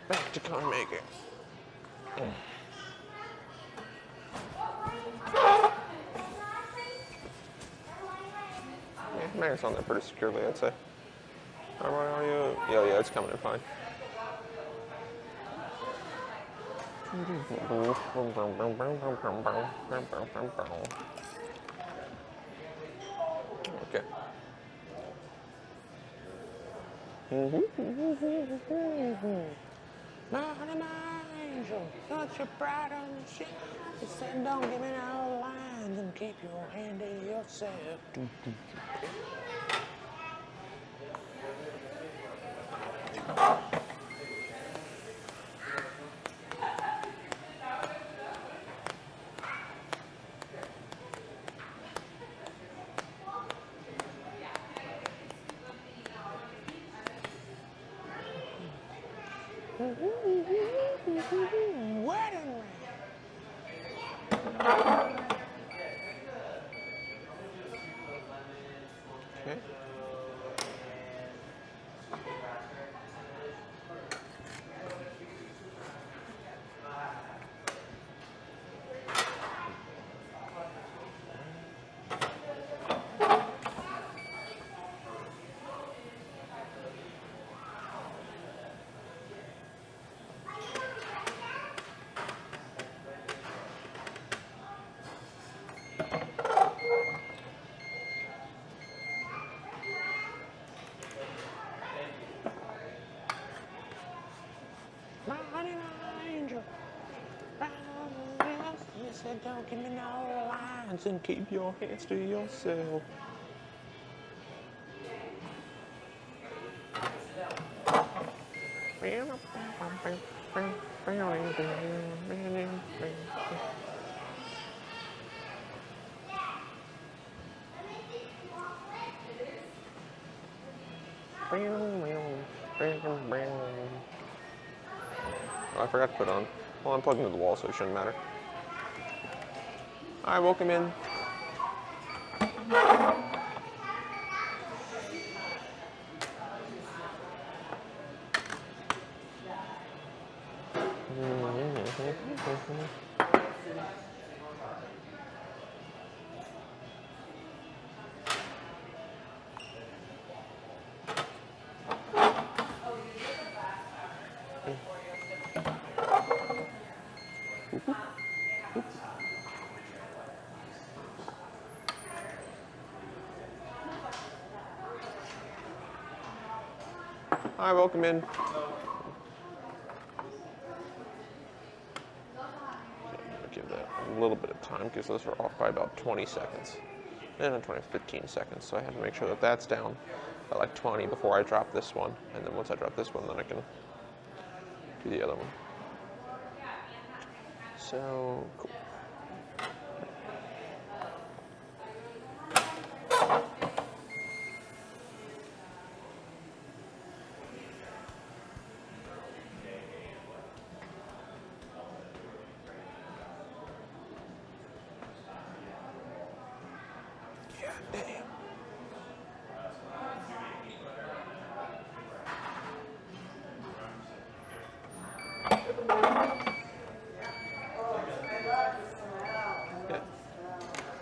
Back to corn making. Yeah, magnet's on there pretty securely, I'd say. How are you? Yeah, it's coming in fine. Okay. My honey, my angel, such a bright on the ship. He said, don't give me no lines and keep your hand to yourself. Wedding ring. Okay. My honey, my angel. You said don't give me no lines and keep your hands to yourself. Oh, I forgot to put on. Well, I'm plugged into the wall, so it shouldn't matter. Alright, welcome in. Hi, welcome in. Give that a little bit of time because those are off by about 20 seconds. And 15 seconds, so I had to make sure that that's down by like 20 before I drop this one. And then once I drop this one, then I can do the other one. So, cool.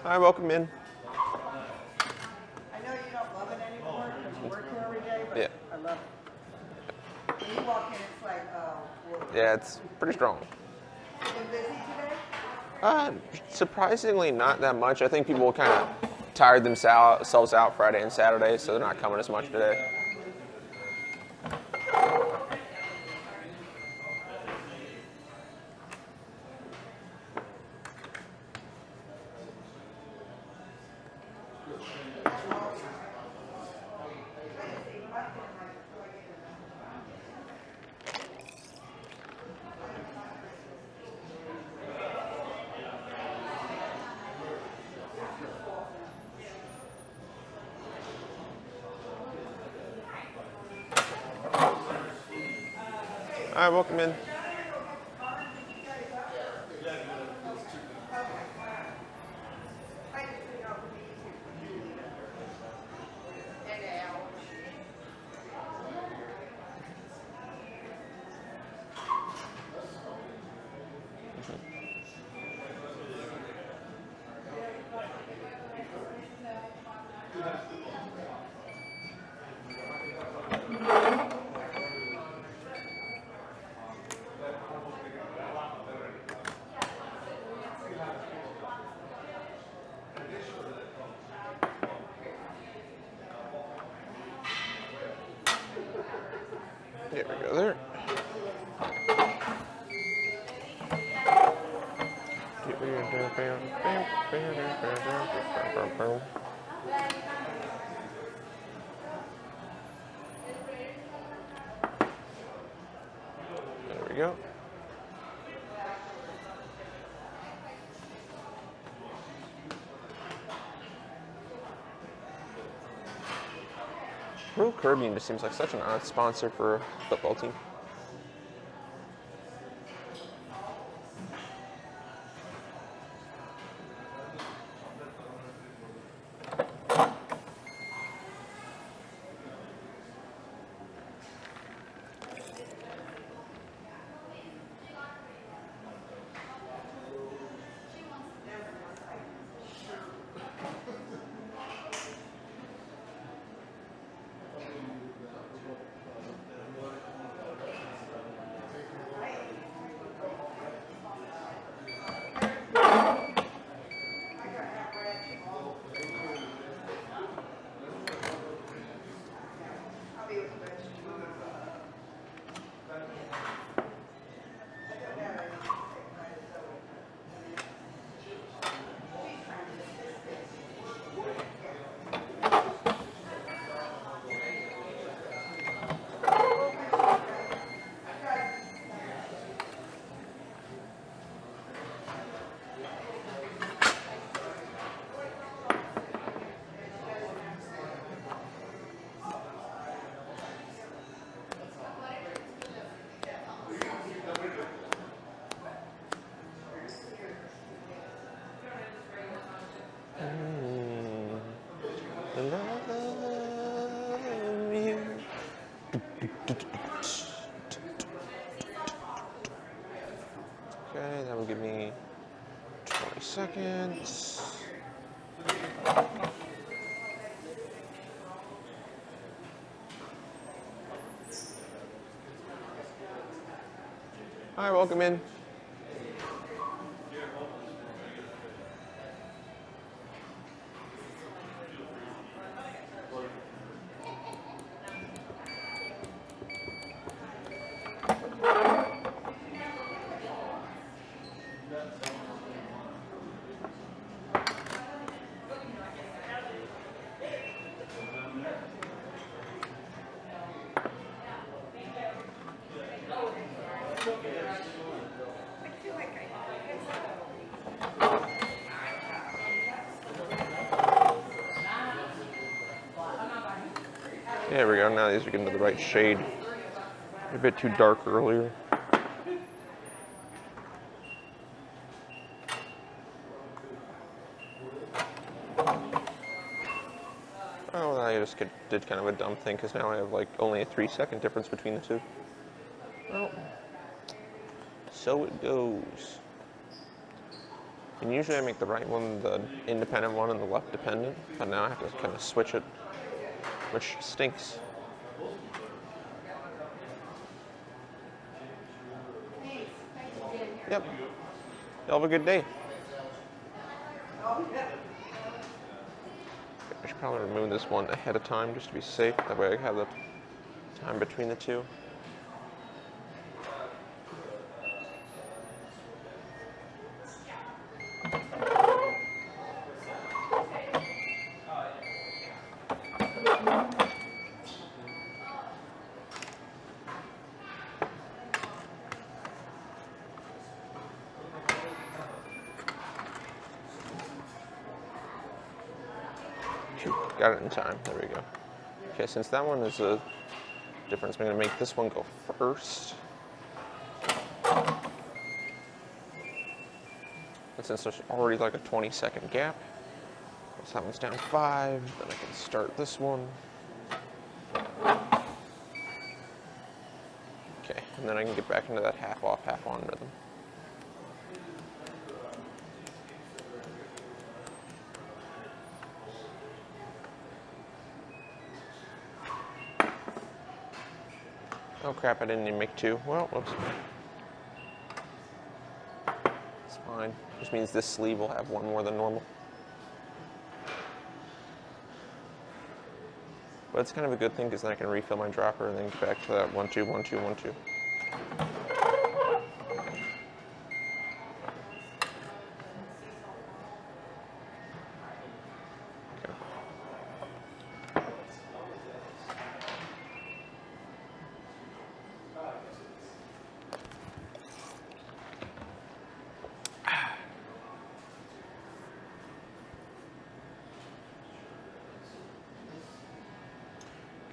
Hi, welcome in. I know you don't love it anymore because you work here every day, but Yeah. I love it. When you walk in, it's like, oh. Yeah, it's pretty strong. You been busy today? Surprisingly, not that much. I think people kind of tired themselves out Friday and Saturday, so they're not coming as much today. All right, welcome in. There we go there. There we go. Royal Caribbean just seems like such an odd sponsor for a football team. Okay, that will give me 20 seconds. Hi, welcome in. There we go, now these are getting to the right shade. A bit too dark earlier. Oh, I just did kind of a dumb thing because now I have like only a 3-second difference between the two. Well, so it goes. And usually I make the right one the independent one and the left dependent, but now I have to kind of switch it, which stinks. Yep. Y'all have a good day. I should probably remove this one ahead of time just to be safe. That way I have the time between the two. Got it in time. There we go. Okay, since that one is a difference, I'm going to make this one go first. And since there's already like a 20-second gap, once that one's down 5, then I can start this one. Okay, and then I can get back into that half off, half on rhythm. Oh crap, I didn't even make 2. Well, whoops. It's fine. Which means this sleeve will have 1 more than normal. But it's kind of a good thing because then I can refill my dropper and then get back to that 1 2 1 2 1 2. Okay.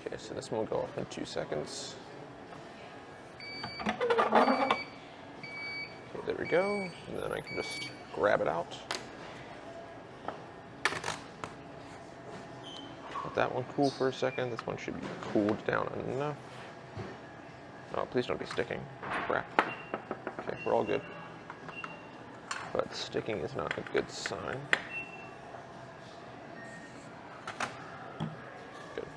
Okay, so this one will go off in 2 seconds. Okay, there we go. And then I can just grab it out. Let that one cool for a second. This one should be cooled down enough. Oh, please don't be sticking. Crap. Okay, we're all good. But sticking is not a good sign. Good.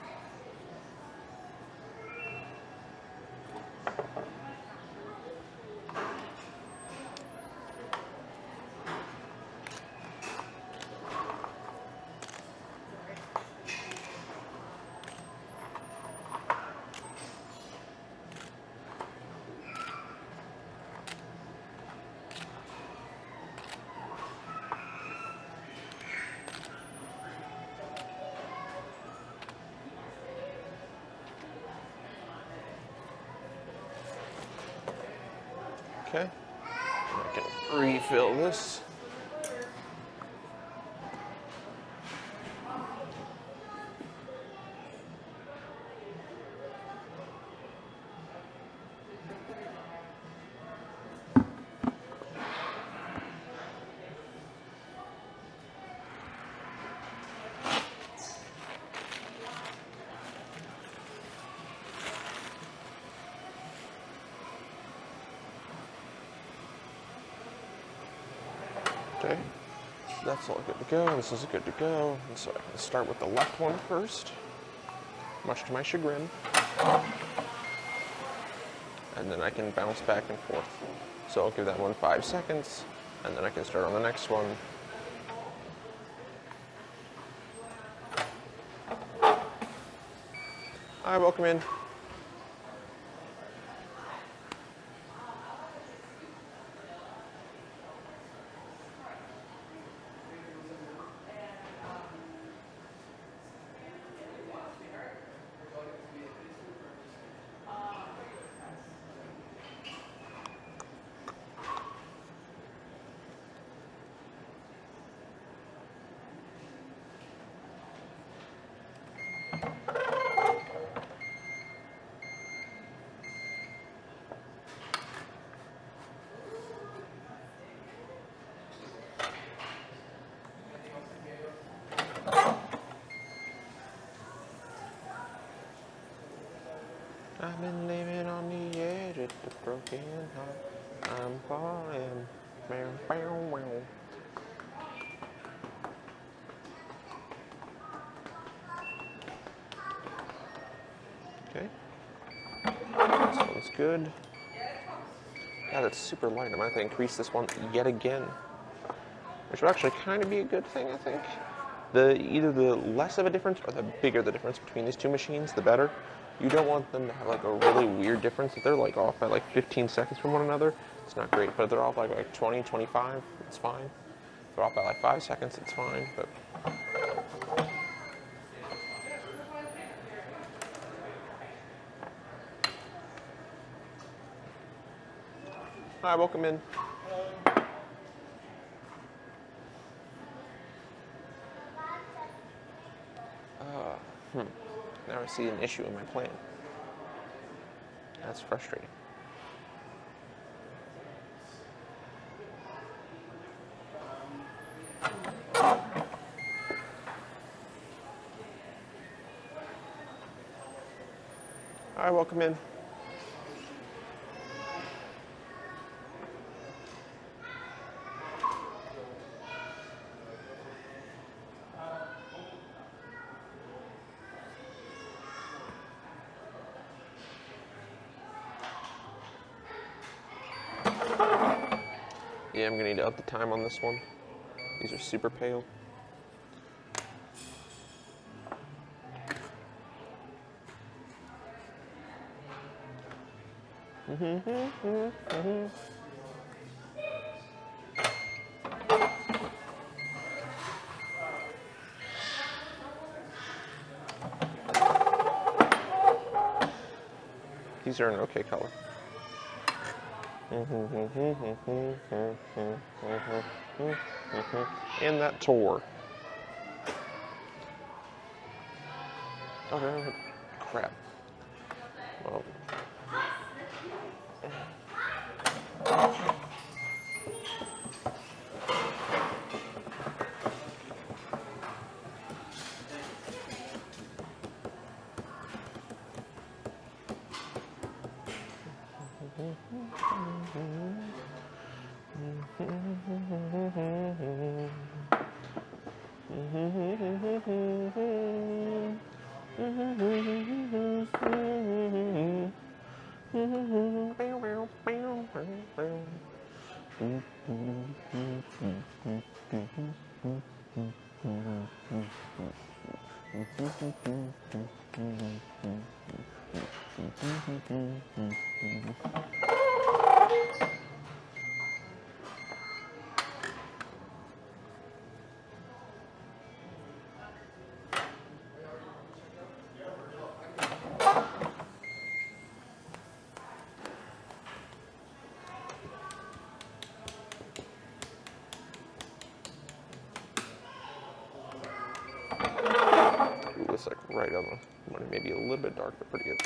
Okay, I can refill this. Okay, that's all good to go. This is good to go. And so I can start with the left one first, much to my chagrin. And then I can bounce back and forth. So I'll give that one 5 seconds, and then I can start on the next one. Hi, welcome in. I've been living on the edge of the broken heart. I'm falling. Meow, meow, meow. Okay. This one's good. God, it's super light. I'm going to have to increase this one yet again. Which would actually kind of be a good thing, I think. Either the less of a difference or the bigger the difference between these two machines, the better. You don't want them to have like a really weird difference. If they're like off by like 15 seconds from one another, it's not great. But if they're off like 20, 25, it's fine. If they're off by like 5 seconds, it's fine. But hi, welcome in. Now I see an issue in my plan. That's frustrating. Hi, welcome in. Yeah, I'm gonna need to up the time on this one. These are super pale. These are an okay color. And that tore. Okay, crap. Well. Ooh, it's like right on the money, maybe a little bit dark, but pretty good.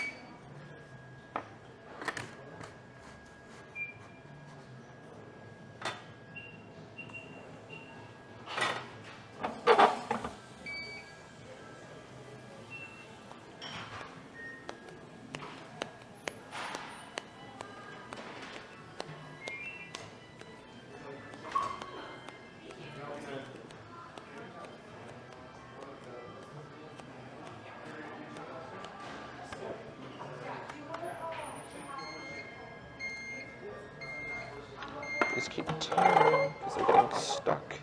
These keep tearing because they're getting stuck.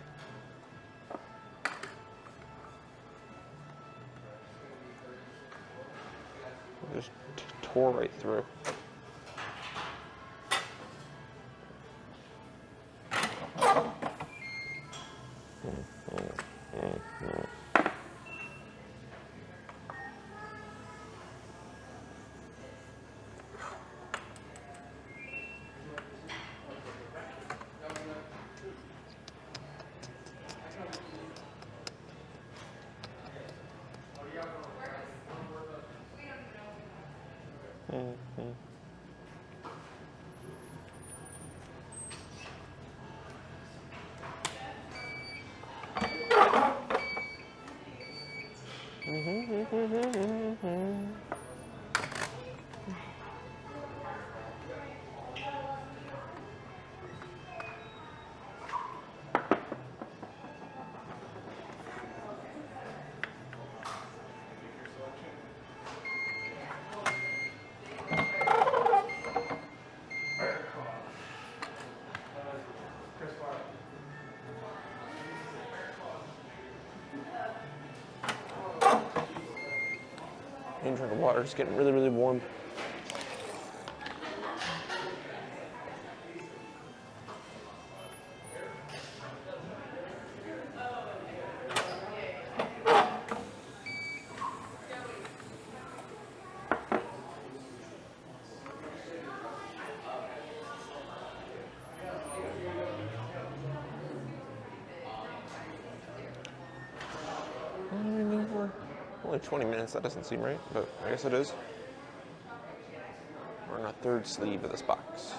Just tore right through. The water's getting really, really warm. Only 20 minutes, that doesn't seem right, but I guess it is. We're on our third sleeve of this box.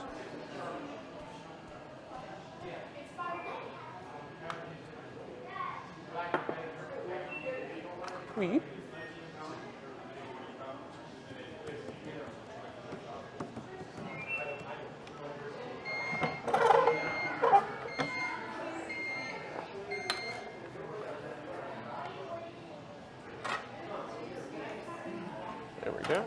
Weep. There we go.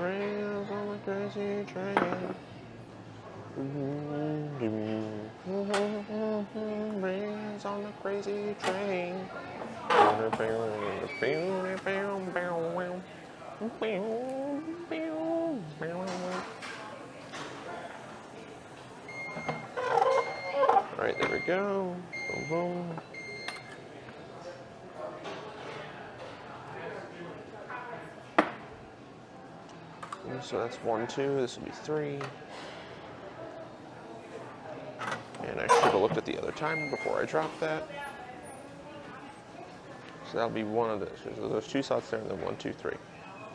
Rails on the crazy train. Rails on the crazy train. Alright, there we go. Boom, boom. So that's 1, 2. This will be 3. And I should have looked at the other timer before I dropped that. So that'll be one of those. So there's 2 slots there, and then 1, 2, 3.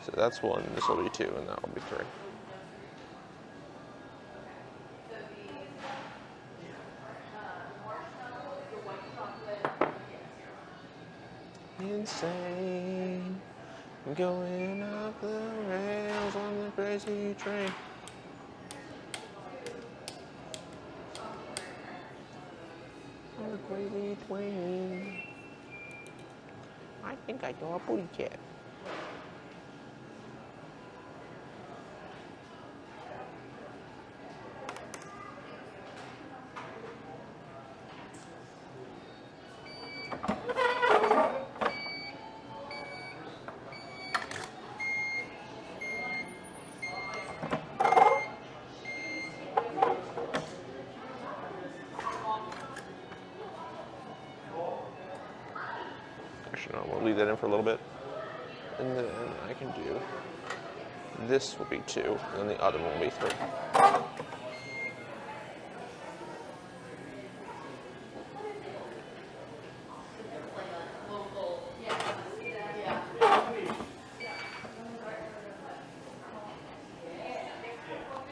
So that's 1. This will be 2, and that will be 3. Insane, going up the rails on the crazy train. On the crazy train. I think I saw a booty cat. Actually, no, we'll leave that in for a little bit. And then I can do, this will be 2, and then the other one will be 3.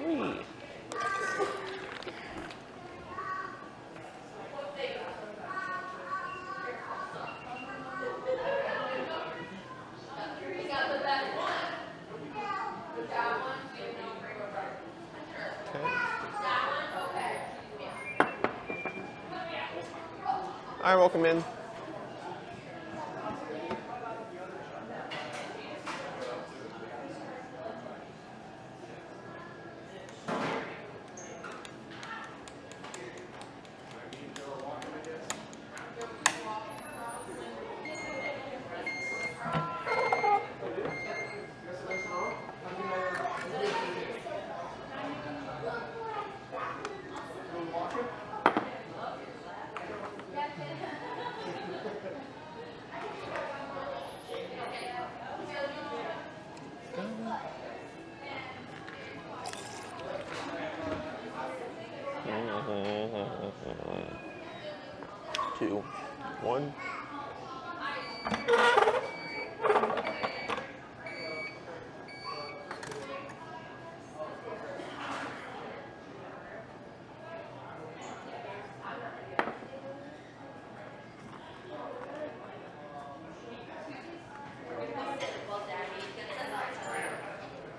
Whee. All right, welcome in. Two, 1.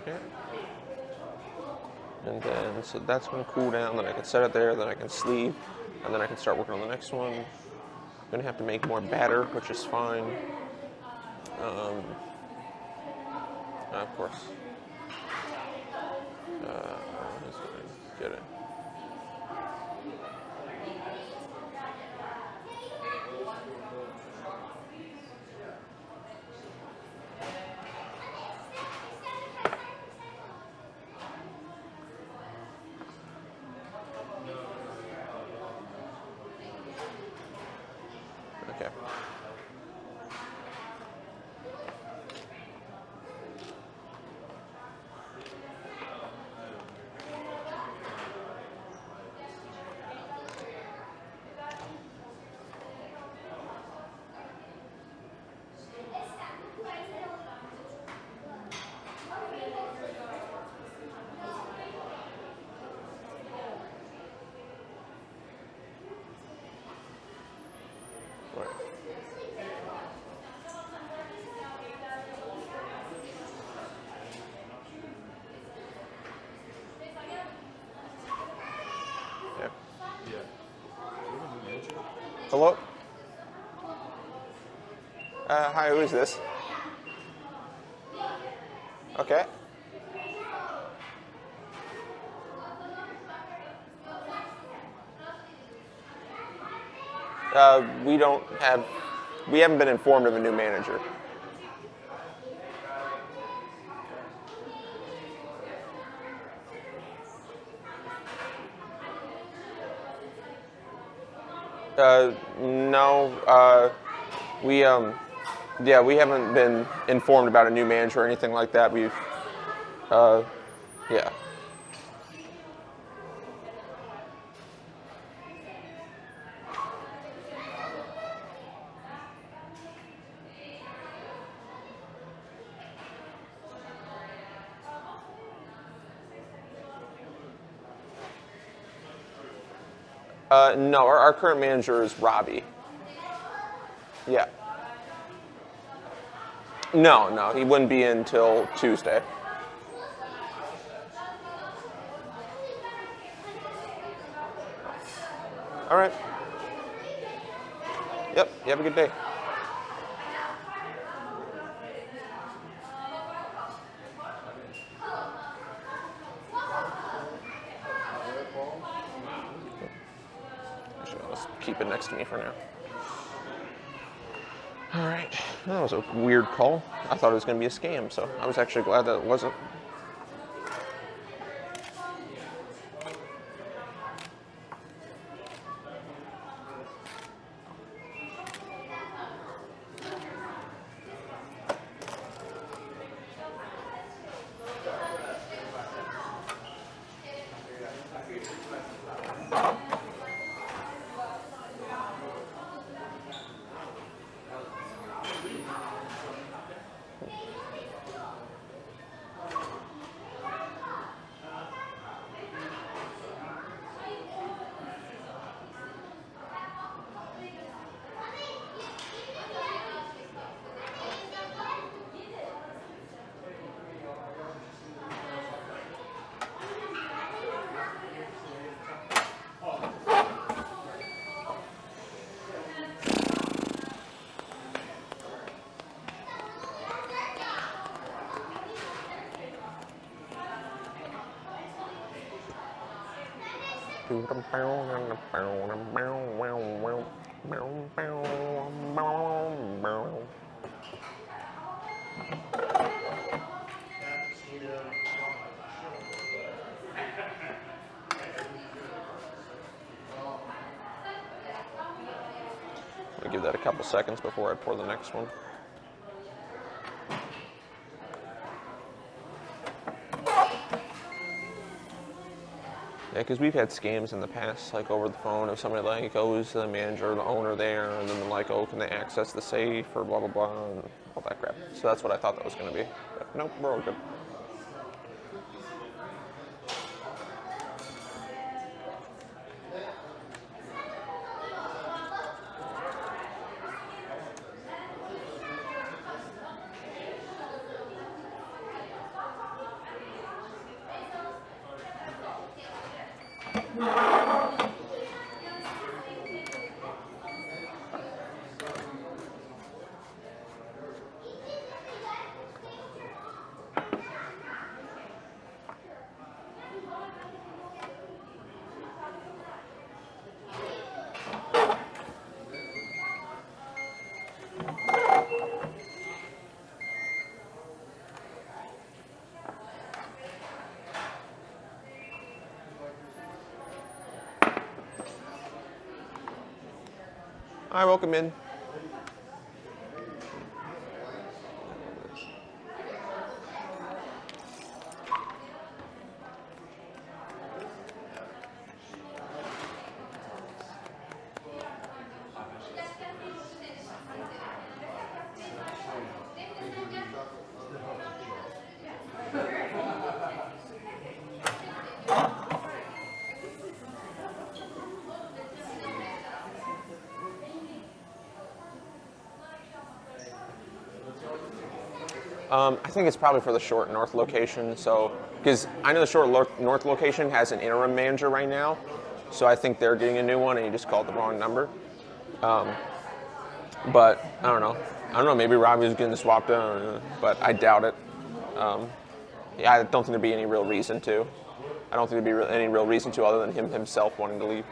Okay. And then, so that's going to cool down, then I can set it there, then I can sleeve, and then I can start working on the next one. I'm going to have to make more batter, which is fine. Of course. Let's get it. Okay. Right. Yeah. Hello? Hi, who is this? Okay. We don't have, we haven't been informed of a new manager. No, yeah, we haven't been informed about a new manager or anything like that. We've, yeah. No, our current manager is Robbie. Yeah. No, he wouldn't be in until Tuesday. All right. Yep, you have a good day. Actually, let's keep it next to me for now. All right, that was a weird call. I thought it was going to be a scam, so I was actually glad that it wasn't. I'm gonna give that a couple seconds before I pour the next one. Yeah, because we've had scams in the past, like over the phone, if somebody like goes to the manager or the owner there, and then like, oh, can they access the safe or blah blah blah, and all that crap. So that's what I thought that was going to be. But nope, we're all good. Hi, welcome in. I think it's probably for the Short North location. So, because I know the Short North location has an interim manager right now, so I think they're getting a new one, and you just called the wrong number. But I don't know. Maybe Robbie was getting swapped out, but I doubt it. Yeah, I don't think there'd be any real reason to. I don't think there'd be any real reason to other than him himself wanting to leave.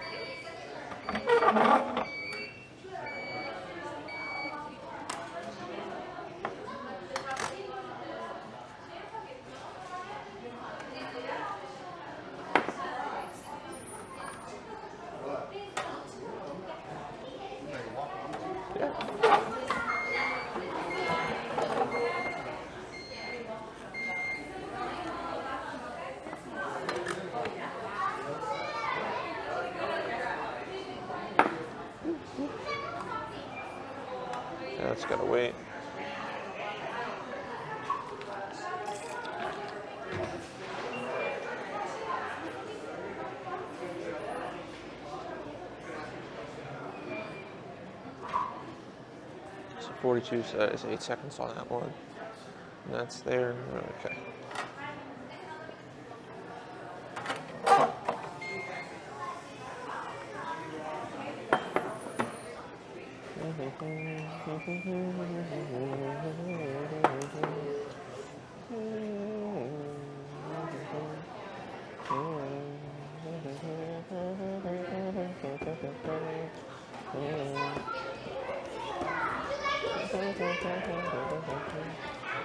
Yeah, that's gotta wait. So 42 is 8 seconds on that one. And that's there. Okay.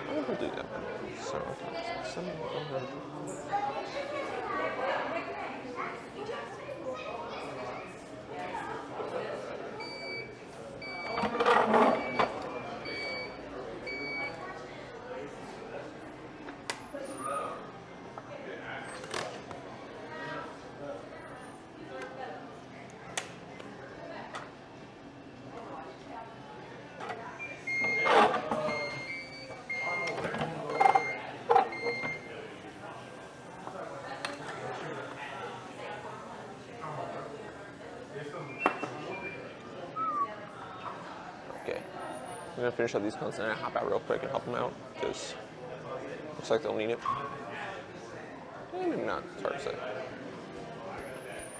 I will do that several times. Okay. I'm gonna finish up these cones and then hop out real quick and help them out because looks like they'll need it. Maybe not. It's hard to say.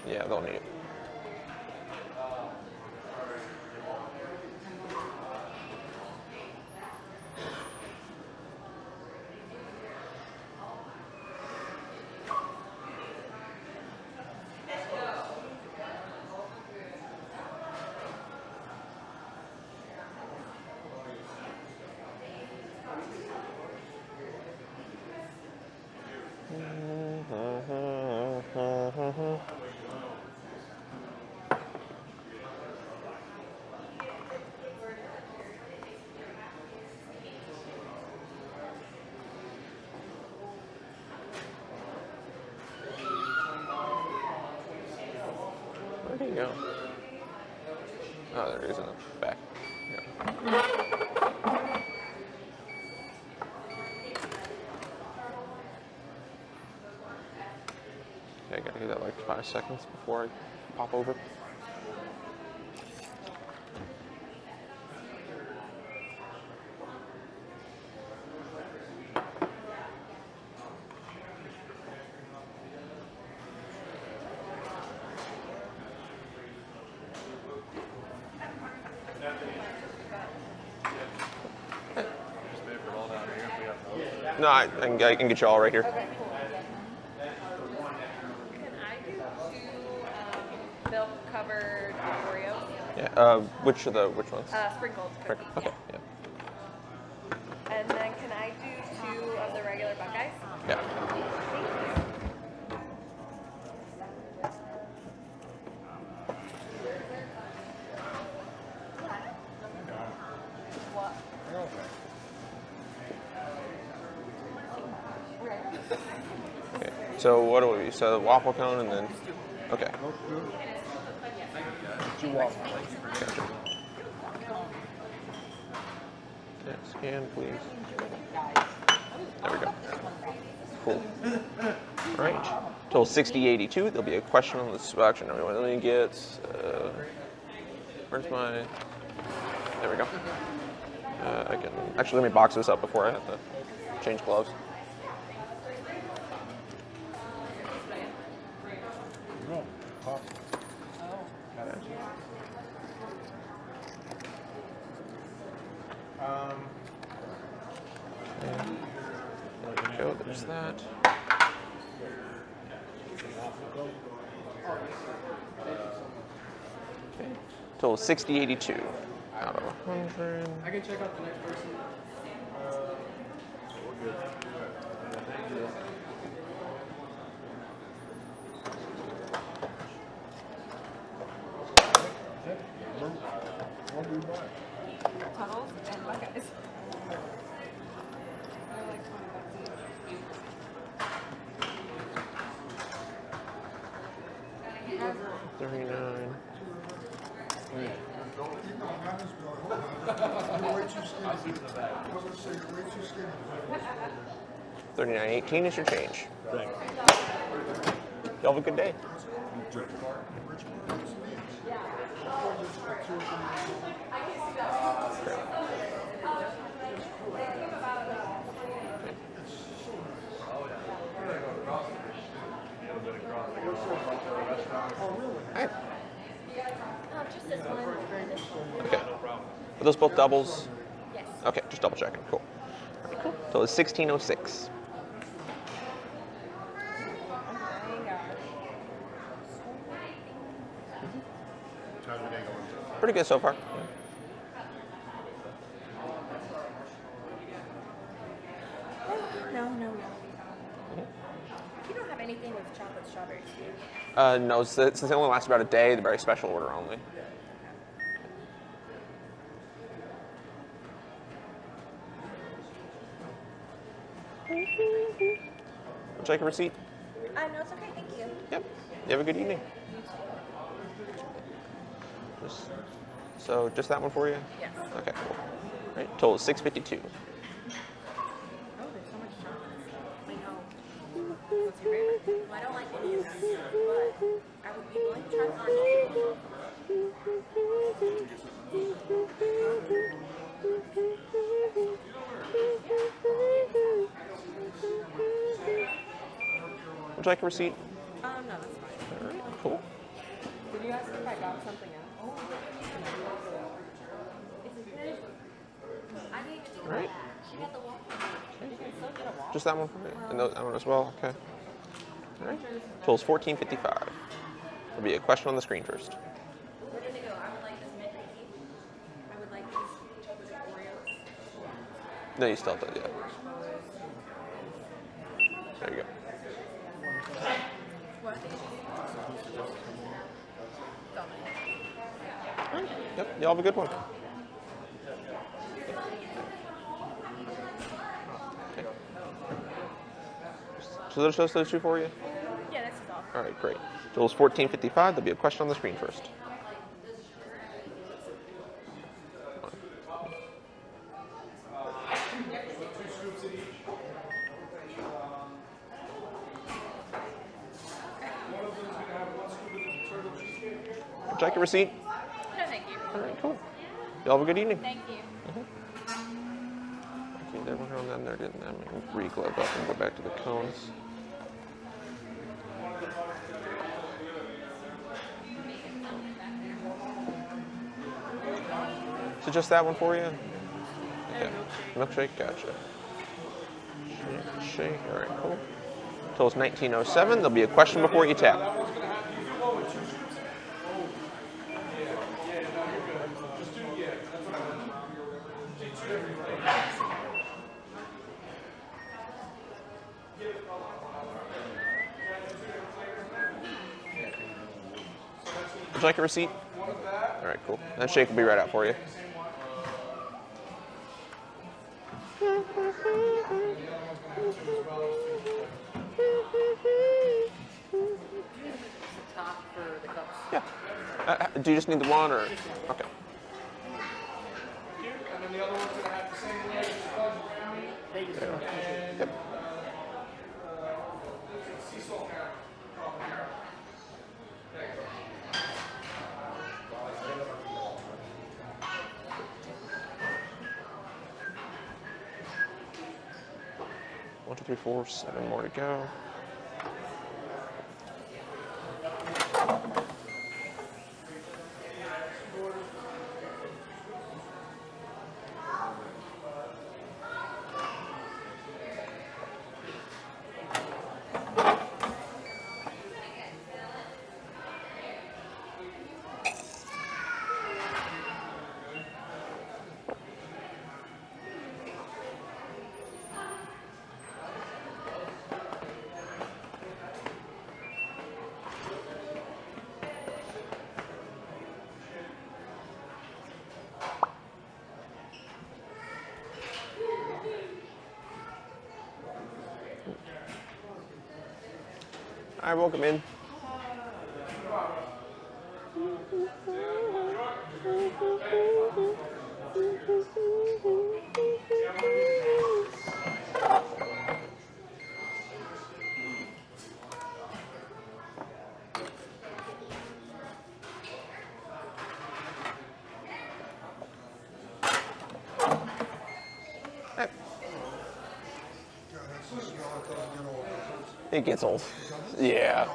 Yeah, they'll need it. Where did he go? Oh, there he is in the back. Yeah. Okay, I gotta give that like 5 seconds before I pop over. No, I can get you all right here. Okay. Can I do two milk covered Oreos? Yeah. Which ones? Sprinkled Frick, cookies. okay. Yeah. And then can I do two of the regular Buckeyes? Yeah. What? Okay. So what do we? So the waffle cone and then. Okay. Two waffles. Gotcha. Yeah, scan, please. There we go. Cool. All right. Till 6082, there'll be a question on this. Actually, no, let me get. Where's my? There we go. I can actually let me box this up before I have to change gloves. No, pop. we go. There's that. Okay. Total 60.82 out of 100. I can check out the next person. We're good. What do we buy? Tunnels and buckeyes. 39. $39.18 is your change. Thanks. Y'all have a good day. Hi. Just this one or this one. Okay. Are those both doubles? Yes. Okay, just double checking. Cool. All right, cool. So it's 16.06. How's your day going? Pretty good so far. No. You don't have anything with chocolate strawberries, do you? No, since it only lasts about a day, the very special order only. Would you like a receipt? No, it's okay, thank you. Yep. You have a good evening. So just that one for you? Yes. Okay, cool. All right, total is 6.52. Oh, there's so much chocolate. I know. What's your favorite? Well, I don't like any of them, but I would be willing to try the orange. Would you like a receipt? No, that's fine. All right, cool. Did you ask if I got something else? Is it good? I didn't even All right. She got the waffle. You can still get a waffle. Just that one for you? And that one as well? Okay. All right. Total's 14.55. There'll be a question on the screen first. Where did it go? I would like this mint cookie. I would like these chocolate Oreos. No, you still have to, yeah. There you go. What? Yep, y'all have a good one. Okay. So there's just those two for you? Yeah, that's all. All right, great. Total's 14.55. There'll be a question on the screen first. Would you like a receipt? No, thank you. All right, cool. Y'all have a good evening. Thank you. Okay, they're working on that. They're getting them re-glove up and go back to the cones. So just that one for you? Okay. Milkshake, gotcha. Shake, all right, cool. Total's 19.07. There'll be a question before you tap. Would you like a receipt? All right, cool. That shake will be right out for you. Top for the cups. Yeah. Do you just need the one or? Okay. And then the other one's gonna have the same leg as the and Yep. sea salt now. One, two, three, four, 7 more to go. Hi, welcome in. It gets old. Yeah.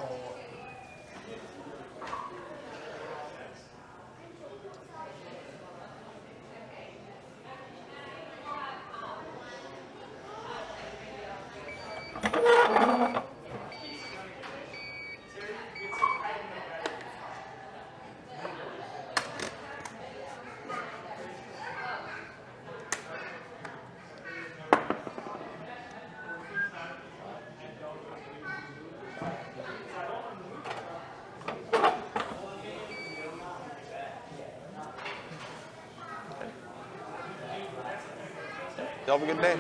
Y'all have a good day.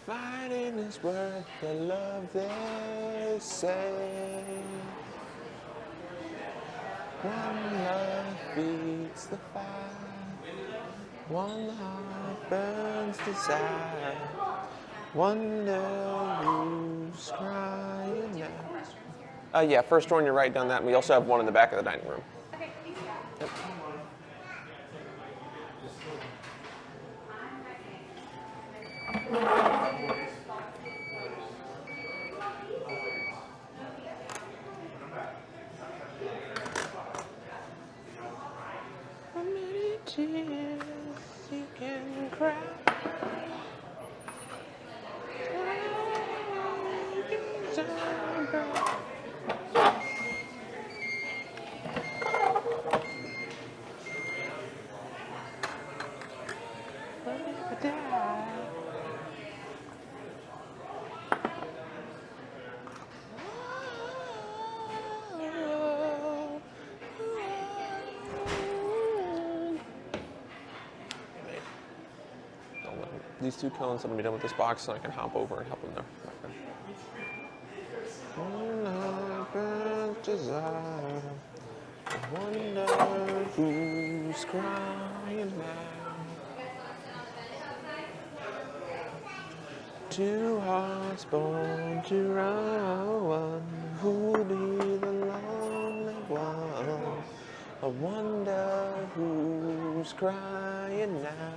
Fighting is worth the love they say. One love feeds the fire. One heart burns desire. Wonder who's crying now. Yeah, first door on your right, done that. And we also have one in the back of the dining room. Okay, thank you. Yep. How many tears you can cry? These 2 cones, I'm gonna be done with this box, so I can hop over and help them there. Desire. I wonder who's crying now. 2 hearts born to run. Who'll be the lonely one? I wonder who's crying now.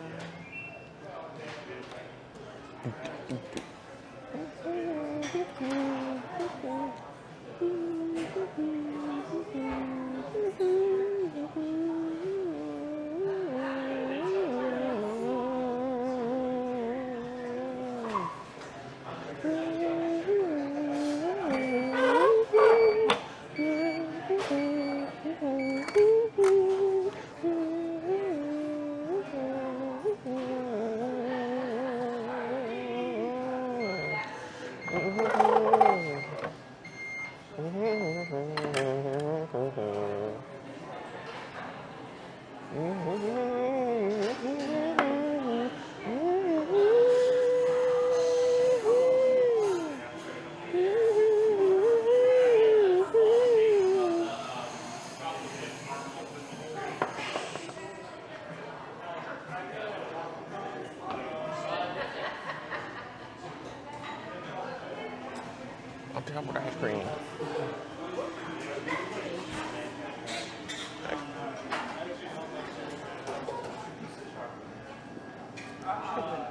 I'll top with ice cream.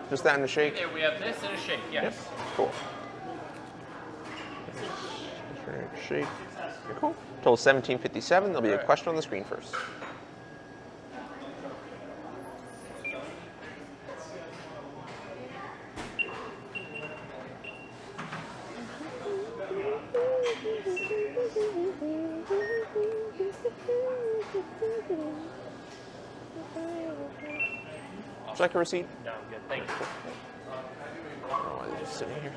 Just that and a shake? Yeah, we have this and a shake, yes. Yep. Cool. Shake. Okay, cool. Total 1757. There'll be a question on the screen first. you like a receipt? No, I'm good. Thank you. I don't know why they're just sitting here.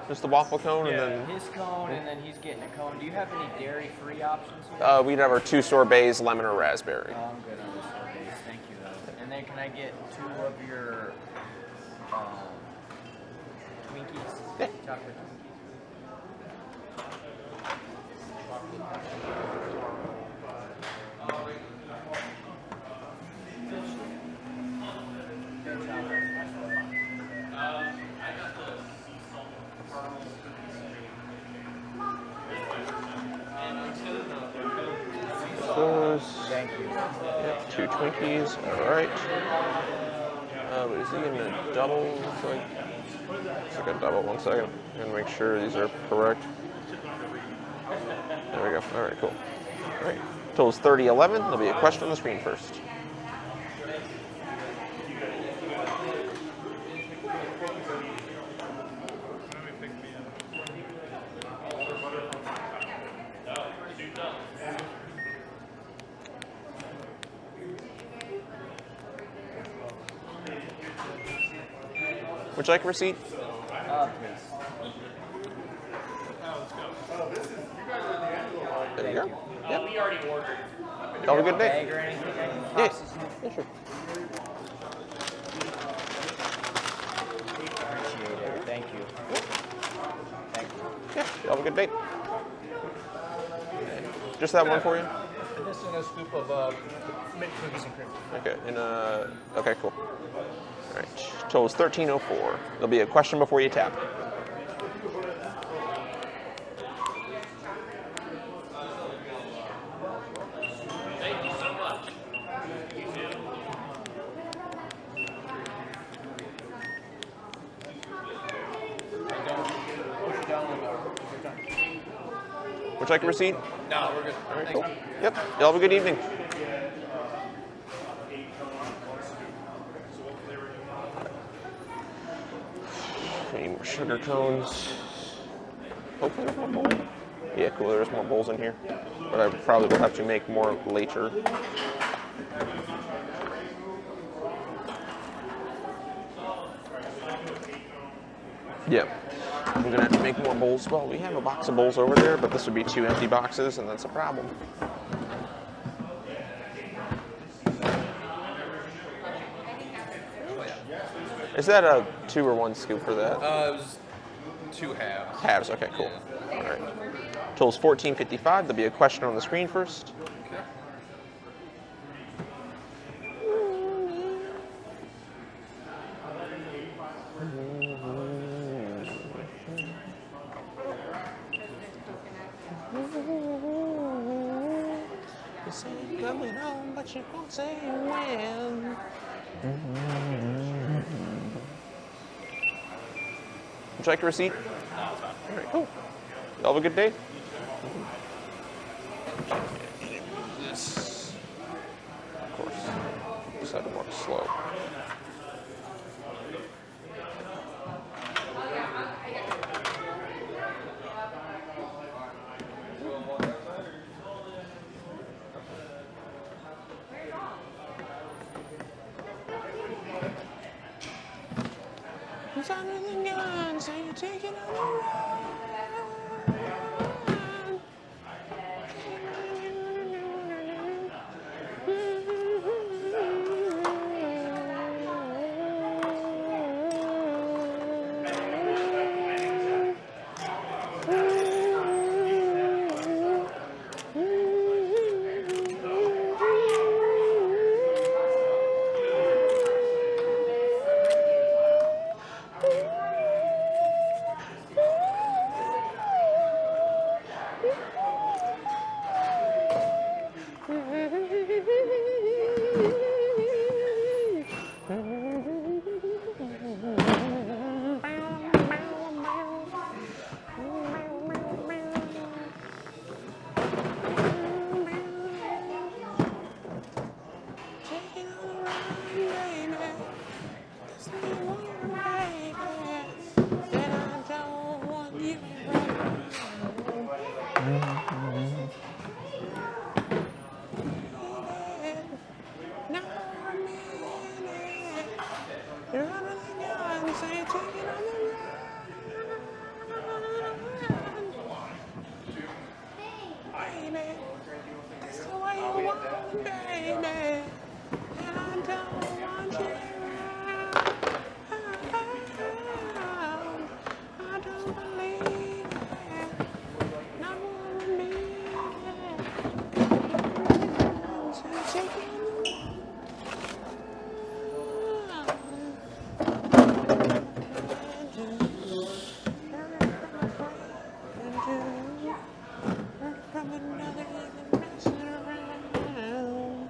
Just the waffle cone, and then His cone, and then he's getting a cone. Do you have any dairy-free options here? we'd have our 2 sorbets, lemon or raspberry. Oh, I'm good on the sorbets. Thank you, though. And then can I get 2 of your Twinkies? Yeah. Chocolate Twinkies. Those. Thank you. Yep, 2 Twinkies. All right. But is he gonna double? It's like a double. 1 second. I'm gonna make sure these are correct. There we go. All right, cool. All right. Total's 30-11. There'll be a question on the screen first. Would you like a receipt? Please. There you go. Yep. We already ordered. Have a good day. Bag or anything I can Yeah. process here? Yeah, sure. Appreciate it. Thank you. Thank you. Yeah, you have a good day. Just that one for you? This and a scoop of mint cookies and cream. Okay, okay, cool. All right, total's 13:04. There'll be a question before you tap. Thank you so much. Would you like a receipt? No, we're good. All right, cool. Yep, y'all have a good evening. Any more sugar cones? Hopefully there's more bowls. Yeah, cool, there's more bowls in here. But I probably will have to make more later. Yeah, I'm gonna have to make more bowls. Well, we have a box of bowls over there, but this would be 2 empty boxes, and that's a problem. Is that a 2 or 1 scoop for that? It was 2 halves. Halves, okay, cool. All right. Total's 14.55. There'll be a question on the screen first. Okay. You say you're coming home, but you won't say when. Would you like a receipt? No, it's fine. All right, cool. Y'all have a good day. This, of course, just have to work slow. It's under the gun, so you take it on the run. baby. I don't want you around. I don't believe it. Not one minute. So take from another even messing around.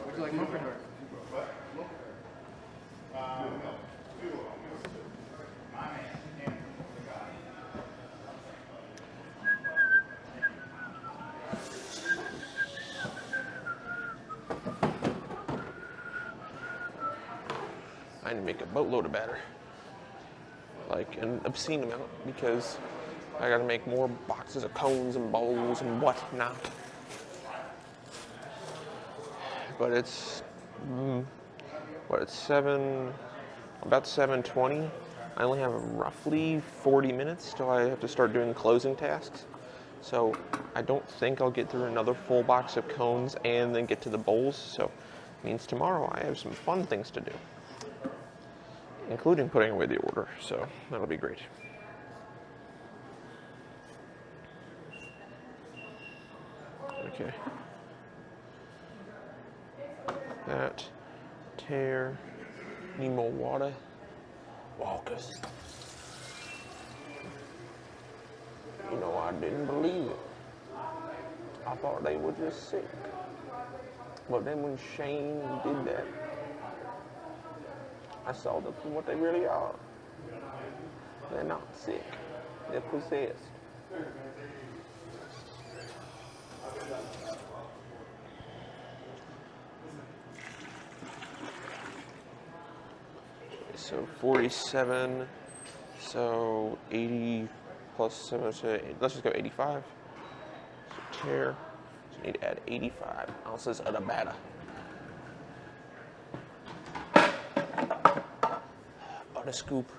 Would you like milk or dark? I need to make a boatload of batter. Like an obscene amount, because I gotta make more boxes of cones and bowls and whatnot. But it's, it's about 7:20. I only have roughly 40 minutes till I have to start doing closing tasks. So I don't think I'll get through another full box of cones and then get to the bowls. So it means tomorrow I have some fun things to do, including putting away the order. So that'll be great. Okay. That, tear, need more water. Walkers. You know, I didn't believe it. I thought they were just sick. But then when Shane did that, I saw them for what they really are. They're not sick. They're possessed. So 47, so 80 plus 7, so let's just go 85. So tear, so you need to add 85 ounces of the batter. On a scoop.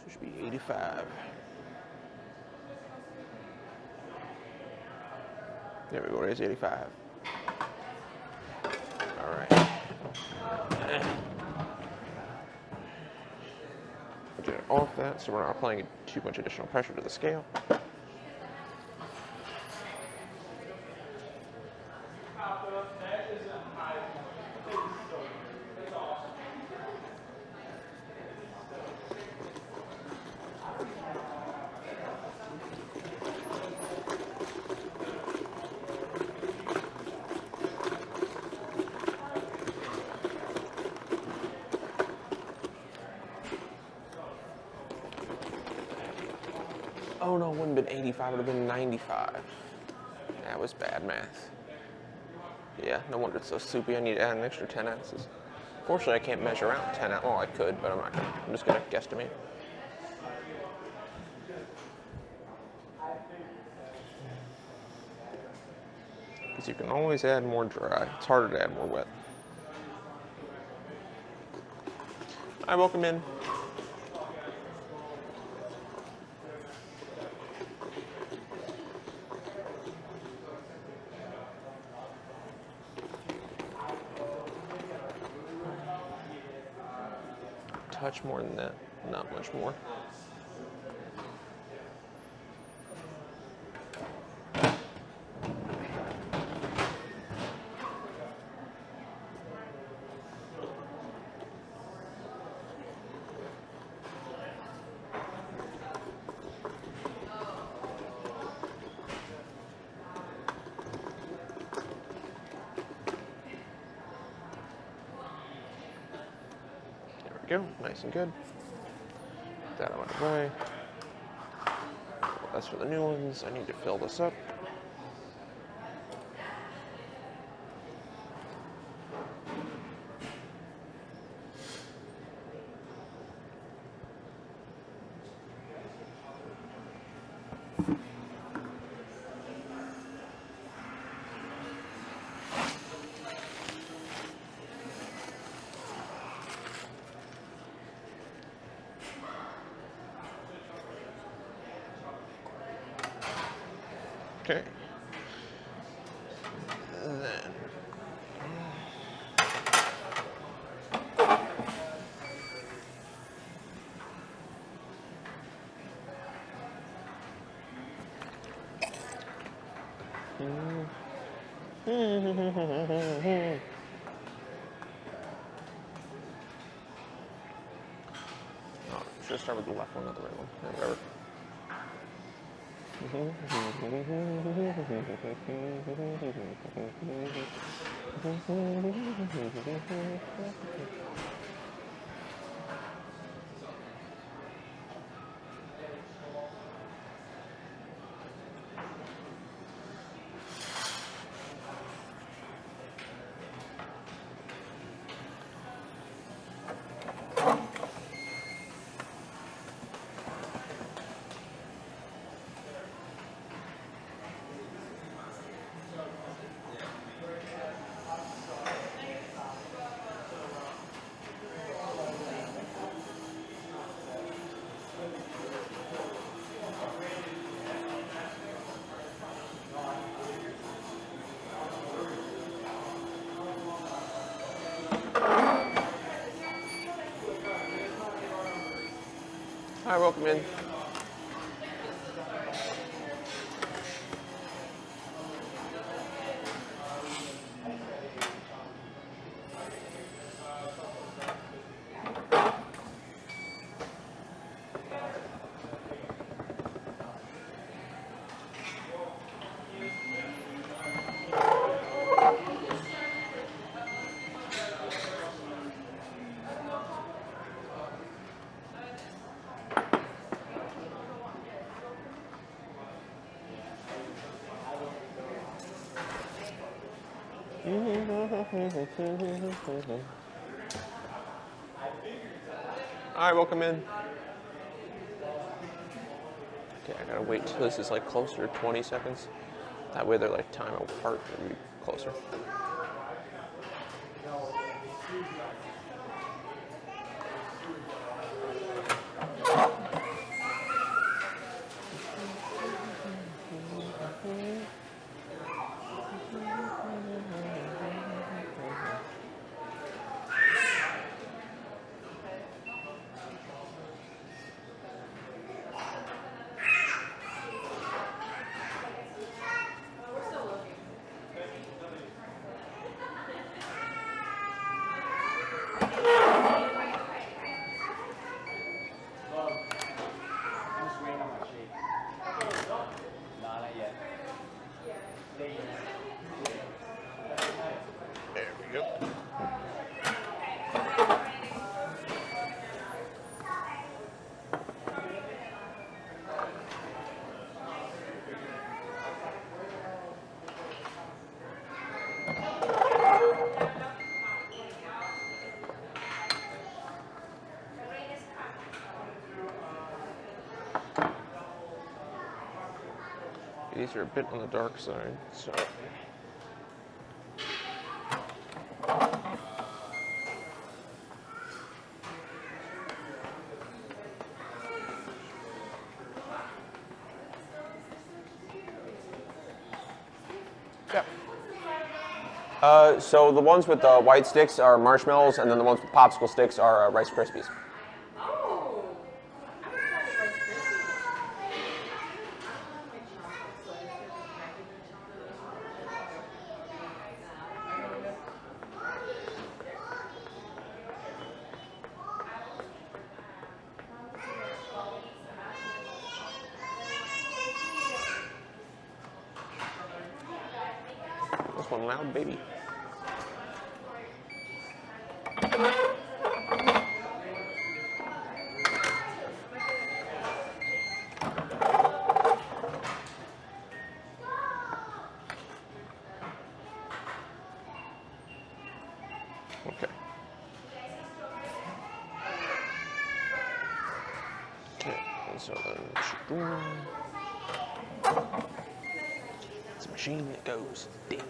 Should be 85. There we go, there's 85. All right. Get it off that so we're not applying too much additional pressure to the scale. Oh no, it wouldn't have been 85, it would have been 95. That was bad math. Yeah, no wonder it's so soupy. I need to add an extra 10 ounces. Fortunately, I can't measure out 10 ounces. Well, I could, but I'm not gonna. I'm just gonna guesstimate. Because you can always add more dry. It's harder to add more wet. Hi, welcome in. Touch more than that, not much more. Go, nice and good. Get that out of the way. That's for the new ones. I need to fill this up. Okay. And then. Oh, should start with the left one, not the right one. Yeah, whatever. Hi, welcome in. Alright, welcome in. Okay, I gotta wait till this is like closer to 20 seconds. That way they're like time apart, it'll be closer. There we go. These are a bit on the dark side, so. Yeah. So the ones with the white sticks are marshmallows, and then the ones with popsicle sticks are Rice Krispies. Oh, I would try the Rice Krispies. This one loud, baby. Okay. Okay, and so then it's a machine that goes ding.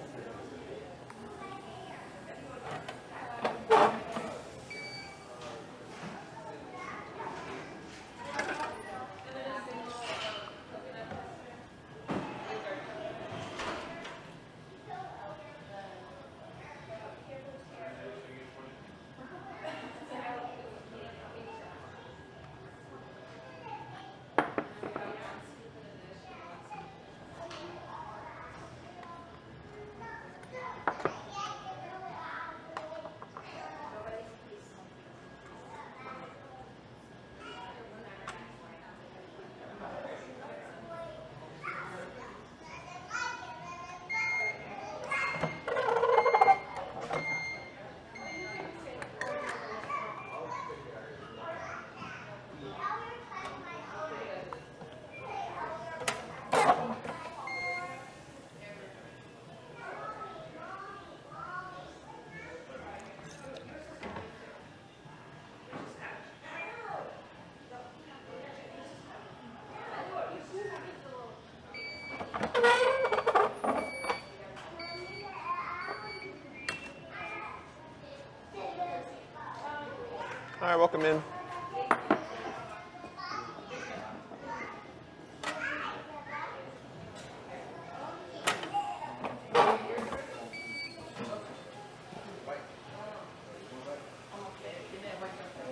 All right, welcome in.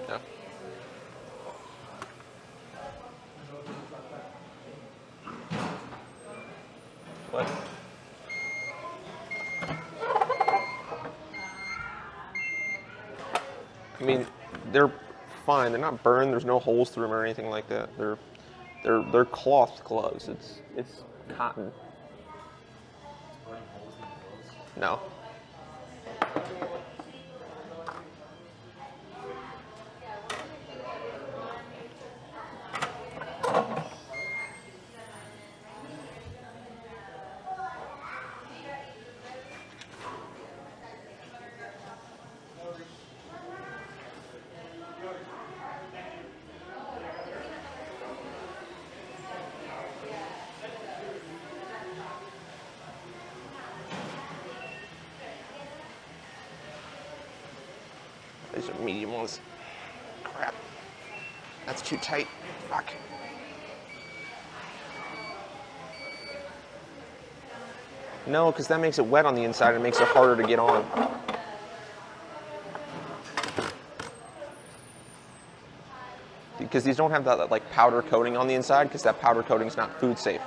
Yeah. What? I mean, they're fine. They're not burned. There's no holes through them or anything like that. They're cloth gloves. It's cotton. No. These are medium ones. Crap. That's too tight. Fuck. No, because that makes it wet on the inside and makes it harder to get on. Because these don't have that like powder coating on the inside, because that powder coating is not food safe.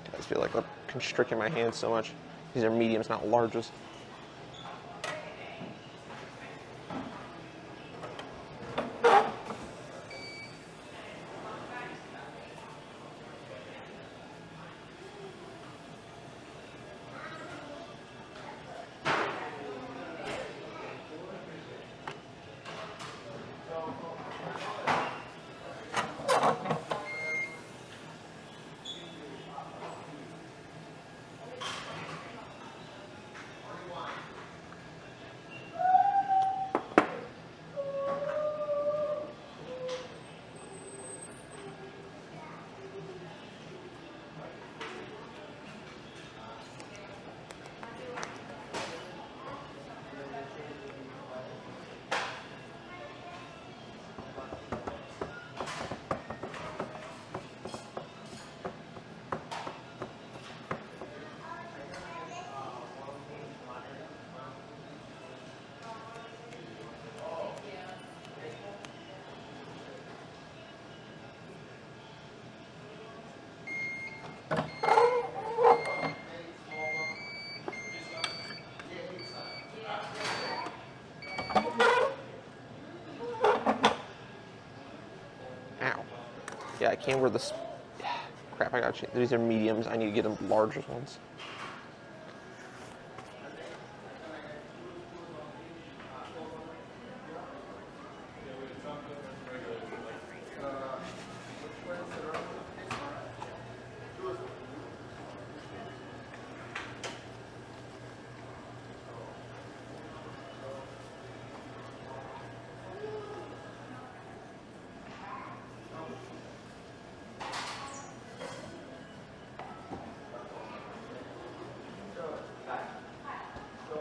I just feel like I'm constricting my hands so much. These are mediums, not larges. Ow. Yeah, I can't wear this. Crap, I gotta change. These are mediums. I need to get them larger ones.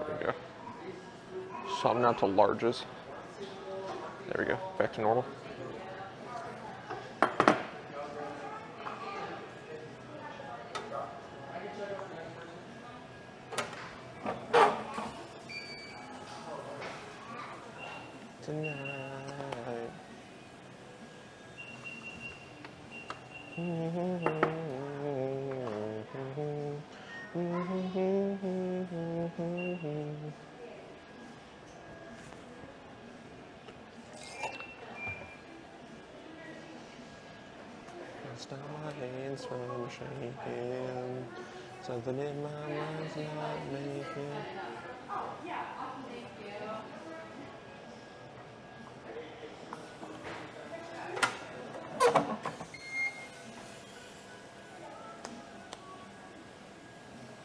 There we go. So I'm not to larges. There we go. Back to normal. Tonight. Stop my hands from shaking. Something in my mind's not making.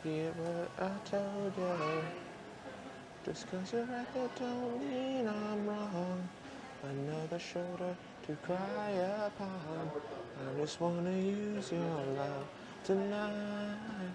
Get what I told you. Just 'cause you're right, that don't mean I'm wrong. Another shoulder to cry upon. I just wanna use your love tonight.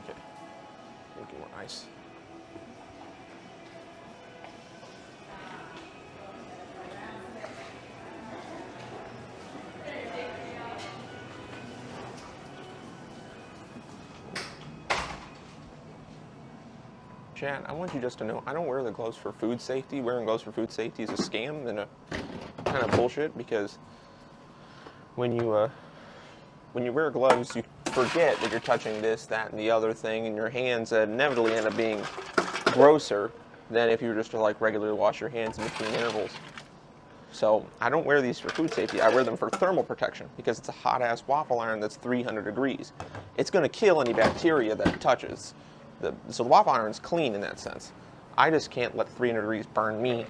Okay, make it more ice. Chad, I want you just to know, I don't wear the gloves for food safety. Wearing gloves for food safety is a scam and a kind of bullshit, because when you wear gloves, you forget that you're touching this, that, and the other thing, and your hands inevitably end up being grosser than if you were just to like regularly wash your hands in between intervals. So I don't wear these for food safety. I wear them for thermal protection because it's a hot-ass waffle iron that's 300 degrees. It's going to kill any bacteria that it touches. So the waffle iron's clean in that sense. I just can't let 300 degrees burn me.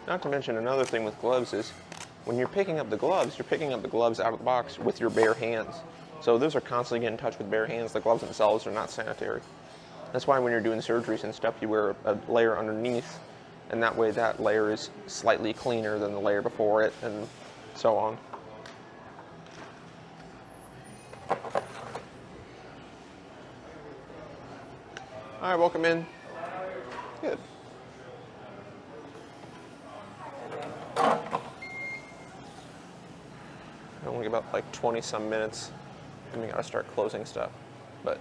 Not to mention another thing with gloves is when you're picking up the gloves out of the box with your bare hands. So those are constantly getting in touch with bare hands. The gloves themselves are not sanitary. That's why when you're doing surgeries and stuff, you wear a layer underneath, and that way that layer is slightly cleaner than the layer before it, and so on. All right, welcome in. Good. Only about like 20 some minutes, and we gotta start closing stuff. But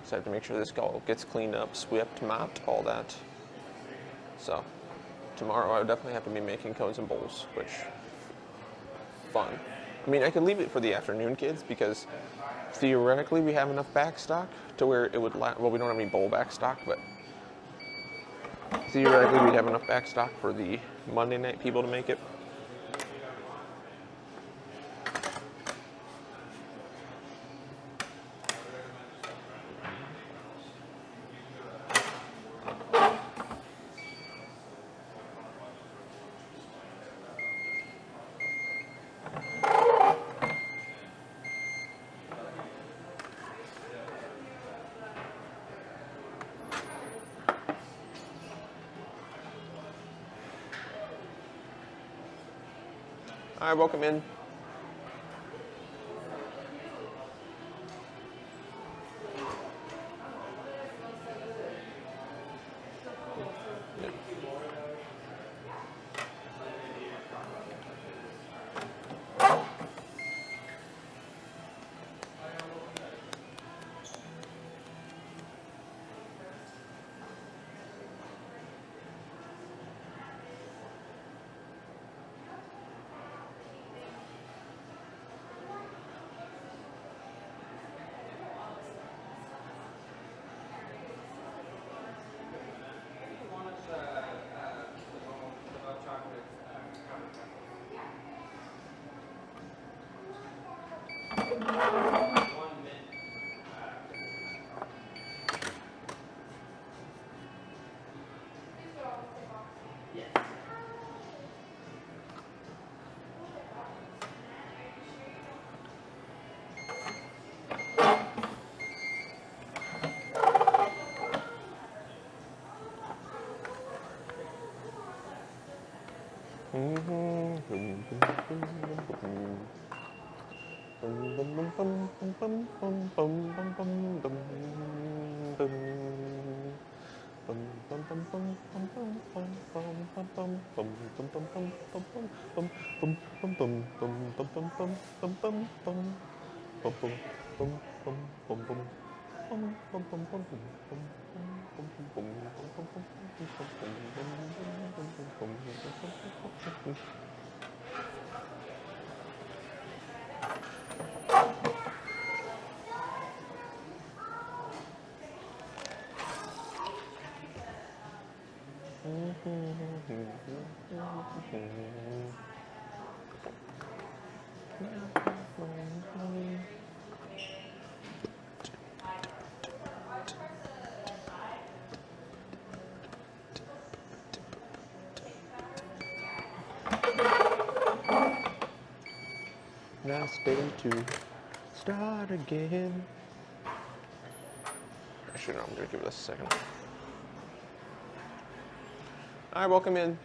just have to make sure this all gets cleaned up, swept, mopped, all that. So tomorrow I would definitely have to be making cones and bowls, which fun. I mean, I could leave it for the afternoon kids because theoretically we have enough back stock to where it would well, we don't have any bowl back stock, but theoretically we'd have enough back stock for the Monday night people to make it. All right, welcome in. Last day to start again. Actually, no, I'm gonna give it a second. All right, welcome in.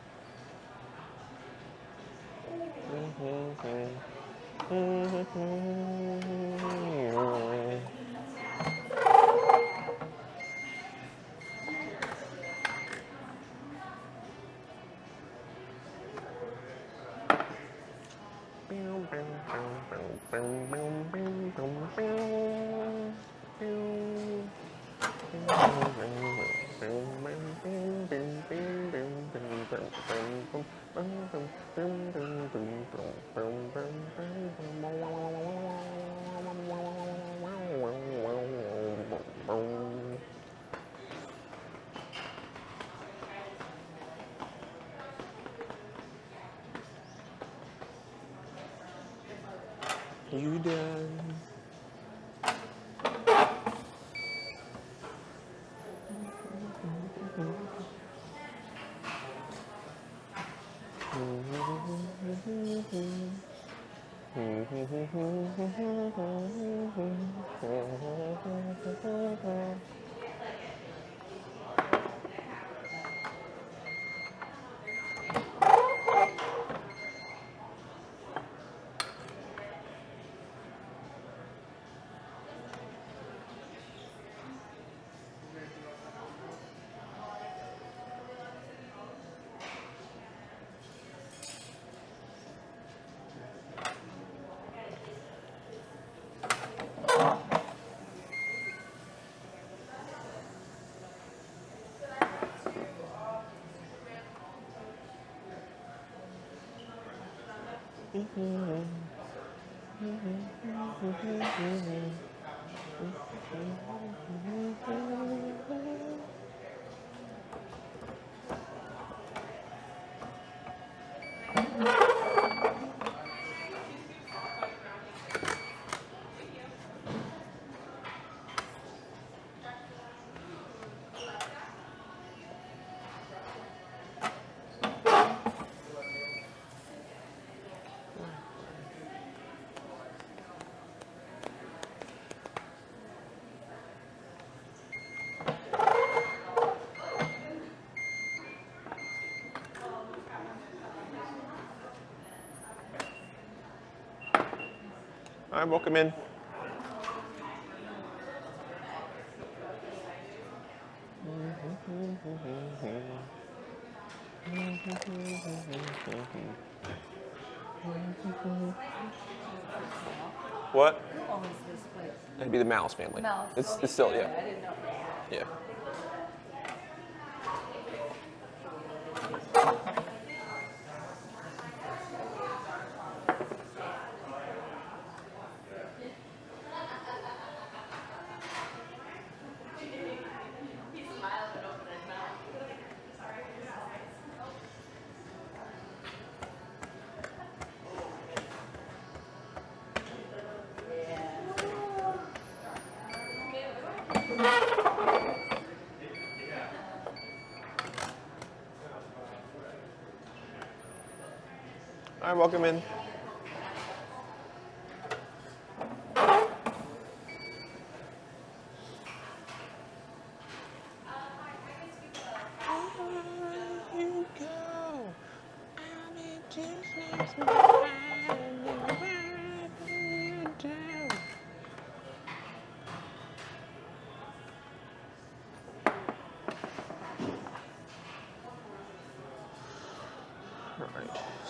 You done? All right, welcome in. What? Who owns this place? It'd be the Mouse family. Mouse. It's still, yeah. I didn't know that. Yeah. All right, welcome in.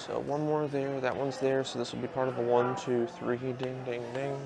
So one more there, that one's there, so this will be part of a 1, 2, 3, ding, ding, ding.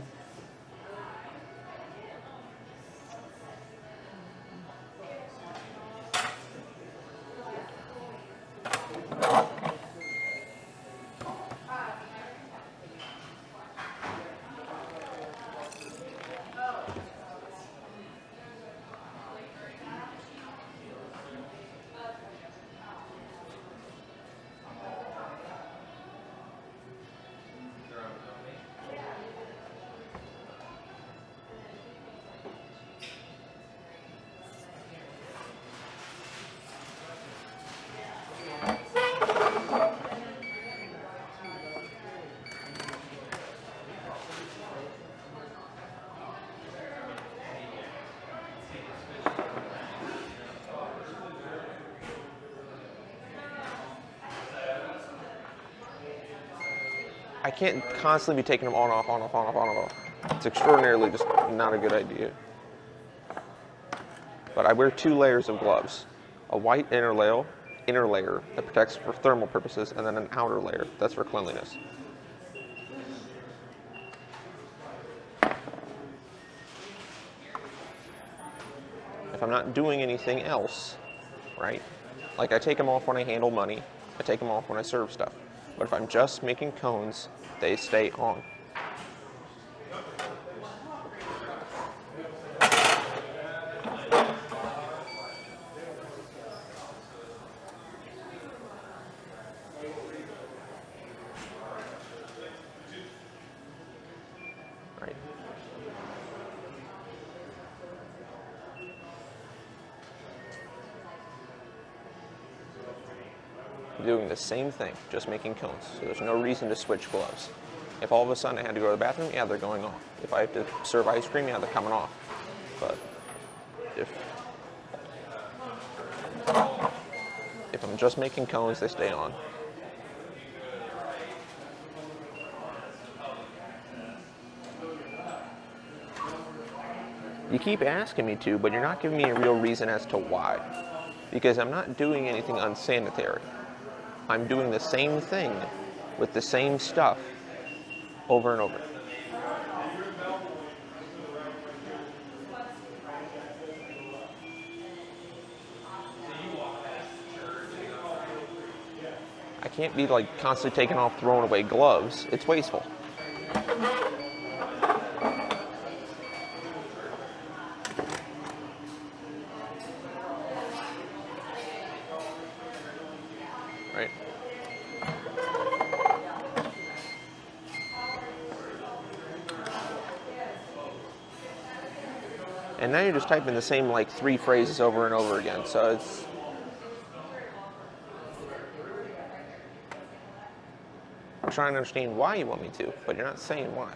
I can't constantly be taking them on, off, on, off, on, off, on, off. It's extraordinarily just not a good idea. But I wear 2 layers of gloves. A white inner layer that protects for thermal purposes, and then an outer layer that's for cleanliness. If I'm not doing anything else, right? Like I take them off when I handle money, I take them off when I serve stuff. But if I'm just making cones, they stay on. Right. Doing the same thing, just making cones. So there's no reason to switch gloves. If all of a sudden I had to go to the bathroom, yeah, they're going off. If I have to serve ice cream, yeah, they're coming off. But if I'm just making cones, they stay on. You keep asking me to, but you're not giving me a real reason as to why. Because I'm not doing anything unsanitary. I'm doing the same thing with the same stuff over and over. I can't be like constantly taking off, throwing away gloves. It's wasteful. Right? And now you're just typing the same like 3 phrases over and over again. So it's I'm trying to understand why you want me to, but you're not saying why.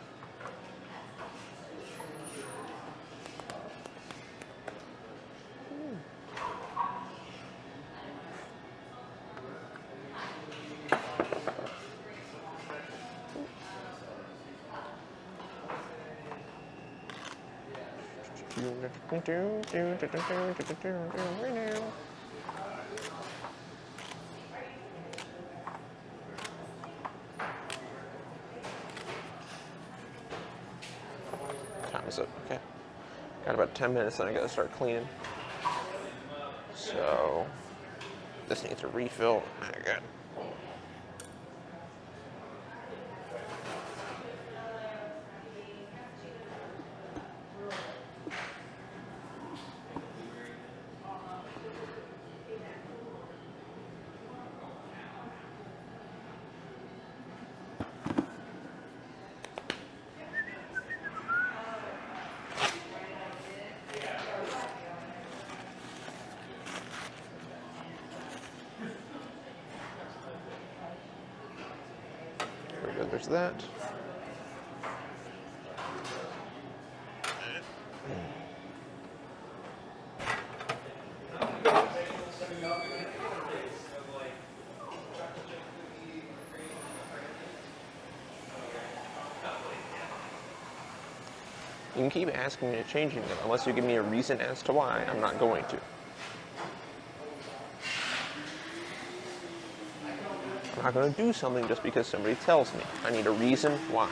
Time is up. Okay. Got about 10 minutes, then I gotta start cleaning. So this needs a refill. I got. Very good, there's that. You can keep asking me to change anything. Unless you give me a reason as to why, I'm not going to. not going to do something just because somebody tells me. I need a reason why.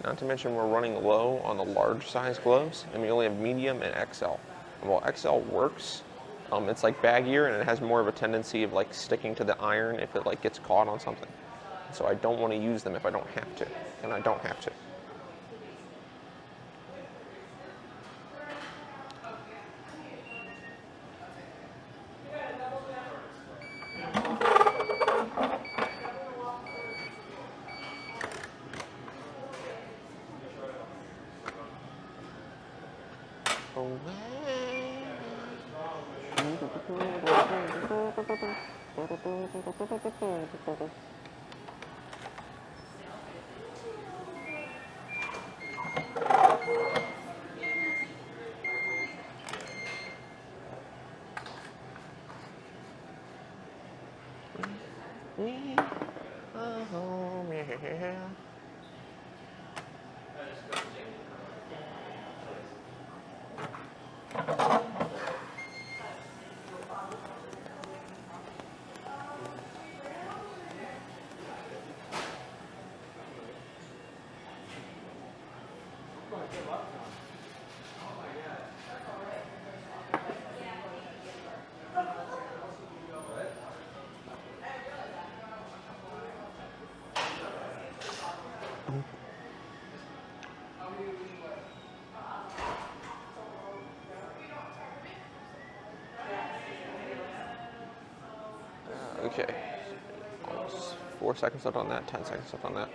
Not to mention we're running low on the large size gloves, and we only have medium and XL. And while XL works, it's like baggier and it has more of a tendency of like sticking to the iron if it like gets caught on something. So I don't want to use them if I don't have to, and I don't have to. Okay, almost 4 seconds left on that, 10 seconds left on that.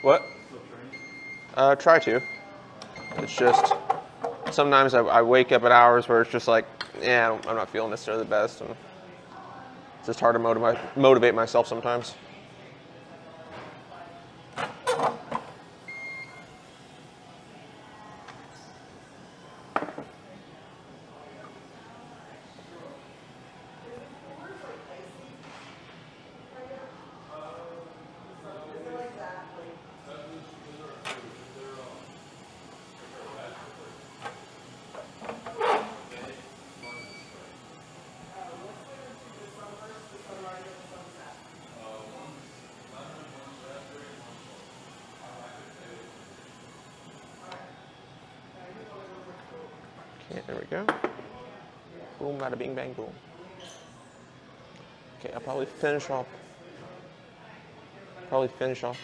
What? Try to. It's just, sometimes I wake up at hours where it's just like, yeah, I'm not feeling necessarily the best, and it's just hard to motivate myself sometimes. Okay, there we go. Boom, bada bing bang boom. Okay, I'll probably finish off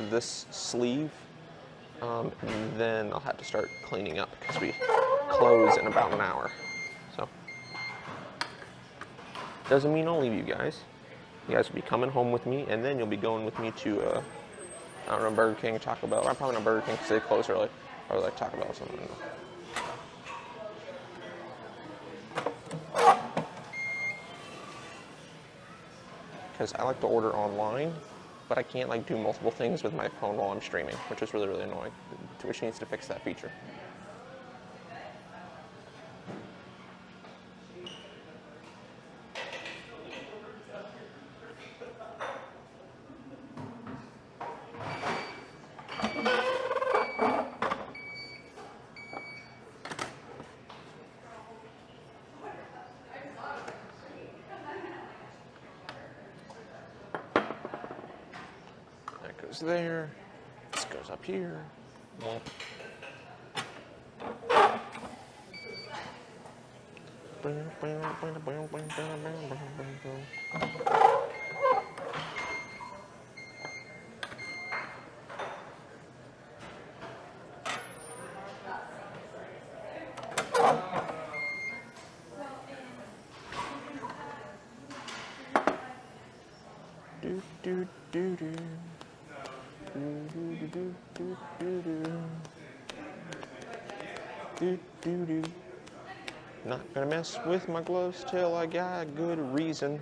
this sleeve, and then I'll have to start cleaning up because we close in about an hour. So doesn't mean I'll leave you guys. You guys will be coming home with me, and then you'll be going with me to I don't know, Burger King, Taco Bell. Probably not Burger King because they close early. Probably like Taco Bell or something. I don't know. Because I like to order online, but I can't like do multiple things with my phone while I'm streaming, which is really, really annoying. Twitch needs to fix that feature. Goes there, this goes up here. Do do do do. Not gonna mess with my gloves till I got a good reason.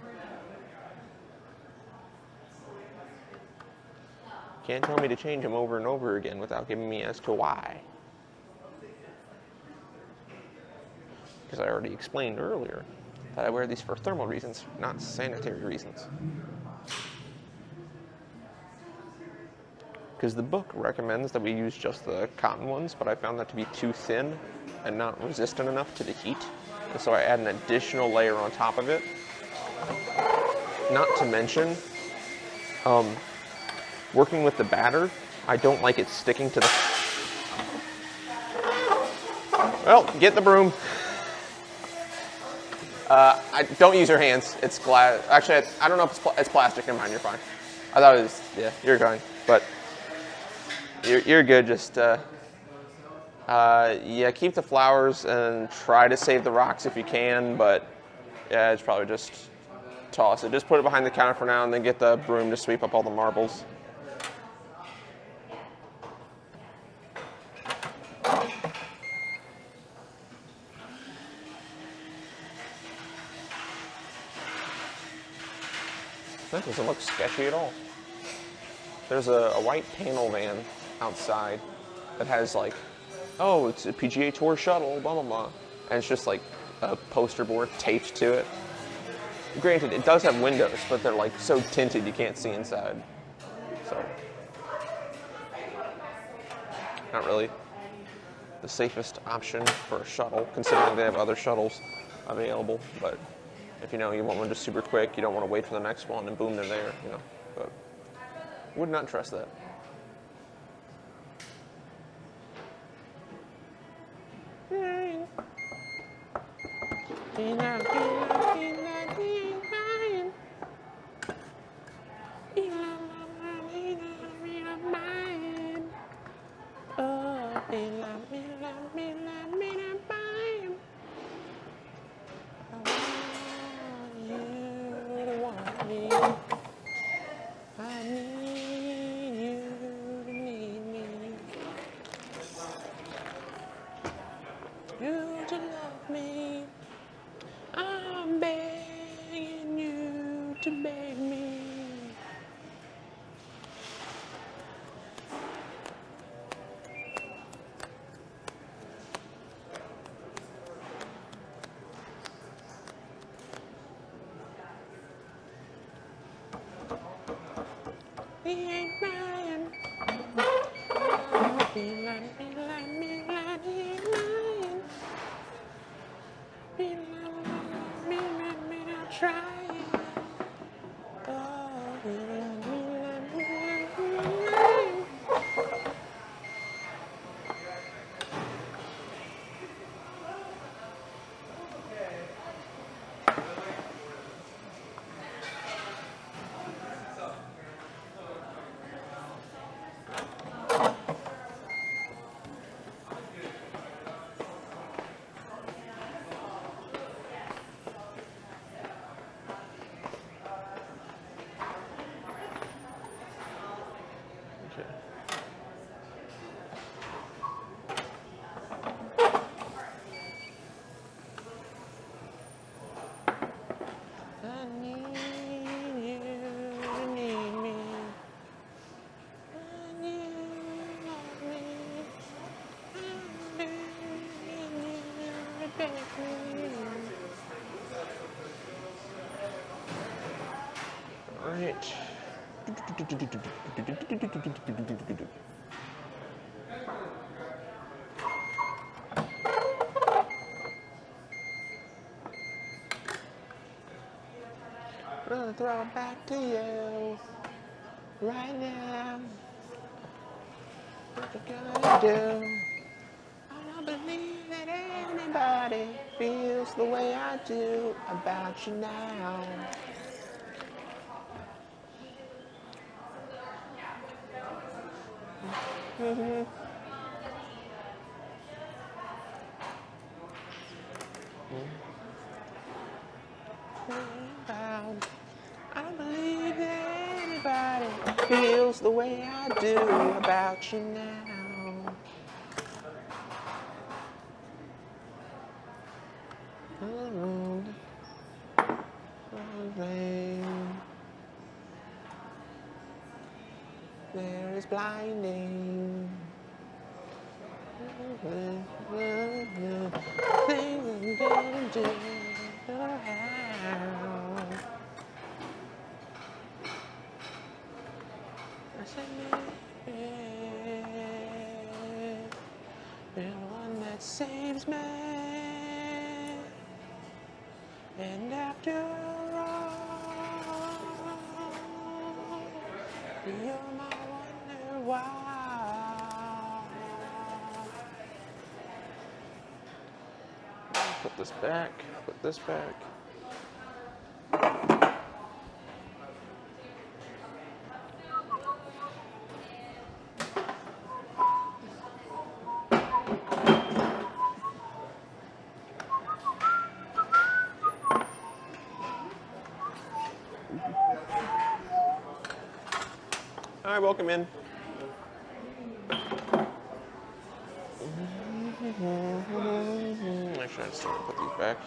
Can't tell me to change them over and over again without giving me as to why. Because I already explained earlier that I wear these for thermal reasons, not sanitary reasons. Because the book recommends that we use just the cotton ones, but I found that to be too thin and not resistant enough to the heat. And so I add an additional layer on top of it. Not to mention, working with the batter, I don't like it sticking to the... Well, get the broom. Don't use your hands. It's glass. Actually, I don't know if it's plastic. Never mind, you're fine. I thought it was, yeah, you're fine. But you're good. Just, yeah, keep the flowers and try to save the rocks if you can. But yeah, it's probably just toss it. Just put it behind the counter for now and then get the broom to sweep up all the marbles. That doesn't look sketchy at all. There's a white panel van outside that has like, oh, it's a PGA Tour shuttle, blah, blah, blah. And it's just like a poster board taped to it. Granted, it does have windows, but they're like so tinted you can't see inside. So, not really the safest option for a shuttle, considering they have other shuttles available. But if you know you want one just super quick, you don't want to wait for the next one, and boom, they're there, you know. But would not trust that. Alright. I'm gonna throw it back to you right now. What you gonna do? I don't believe that anybody feels the way I do about you now. I don't believe that anybody feels the way I do about you now. There is blinding. Things I'm gonna do. I said maybe you're the one that saves me. And after all, you're my wonder why. Put this back, put this back. Hi, welcome in. Actually, I just want to put these back.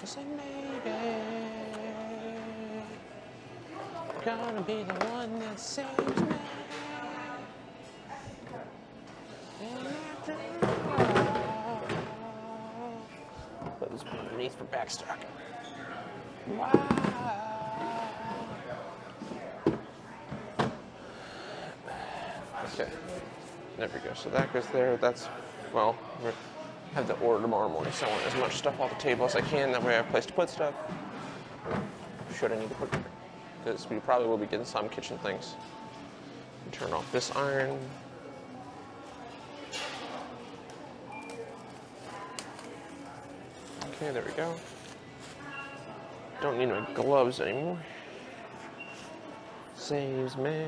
I said maybe gonna be the one that saves me. And after all, put this underneath for backstock. Wow. Okay, there we go. So that goes there. That's, well, we have to order tomorrow morning, so I want as much stuff off the table as I can. That way I have a place to put stuff. Should I need to put it? Because we probably will be getting some kitchen things. Turn off this iron. Okay, there we go. Don't need my gloves anymore. Saves me.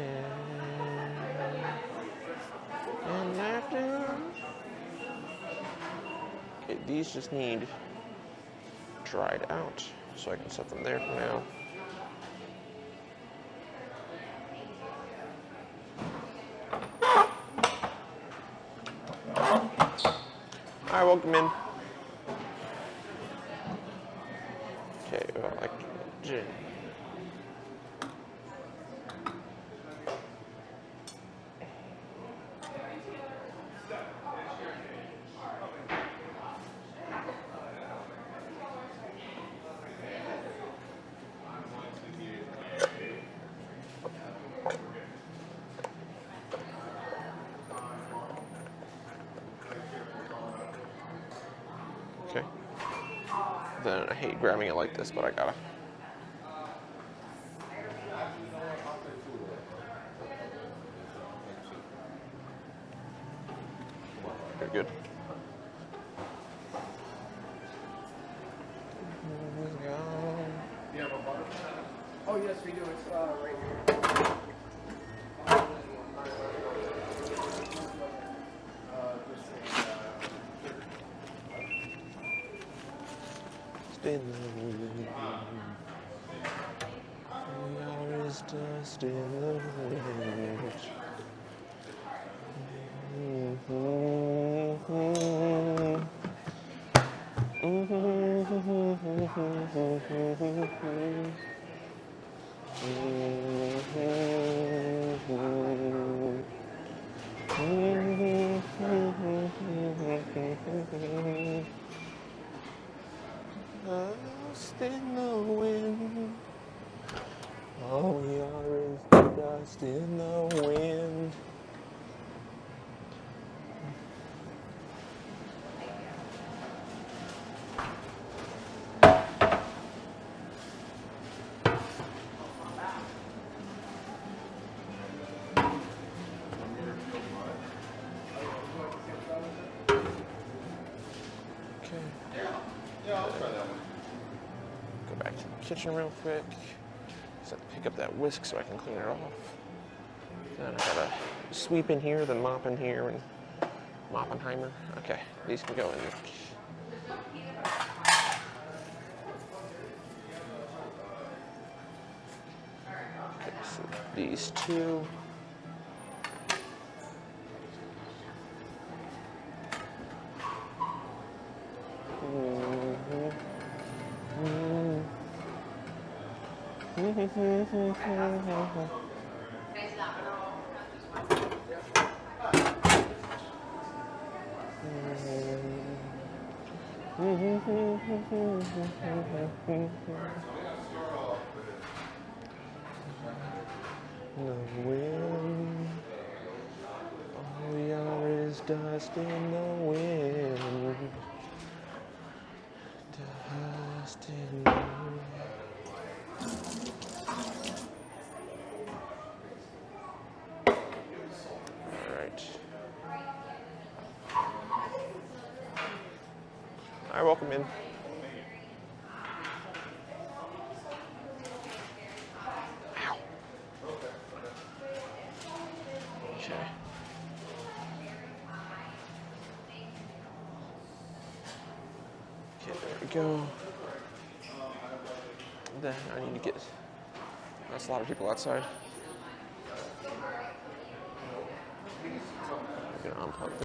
And after. Okay, these just need dried out, so I can set them there for now. Hi, welcome in. Okay, well, gin. Okay. Then I hate grabbing it like this, but I gotta. Very good. You have a butter? Oh, yes, we do. It's right here. In the wind, we are as dust in the wind. Dust in the wind. All we are is dust in the wind. Okay. Yeah, I'll try that one. Go back to the kitchen real quick. Just have to pick up that whisk so I can clean it off. Then I gotta sweep in here, then mop in here, and Moppenheimer. Okay, these can go in. Okay, So these two. The wind, all we are is dust in the wind. Dust in the wind. All right. Hi, welcome in. Okay. Okay, there we go. Then I need to get. That's a lot of people outside. I'm gonna unplug this.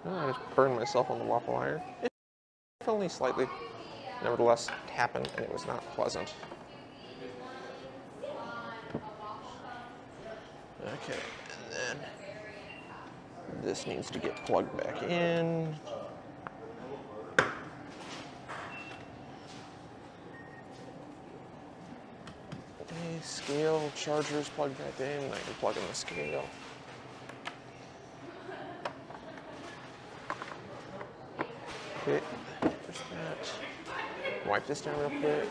Oh, I just burned myself on the waffle iron. If only slightly. Nevertheless, it happened and it was not pleasant. Okay, and then this needs to get plugged back in. Okay, scale, chargers plugged back in. I can plug in the scale. Okay, there's that. Wipe this down real quick.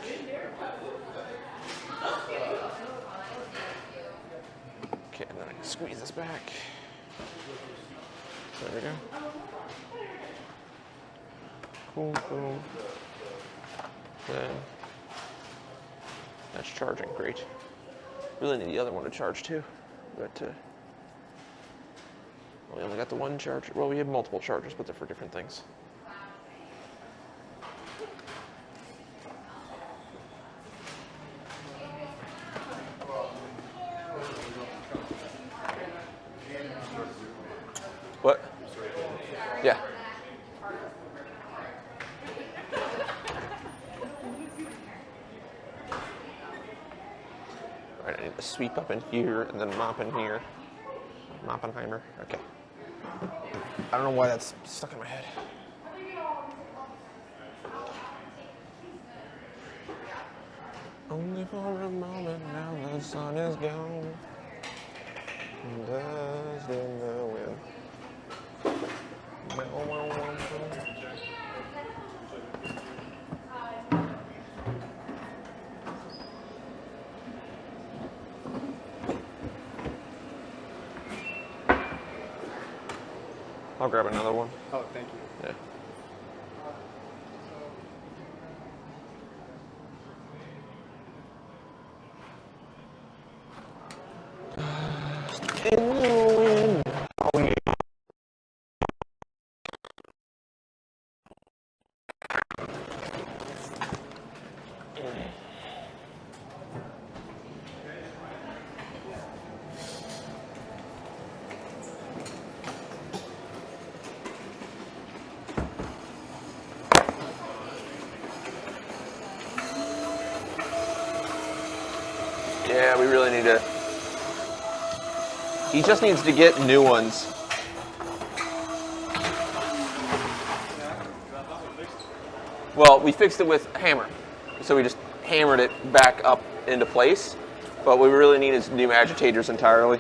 Okay, and then I can squeeze this back. There we go. Cool, cool. Then that's charging, great. Really need the other one to charge too, but we only got the one charger. Well, we have multiple chargers, but they're for different things. What? Yeah. All right, I need to sweep up in here and then mop in here. Moppenheimer. Okay. I don't know why that's stuck in my head. Only for a moment, now the sun is gone. Dust in the wind. I'll grab another one. Oh, thank you. Yeah. In the wind. Oh, yeah. Yeah, we really need to. He just needs to get new ones. Well, we fixed it with a hammer. So we just hammered it back up into place. But what we really need is new agitators entirely.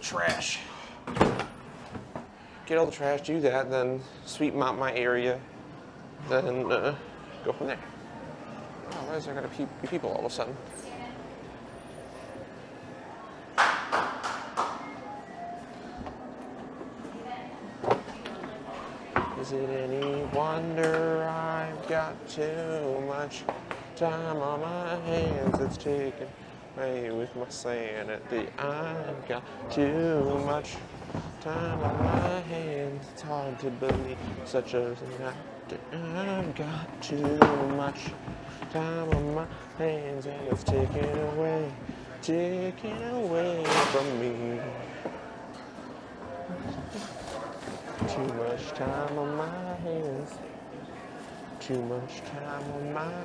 Trash. Get all the trash, do that, then sweep mop my area, then go from there. Oh, why is there gonna be people all of a sudden? Is it any wonder I've got too much time on my hands? It's taken away with my sanity. I've got too much time on my hands. It's hard to believe such a I've got too much time on my hands, and it's taken away from me. Too much time on my hands. Too much time on my hands.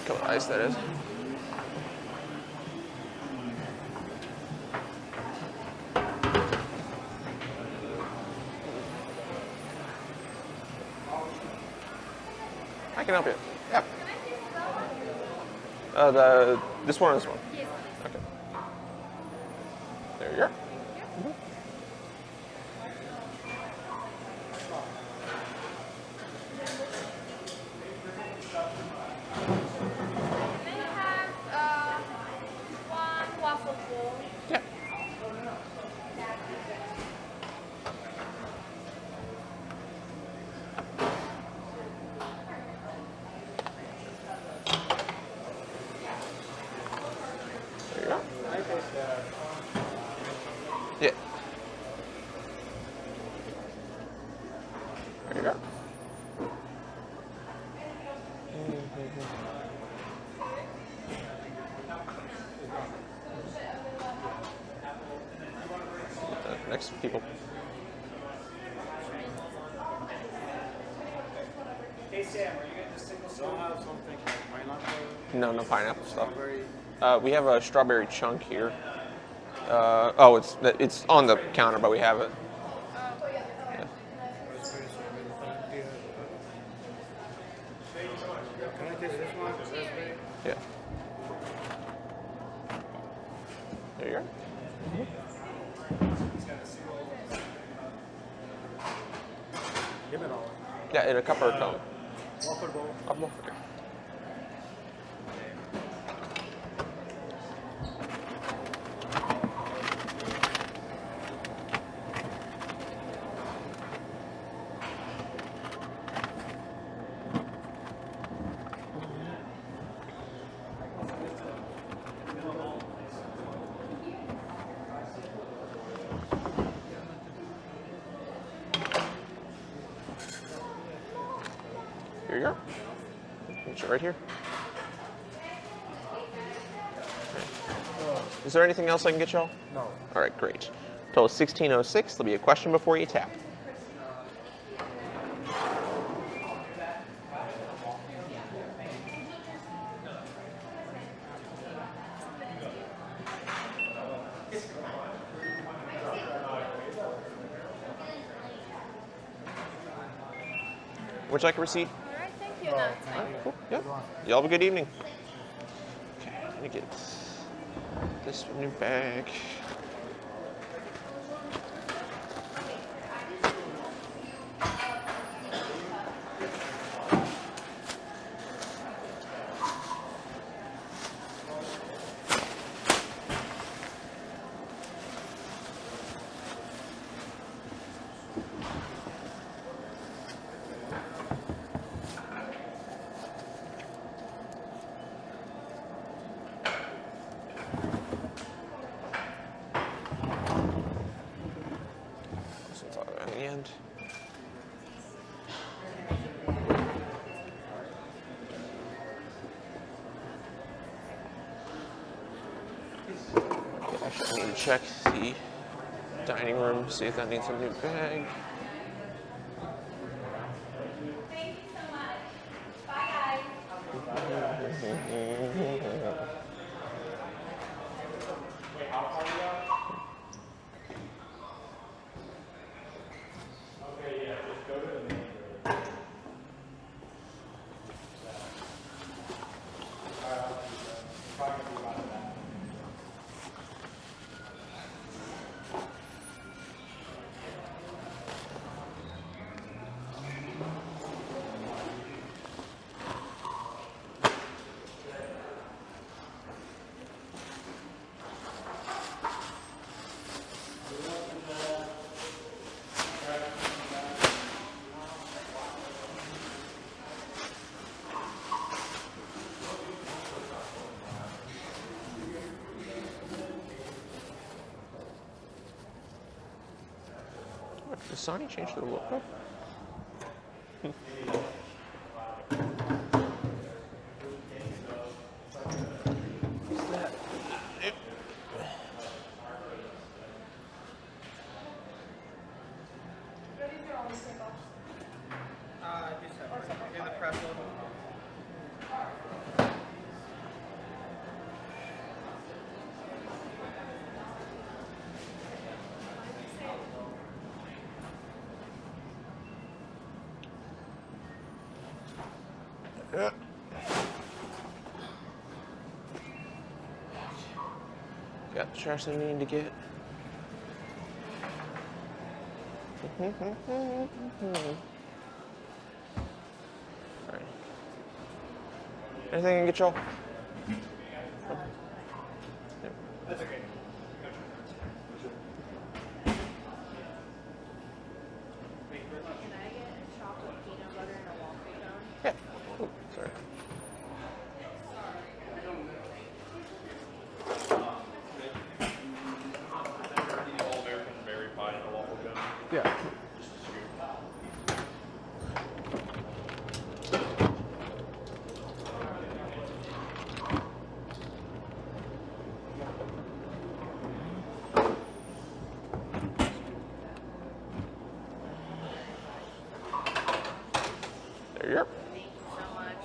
Cup of ice, that is. I can help you. Yep. This one or this one? Yes. Okay. There you go. Can I have one waffle bowl? Yeah. There you go. Yeah. There you go. Next people. Hey Sam, are you getting the single serve? Don't have something like pineapple? No pineapple stuff. Strawberry? We have a strawberry chunk here. Oh, it's on the counter, but we have it. Yeah. Can I taste this one? Raspberry? Yeah. There you go. Give it all. Yeah, in a cup or a cone. Waffle bowl. Okay. Here you go. Put it right here. Okay. Is there anything else I can get y'all? No. All right, great. Total 1606. There'll be a question before you tap. Would you like a receipt? All right, thank you. No, it's fine. Cool. Yeah. Y'all have a good evening. Okay, let me get this new bag. This one's all around the end. Okay, actually, I need to check the dining room, see if that needs a new bag. Thank you so much. Bye, guys. Did Sony change their logo? In the press logo. Yeah. Got the trash that I need to get. Alright. Anything I can get y'all? That's okay. Can I get a chocolate peanut butter and a waffle cone? Yeah. Oh, sorry. The all-American berry pie and a waffle cone. Yeah. There you are. Thank you so much.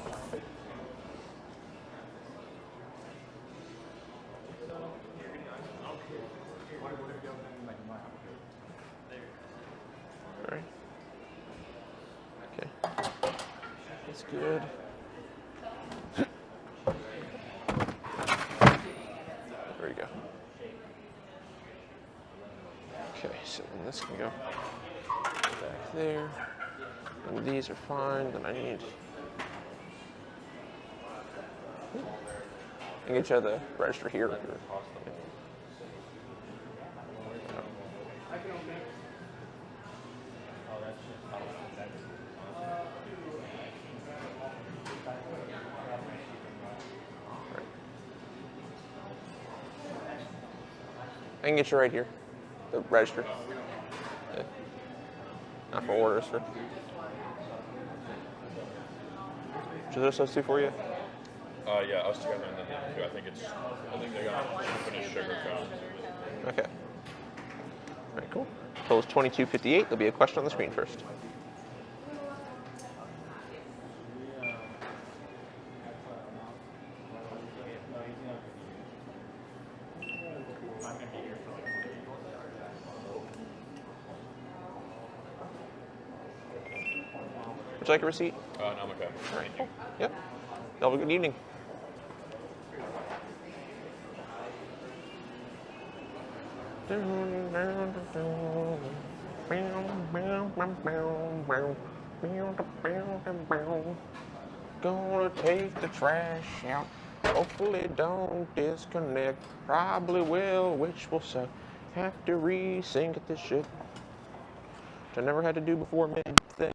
Alright. Okay. That's good. There we go. Okay, so then this can go back there. And these are fine. Then I need. I can get you the register here. If you're, I can get you right here, the register. Yeah. Not for orders, for. Should those substitute for you? Yeah, us together and then them too. I think they got finished sugar cones. Okay. All right, cool. Total is 22.58. There'll be a question on the screen first. Would you like a receipt? No, I'm okay. All right. Cool. Yep. Have a good evening. Gonna take the trash out. Hopefully don't disconnect. Probably will, which will suck. Have to re-sync this shit. Which I never had to do before mid-thing.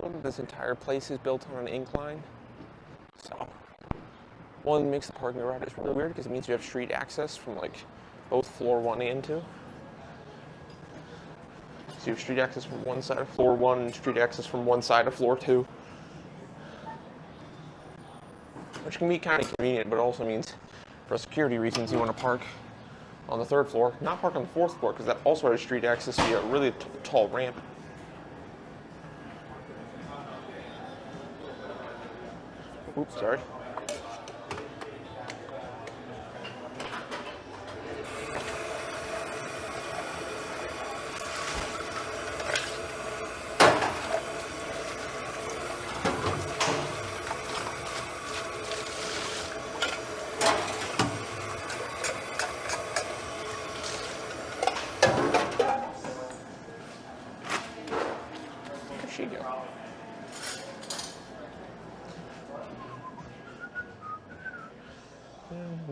down, this entire place is built on an incline. So, one makes the parking garage really weird because it means you have street access from like both floor 1 and 2. So you have street access from one side of floor 1 and street access from one side of floor 2. Which can be kind of convenient, but it also means for security reasons you want to park on the 3rd floor, not park on the 4th floor because that also has street access via a really tall ramp. Oops, sorry. Where'd she go?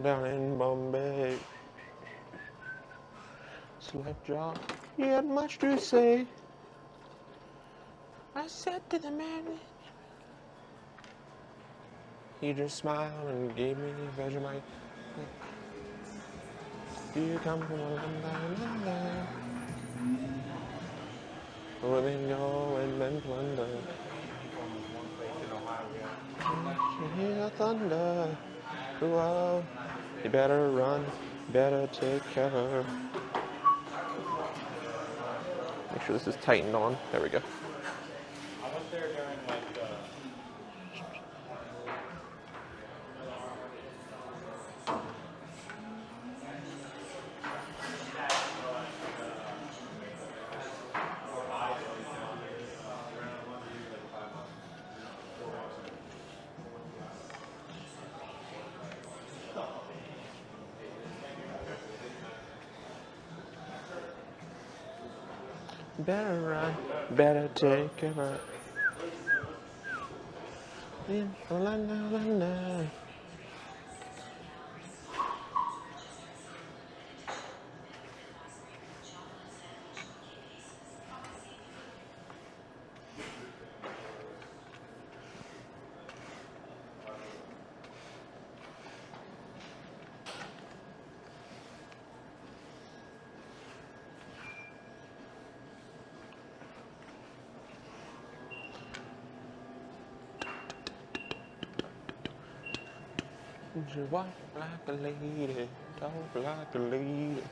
Down in Bombay, Slackjaw, you had much to say. I said to the man, he just smiled and gave me a Vegemite. Do you come from London? Women go and men plunder. Hear the thunder. Whoa, you better run, better take cover. Make sure this is tightened on. There we go. I went there during like Better run, better take cover. In London. You walk like a lady, talk like a lady.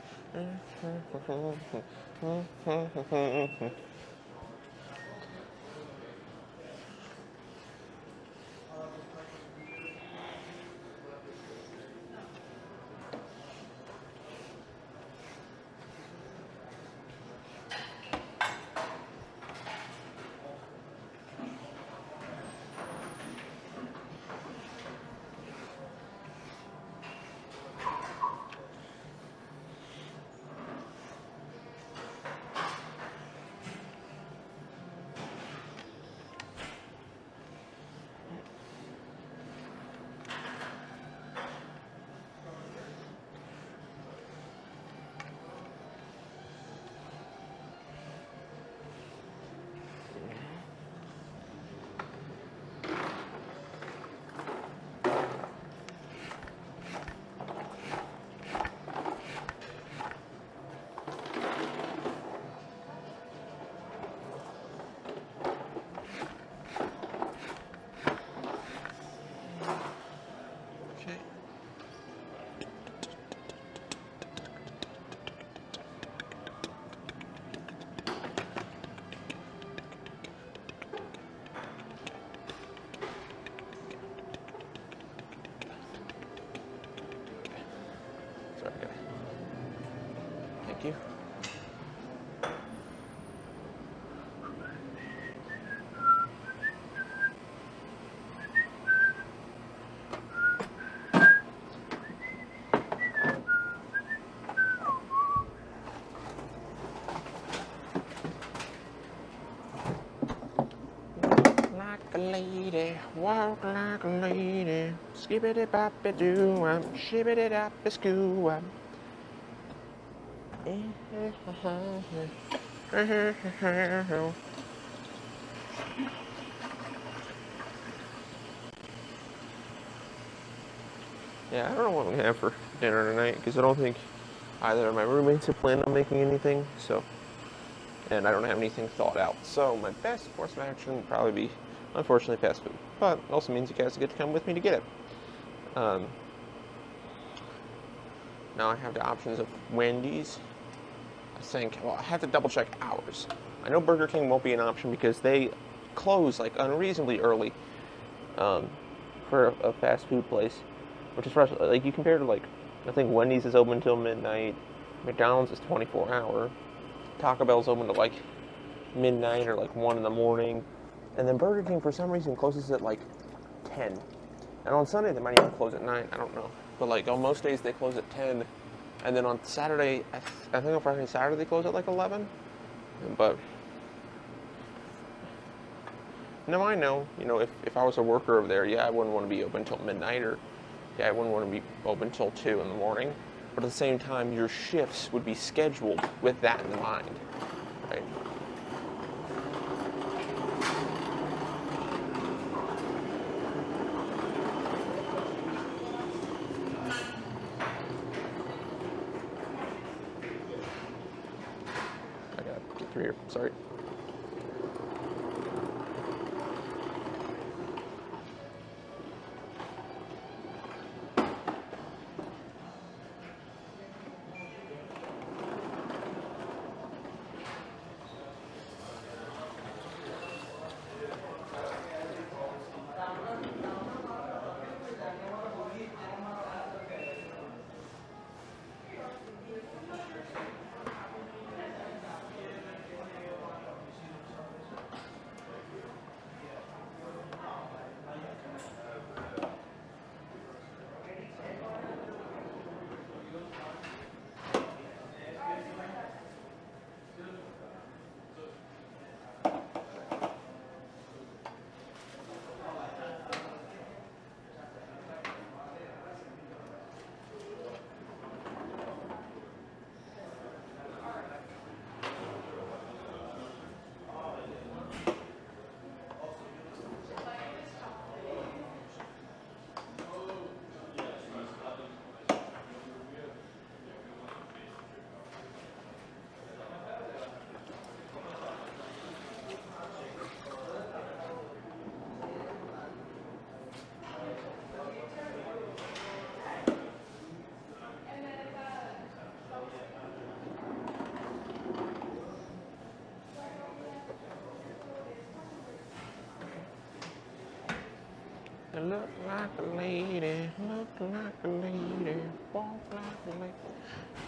Thank you. Like a lady, walk like a lady, skippity boppy doo, shippity doppy scoo. Yeah, I don't know what I'm gonna have for dinner tonight because I don't think either of my roommates are planning on making anything. So, and I don't have anything thought out. So my best course of action would probably be, unfortunately, fast food. But it also means you guys get to come with me to get it. Um, Now I have the options of Wendy's. I think, well, I have to double check hours. I know Burger King won't be an option because they close like unreasonably early for a fast food place, which is frustrating. Like you compare to like, I think Wendy's is open until midnight, McDonald's is 24-hour, Taco Bell's open to like midnight or like 1 in the morning, and then Burger King for some reason closes at like 10. And on Sunday they might even close at 9. I don't know, but like on most days they close at 10. And then on Saturday, I think on Friday and Saturday they close at like 11. But no, I know, if I was a worker over there, yeah, I wouldn't want to be open until midnight, or yeah, I wouldn't want to be open until 2 in the morning. But at the same time, your shifts would be scheduled with that in mind, right? I gotta get through here. Sorry. Look like a lady, look like a lady, walk like a lady,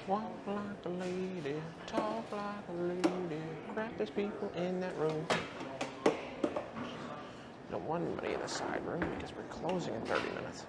walk like a lady, talk like a lady. Crap, there's people in that room. Don't want anybody in the side room because we're closing in 30 minutes.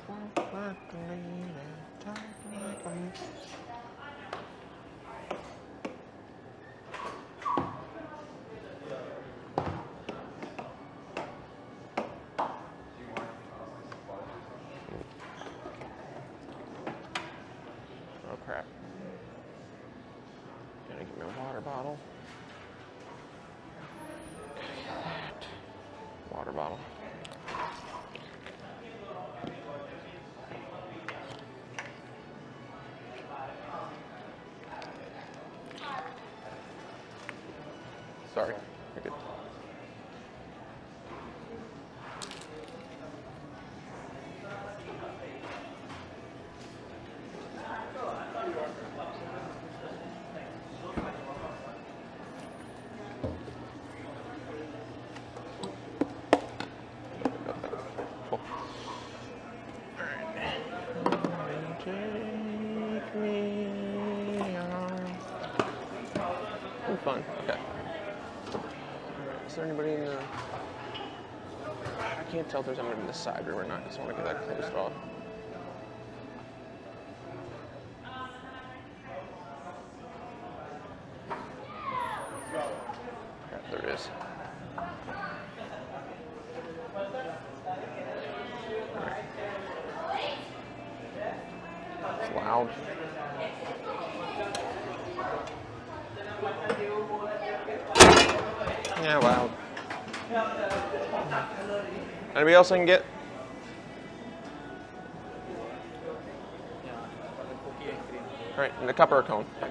Walk like a lady, talk like a lady. Oh crap. Gotta get me a water bottle. Water bottle. Sorry. You're good. there anybody in the... I can't tell if there's anybody in the side room or not, because I want to get that closed off. Yeah, there it is. It's loud. Yeah, loud. Anybody else I can get? All right, and a cup or a cone? Cup.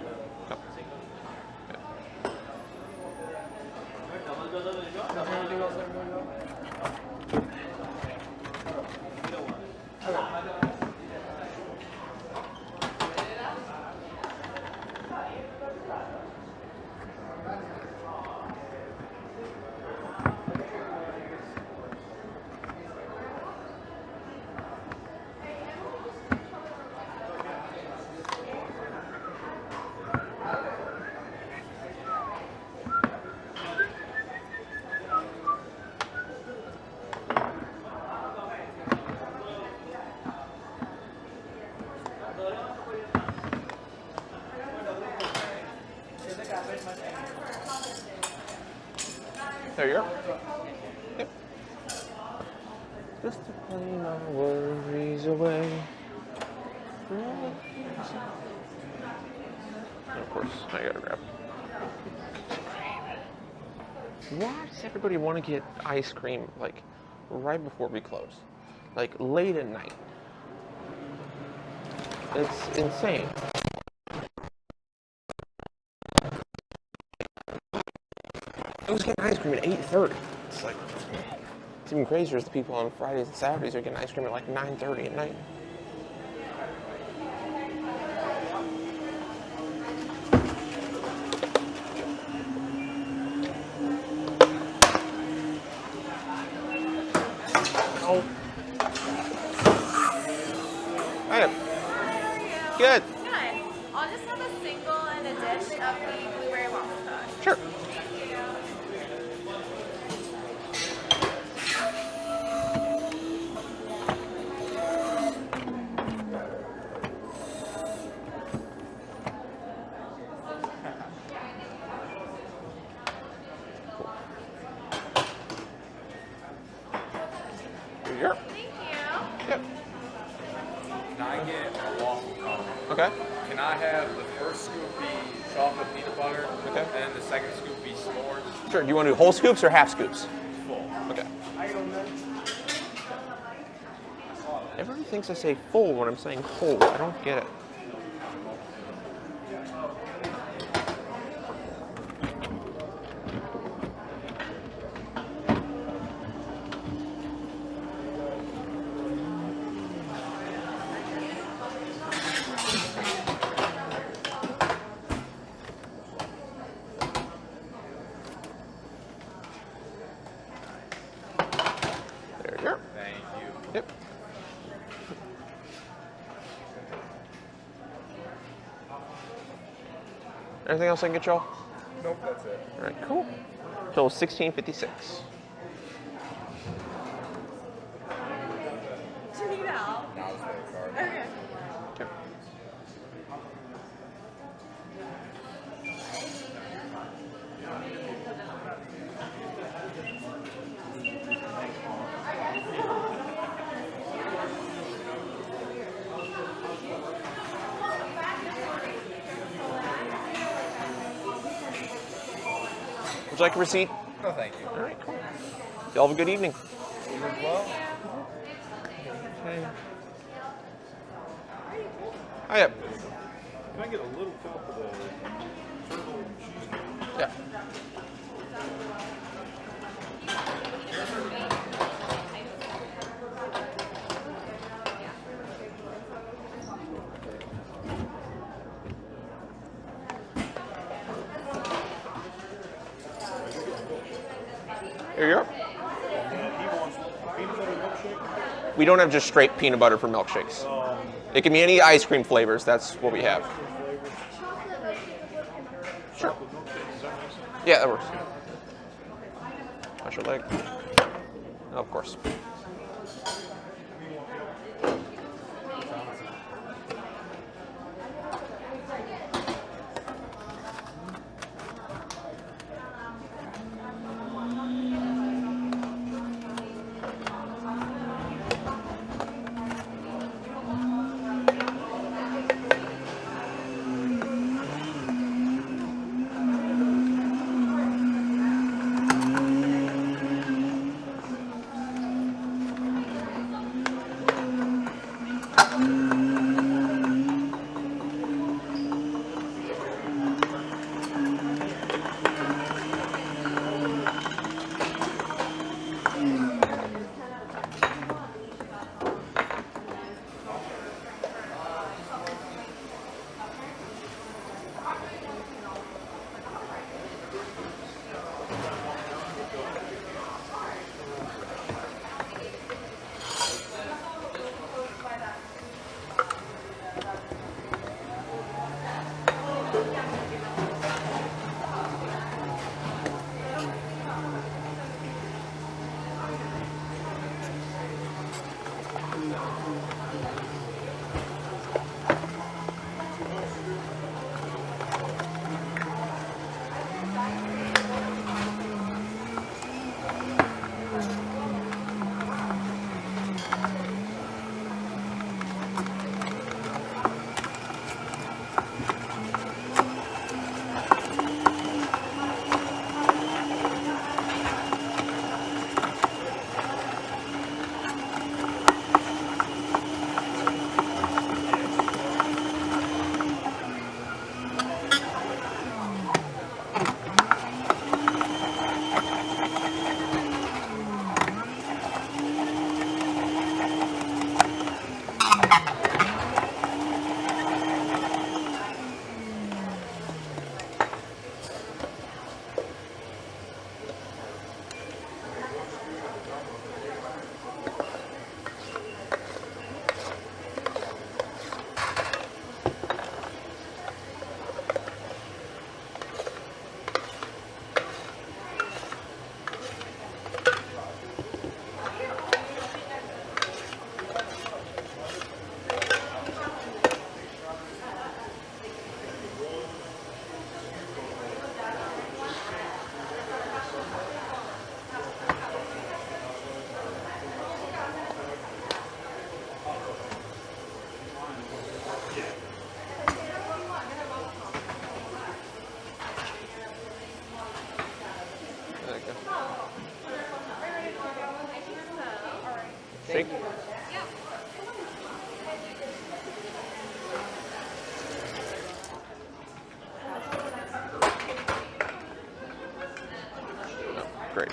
There you are. Yep. Just to play my worries away. And of course, I gotta grab cream. Why does everybody want to get ice cream like right before we close? Like late at night. It's insane. I was getting ice cream at 8:30. It's like, it's even crazier as the people on Fridays and Saturdays are getting ice cream at like 9:30 at night. Oh. Hi. Good. Good. I'll just have a single and a dish of the blueberry waffle toast. Sure. Here you are. Thank you. Yep. Can I get a waffle cone? Okay. Can I have the first scoop be chocolate peanut butter? Okay. And the second scoop be s'mores? Sure. Do you want to do whole scoops or half scoops? Full. Okay. Everybody thinks I say full when I'm saying whole. I don't get it. There you go. Thank you. Yep. Anything else I can get y'all? Nope, that's it. All right, cool. Total 1656. Do you need help? Now it's the card. Okay. Okay. Would you like a receipt? No, thank you. All right, cool. Y'all have a good evening. You as well? Okay. Hiya. Can I get a little cup of the turtle cheesecake? Yeah. Here you are. And he wants peanut butter milkshake. We don't have just straight peanut butter for milkshakes. It can be any ice cream flavors. That's what we have. Sure. Chocolate milkshake. Does that make sense? Yeah, that works. smash your leg. And of course. Shake. Oh, great.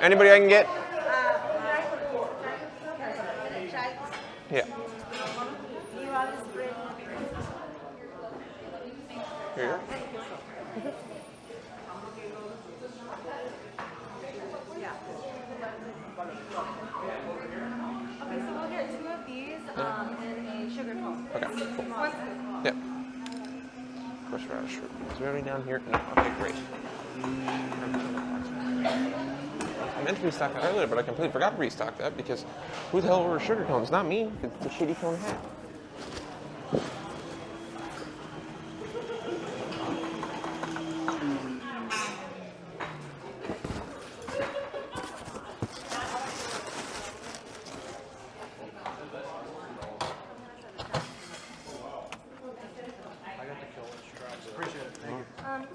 Anybody I can get? Yeah. Here you go. Okay, so we'll get 2 of these and a sugar cone. Okay, cool. One scoop. Yep. Horseradish root. Is it already down here? No. Okay, great. I meant to restock that earlier, but I completely forgot to restock that because who the hell orders sugar cones? Not me. It's the shitty cone hat.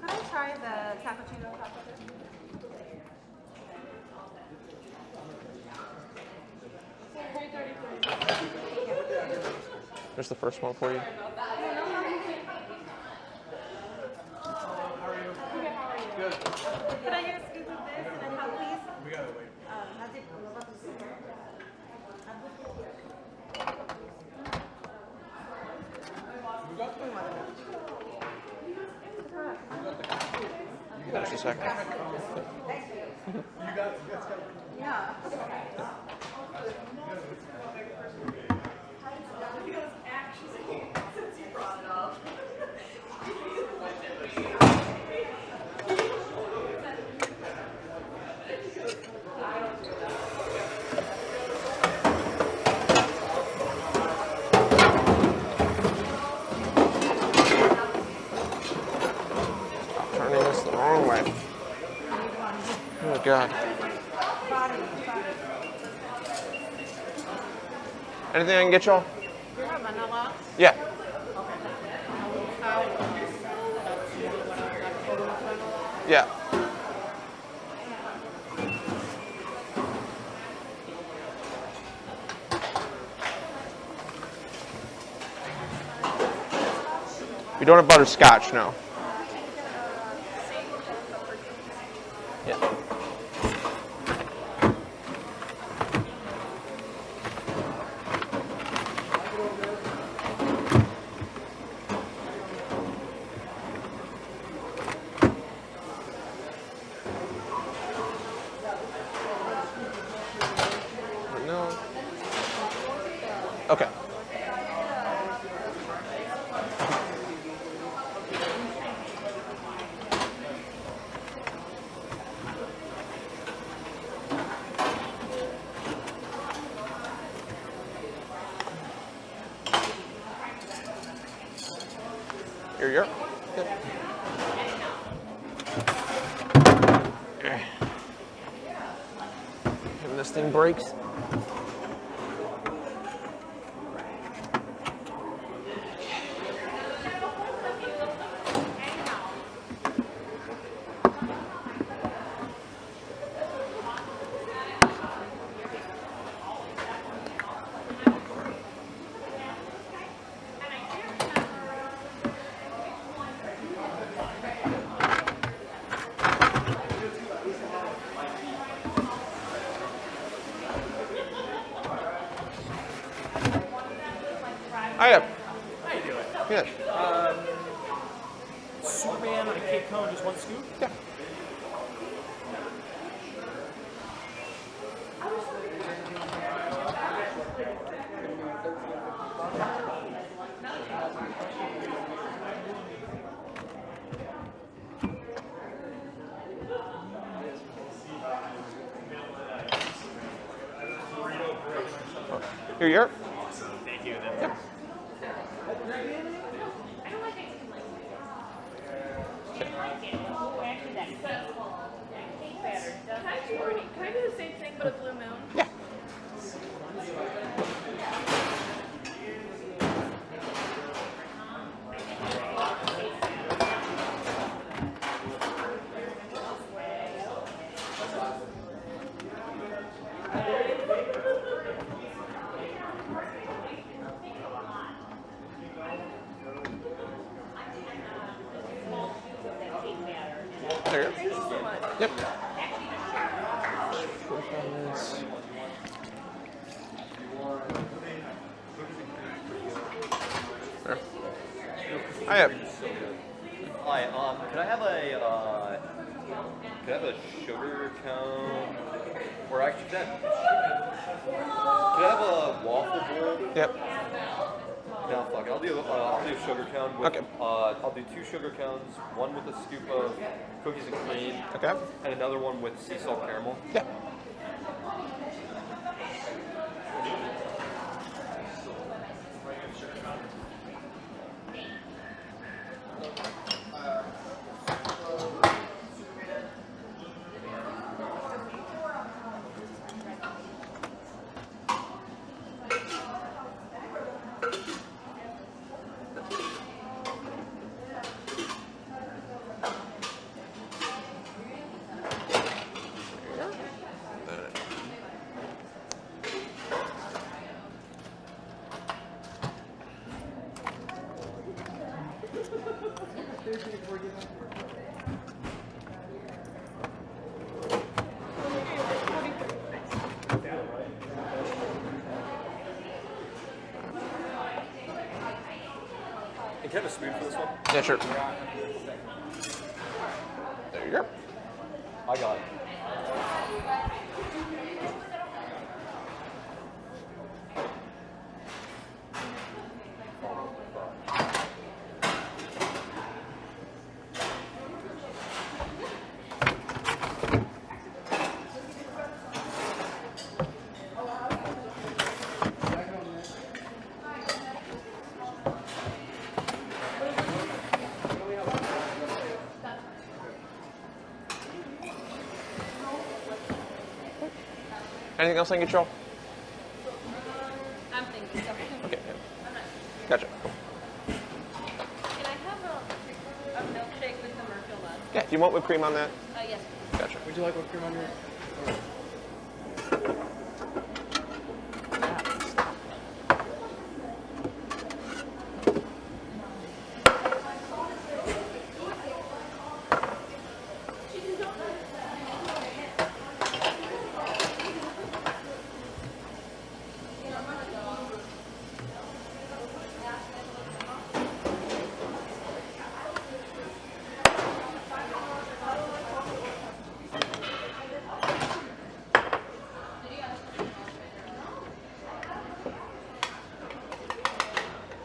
Could I try the cappuccino on top of it? There's the first one for you. Could I get a scoop of this and then help, please? We gotta wait. Just a second. Yeah. God. Anything I can get y'all? You have vanilla? Yeah. Yeah. We don't have butterscotch, no. Yeah. No. Okay. Here. And this thing breaks. Hiya. How you doing? Good. Superman on a cake cone, just one scoop? Yeah. Here. Thank you. Yep. Can I do the same thing but a blue moon? Yeah. There you go. Yep. There. Hiya. Hi, could I have a sugar cone, or actually could I have a waffle bowl? Yep. No, fuck it. I'll do a sugar cone. With, Okay. I'll do 2 sugar cones, one with a scoop of cookies and cream, Okay. and another one with sea salt caramel. Yeah. And can I have a spoon for this one? Yeah, sure. There you go. I got it. Anything else I can get y'all? I'm thinking something. Okay. I'm not sure. Gotcha. Can I have a milkshake with the Merfield nuts? Yeah. Do you want whipped cream on that? Yes. Gotcha. Would you like whipped cream on yours?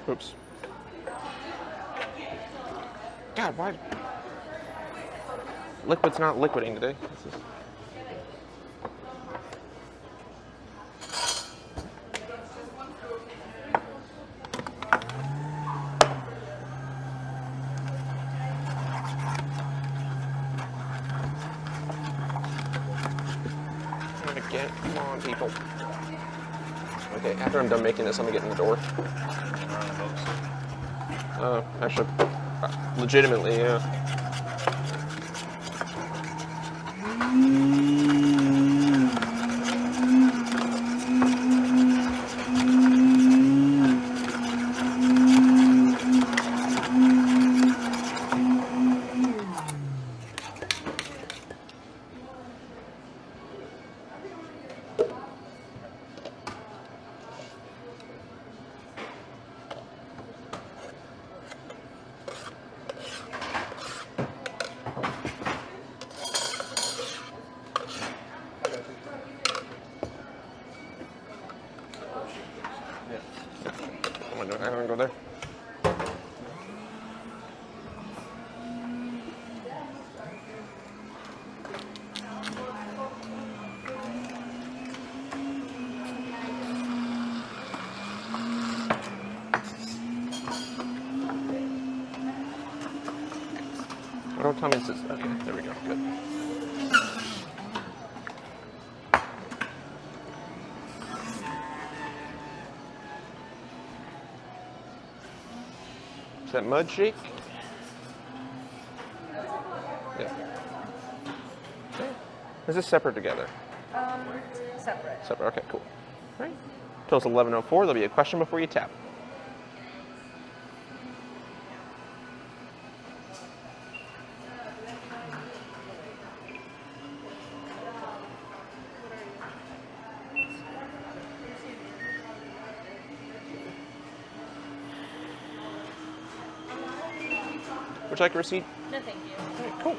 Oops. God, why? Liquid's not liquiding today. This is... Again, come on, people. Okay, after I'm done making this, I'm gonna get in the door. Actually, legitimately, yeah. I'm gonna go there. What tell me this is? Okay, there we go. Good. Is that mud shake? Yeah. Okay. Is this separate together? Separate. Separate. Okay, cool. All right. Till it's 11:04. There'll be a question before you tap. Would you like a receipt? No, thank you. All right, cool.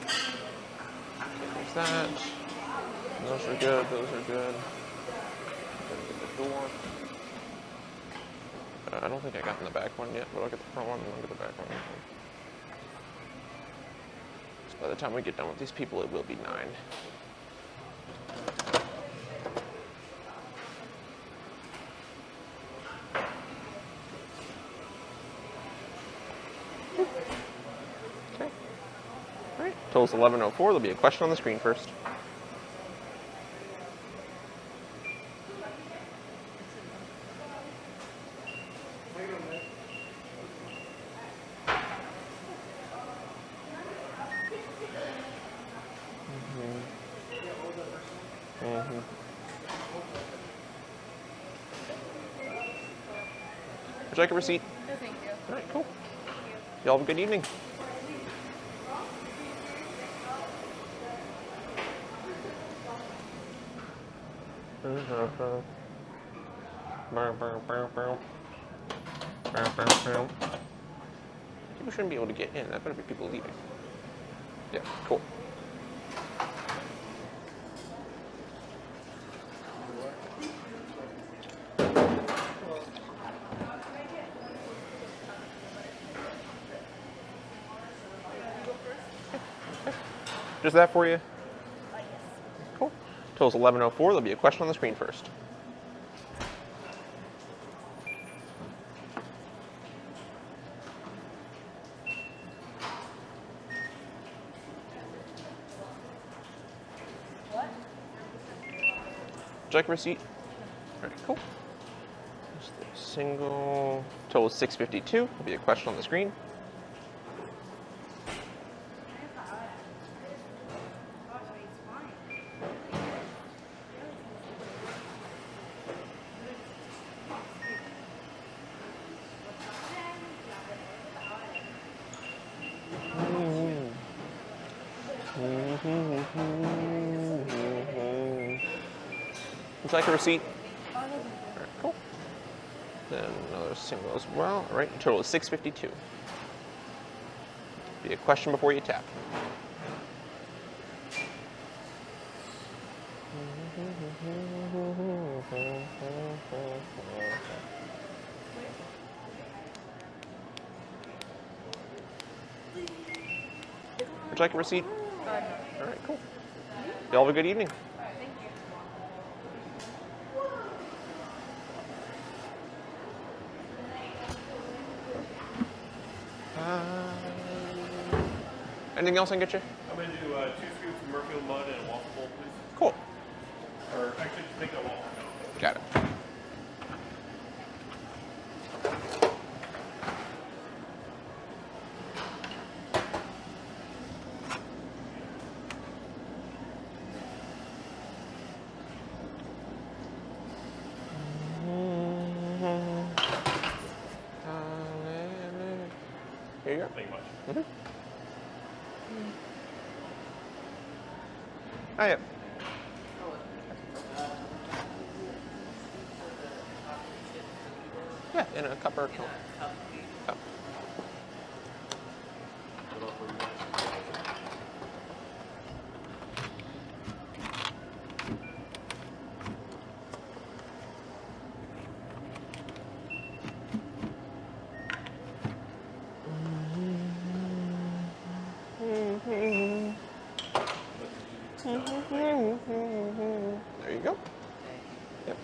Okay, there's that. Those are good. Those are good. Gotta get the door. I don't think I got in the back one yet, but I'll get the front one and I'll get the back one. So by the time we get done with these people, it will be 9. Okay. All right. Till it's 11:04. There'll be a question on the screen first. Would you like a receipt? No, thank you. All right, cool. Y'all have a good evening. People shouldn't be able to get in. That better be people leaving. Yeah, cool. Just that for you? Cool. Till it's 11:04. There'll be a question on the screen first. you like a receipt? All right, cool. Just a single, total 652. There'll be a question on the screen. Would you like a receipt? All right, cool. Then another single as well. All right, total is 652. Be a question before you tap. Would you like a receipt? All right, cool. Y'all have a good evening. Anything else I can get you? I'm going to do 2 scoops of Murphy mud and a waffle bowl, please. Cool. Or actually, just take that waffle now. Got it. Here you go. Thank you much. Oh, yeah. Yeah, in a cup or a cup. Cup. There you go. Yep.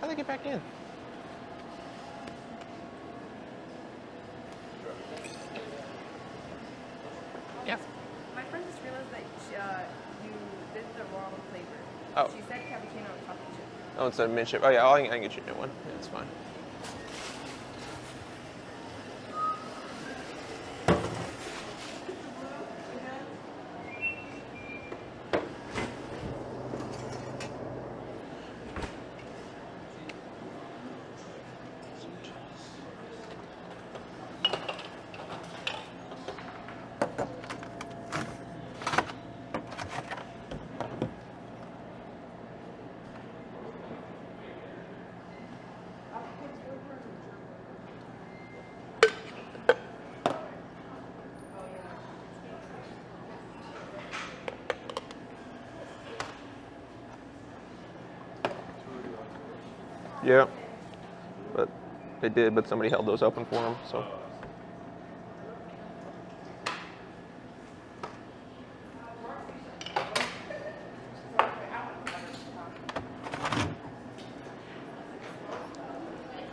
How'd they get back in? Yeah. My friend just realized that you did the wrong flavor. Oh. She said cappuccino and chocolate chip. Oh, instead of mint chip. Oh, yeah, I can get you a new one. Yeah, it's fine. Yeah, but they did, but somebody held those open for them, so.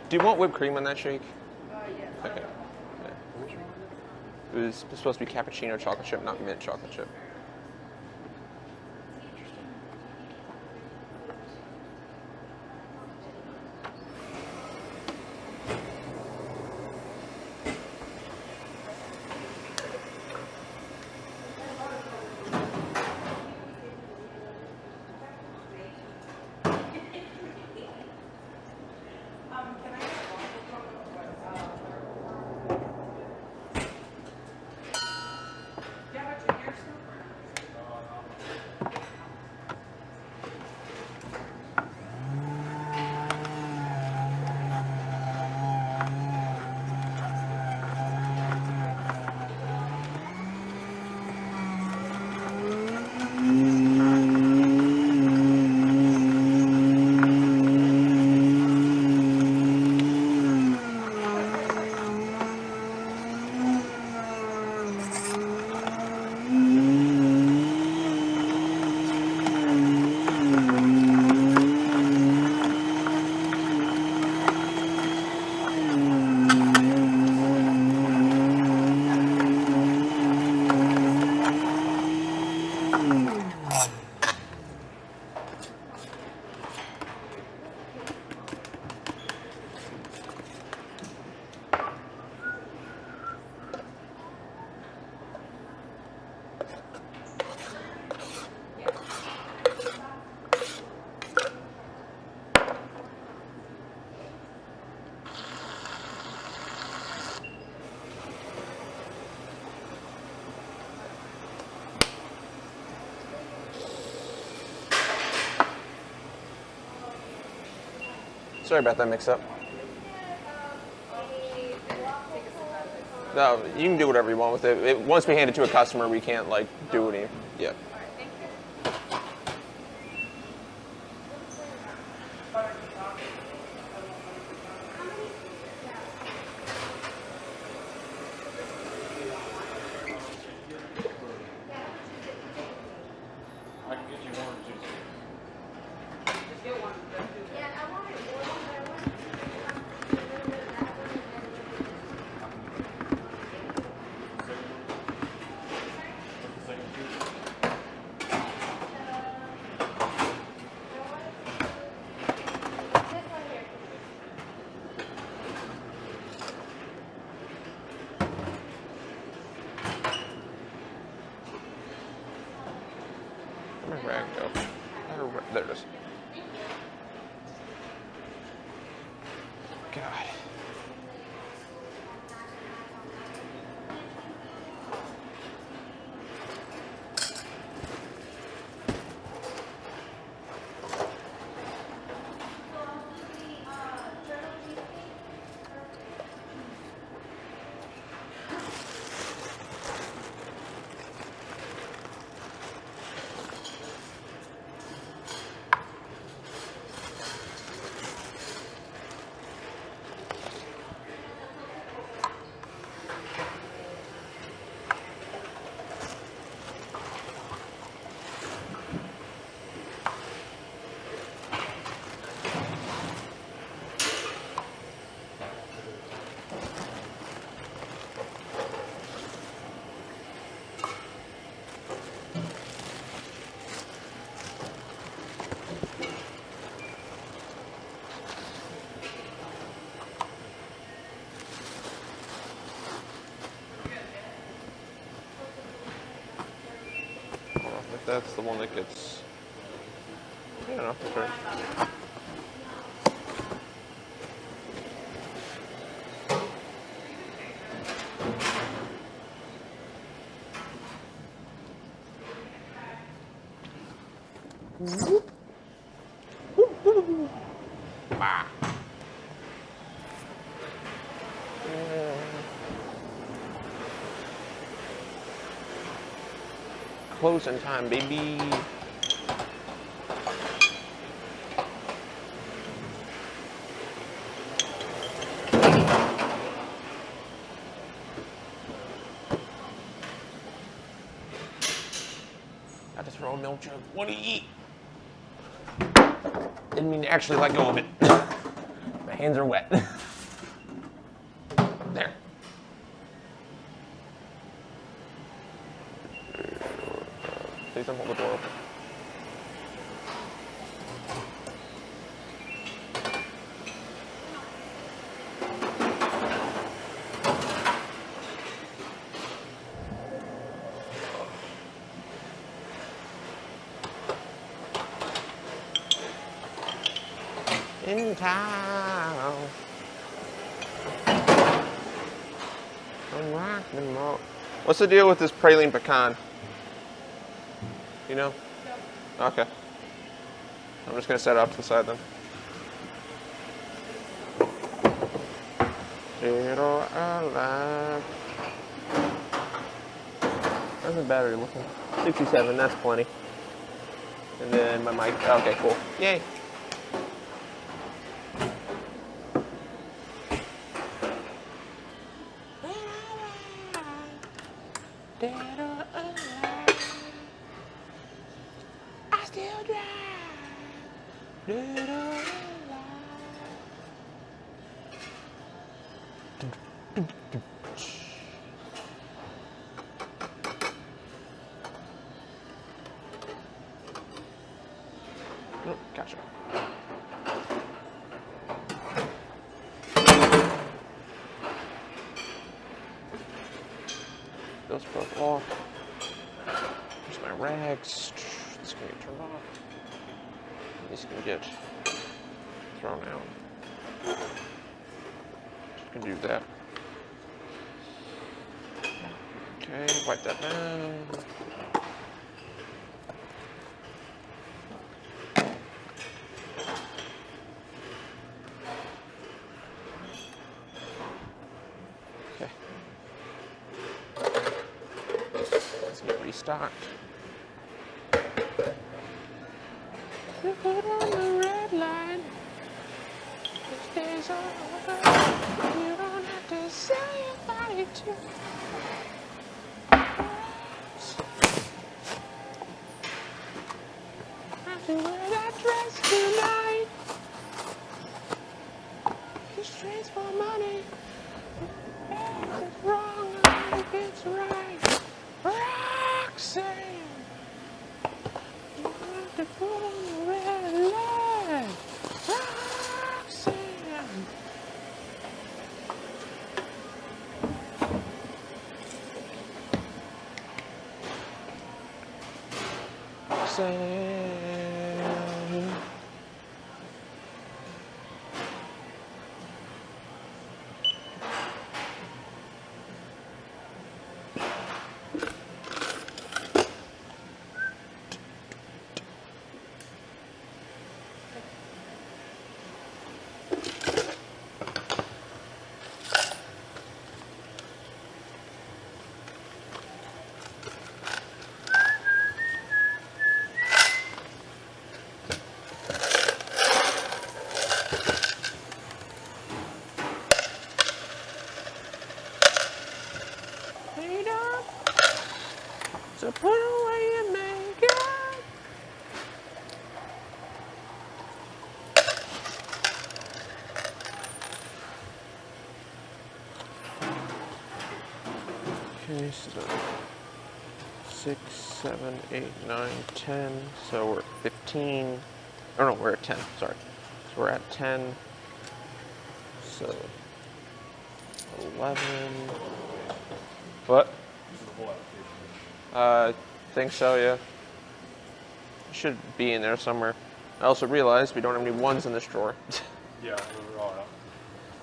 Do you want whipped cream in that shake? Yeah. Okay. Yeah. It was supposed to be cappuccino chocolate chip, not mint chocolate chip. Sorry about that mix-up. No, you can do whatever you want with it. Once we hand it to a customer, we can't like do any. Yeah. I can get you one or two. Where'd my rag go? There it is. God. If that's the one that gets, yeah, no, that's right. Closing time, baby. Got to throw a milk jug. What do you eat? Didn't mean to actually let go of it. My hands are wet. There. Please don't hold the door open. In town. I'm rockin' roll. What's the deal with this praline pecan? You know? No. Okay. I'm just gonna set it off to the side then. Zero alive. How's the battery looking? 67, that's plenty. And then my mic, okay, cool. Yay. Dead or alive, I still drive. Dead or alive. Oh, gotcha. Those both off. There's my rags. This can get turned off. These can get thrown out. Just can do that. Okay, wipe that down. Okay. Let's get restocked. You put on the red line. It stays on. You don't have to sell your body to. To wear that dress tonight. This train's for money. If it's wrong, I think it's right. Roxanne, you have to put on the red light. Roxanne. Roxanne. So put away your makeup. Okay, so 6, 7, 8, 9, 10. So we're at 15. Oh no, we're at 10. Sorry. So we're at 10. So 11. What? Think so, yeah. Should be in there somewhere. I also realized we don't have any ones in this drawer. Yeah, we're all out.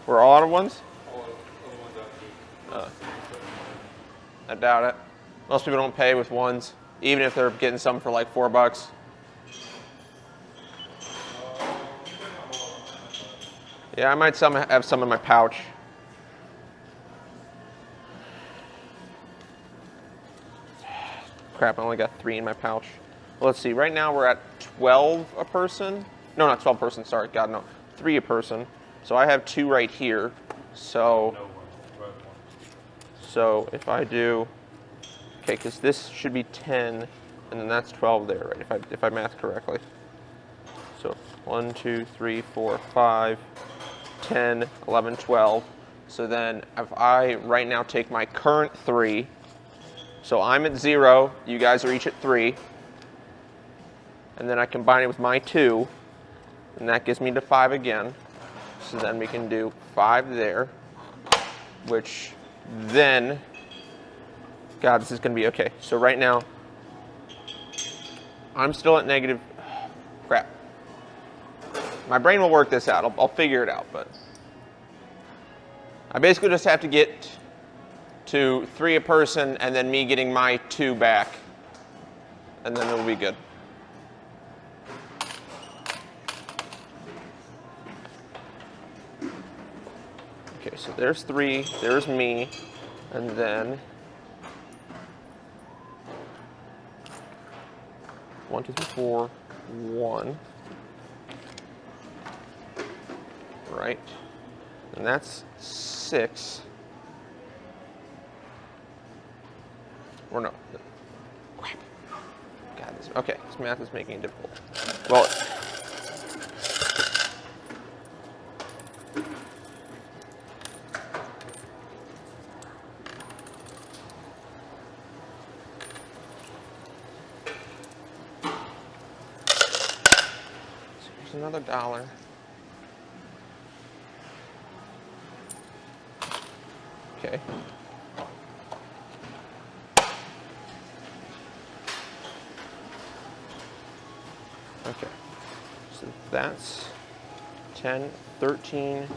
We're all out of ones? All of the ones out. I doubt it. Most people don't pay with ones, even if they're getting some for like $4. Yeah, I might have some in my pouch. Crap, I only got 3 in my pouch. Well, let's see, right now we're at 12 a person. No, not 12 person, sorry, God, no. 3 a person. So I have 2 right here. So if I do, okay, because this should be 10, and then that's 12 there, right, if I math correctly. So 1, 2, 3, 4, 5, 10, 11, 12. So then if I right now take my current 3, so I'm at 0, you guys are each at 3, and then I combine it with my 2, and that gives me to 5 again. So then we can do 5 there, which then, God, this is going to be okay. So right now, I'm still at negative, crap. My brain will work this out. I'll figure it out, but I basically just have to get to 3 a person and then me getting my 2 back, and then it'll be good. Okay, so there's 3, there's me, and then 1, 2, 3, 4, 1. Right, and that's 6. Or no. Crap. God, okay, this math is making it difficult. Well, There's another $1. Okay. Okay. So that's 10, 13.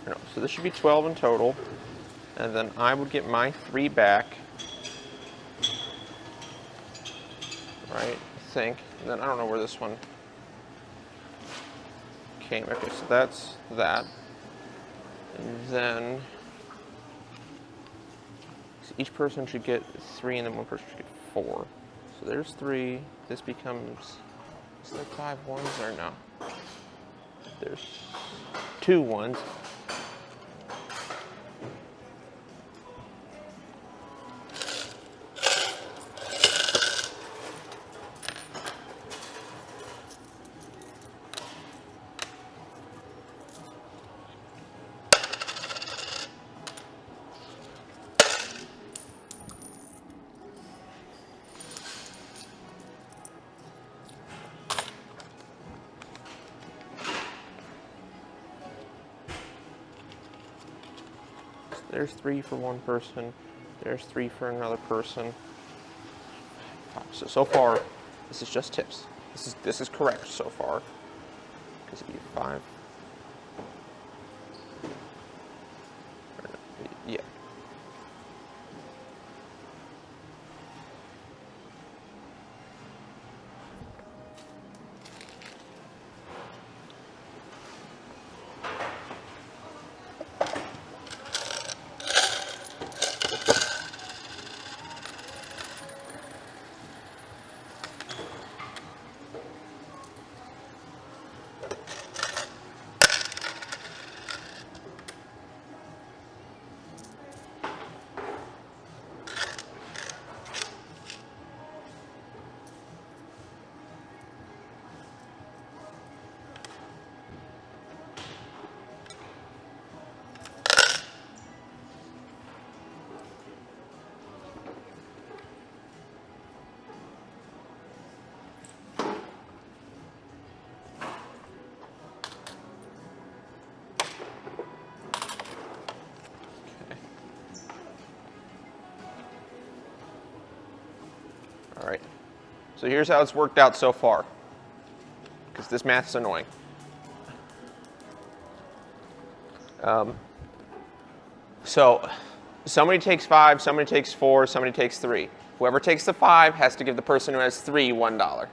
No, so this should be 12 in total. And then I would get my 3 back. Right? I think. And then I don't know where this one came. Okay, so that's that. And then so each person should get 3, and then one person should get 4. So there's 3. This becomes, is there 5 ones or no? There's 2 ones. There's 3 for one person. There's 3 for another person. So far, this is just tips. This is correct so far. Because it'd be 5. Yeah. All right. So here's how it's worked out so far. Because this math's annoying. So somebody takes 5, somebody takes 4, somebody takes 3. Whoever takes the 5 has to give the person who has 3 $1.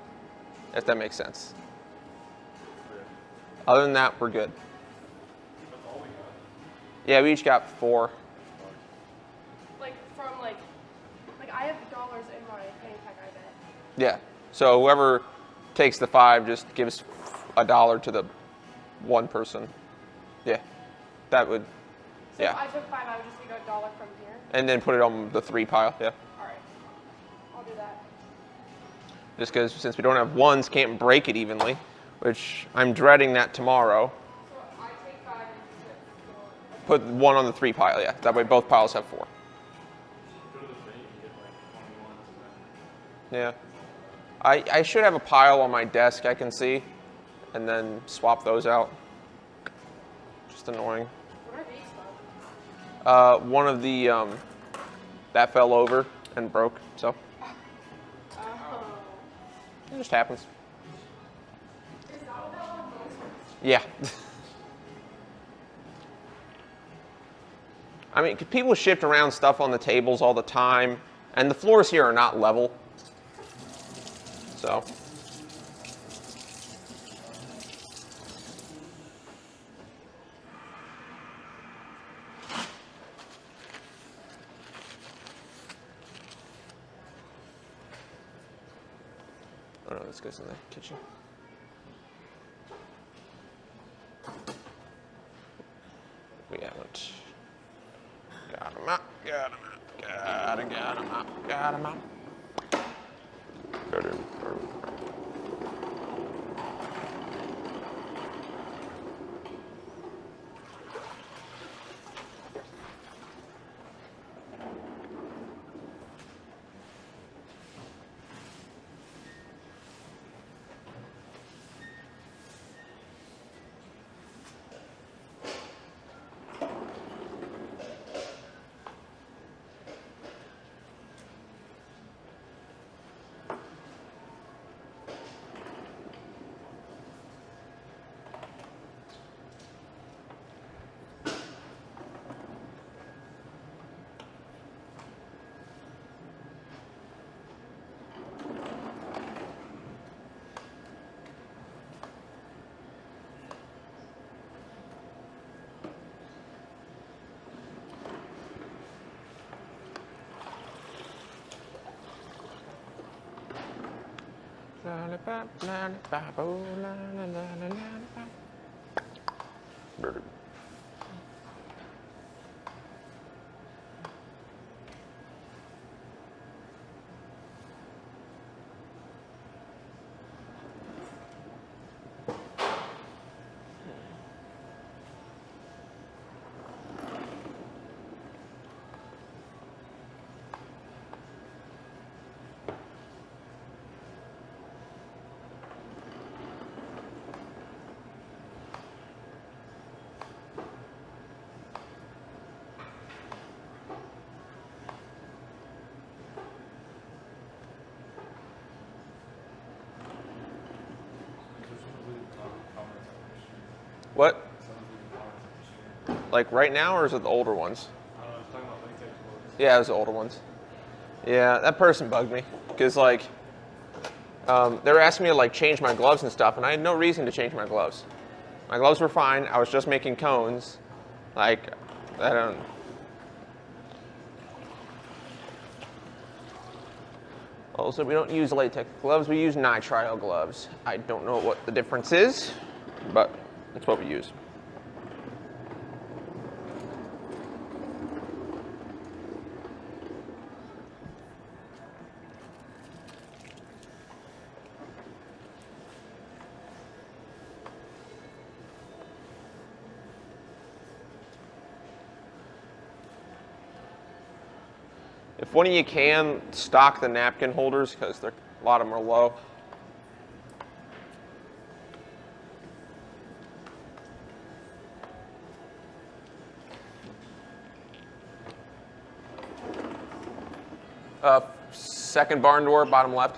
If that makes sense. Other than that, we're good. Yeah, we each got 4. Like from like I have dollars in my penny pack, I bet. Yeah. So whoever takes the 5 just gives $1 to the one person. Yeah. That would. So Yeah. if I took 5, I would just take $1 from here. And then put it on the 3 pile. Yeah. All right. I'll do that. Just because since we don't have ones, can't break it evenly, which I'm dreading that tomorrow. So I take 5 and you Put 1 on the 3 pile. Yeah. That way both piles have 4. Yeah. I should have a pile on my desk I can see, and then swap those out. Just annoying. What are these from? One of the that fell over and broke, so Oh. it just happens. Is that what that one was? Yeah. I mean, 'cause people shift around stuff on the tables all the time, and the floors here are not level. So. Oh no, this goes in the kitchen. We haven't. Got him out, got him out, got him out, got him out. Got him. What? Like right now, or is it the older ones? Yeah, it was the older ones. Yeah, that person bugged me because like they were asking me to like change my gloves and stuff, and I had no reason to change my gloves. My gloves were fine. I was just making cones. Like I don't. Also, we don't use latex gloves. We use nitrile gloves. I don't know what the difference is, but that's what we use. If one of you can, stock the napkin holders because a lot of them are low. Second barn door, bottom left.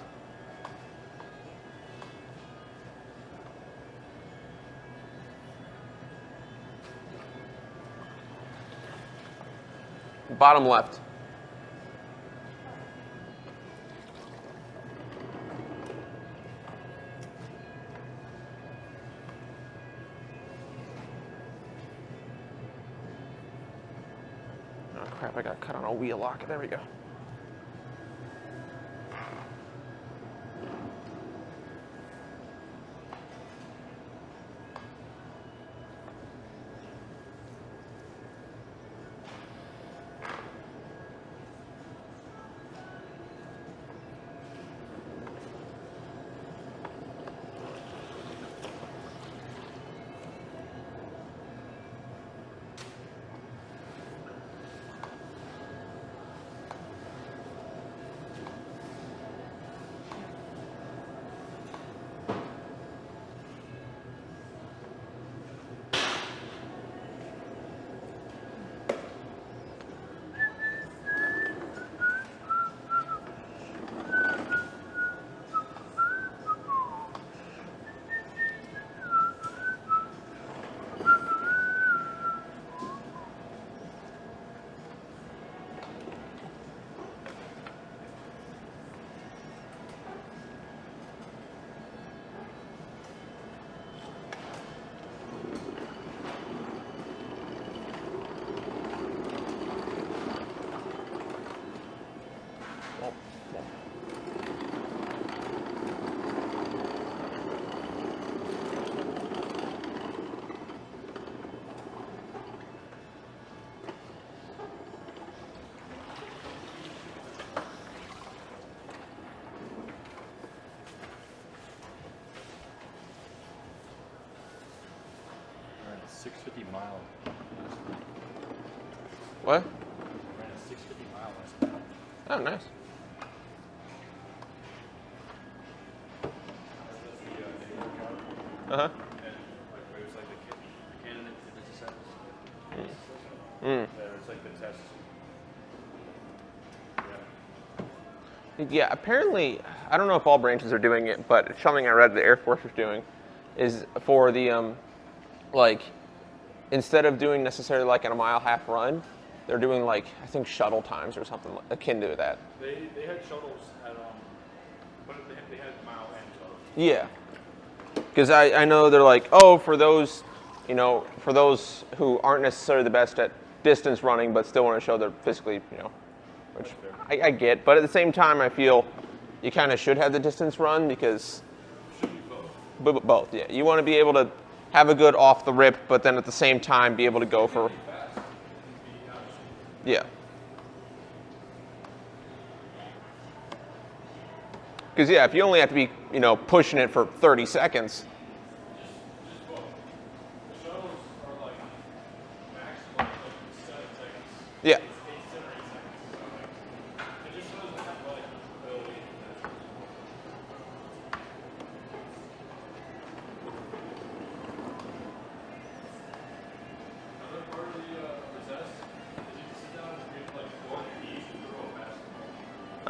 Bottom left. Oh crap, I got cut on a wheel lock. There we go. Ran a 650 mile. What? Ran a 650 mile last night. Oh, nice. Uh huh. And like, it was like the candidate for the success. Mm. Yeah, it's like the test. Yeah. Yeah, apparently, I don't know if all branches are doing it, but it's something I read the Air Force was doing, is for the, like, instead of doing necessarily like in a mile-half run, they're doing like, I think shuttle times or something akin to that. They had shuttles at, but they had mile and shuttle. Yeah. Because I know they're like, oh, for those, you know, for those who aren't necessarily the best at distance running, but still want to show they're physically, you know, which I get. But at the same time, I feel you kind of should have the distance run because both. Yeah, you want to be able to have a good off the rip, but then at the same time be able to go for. Yeah. Because yeah, if you only have to be, pushing it for 30 seconds. Yeah.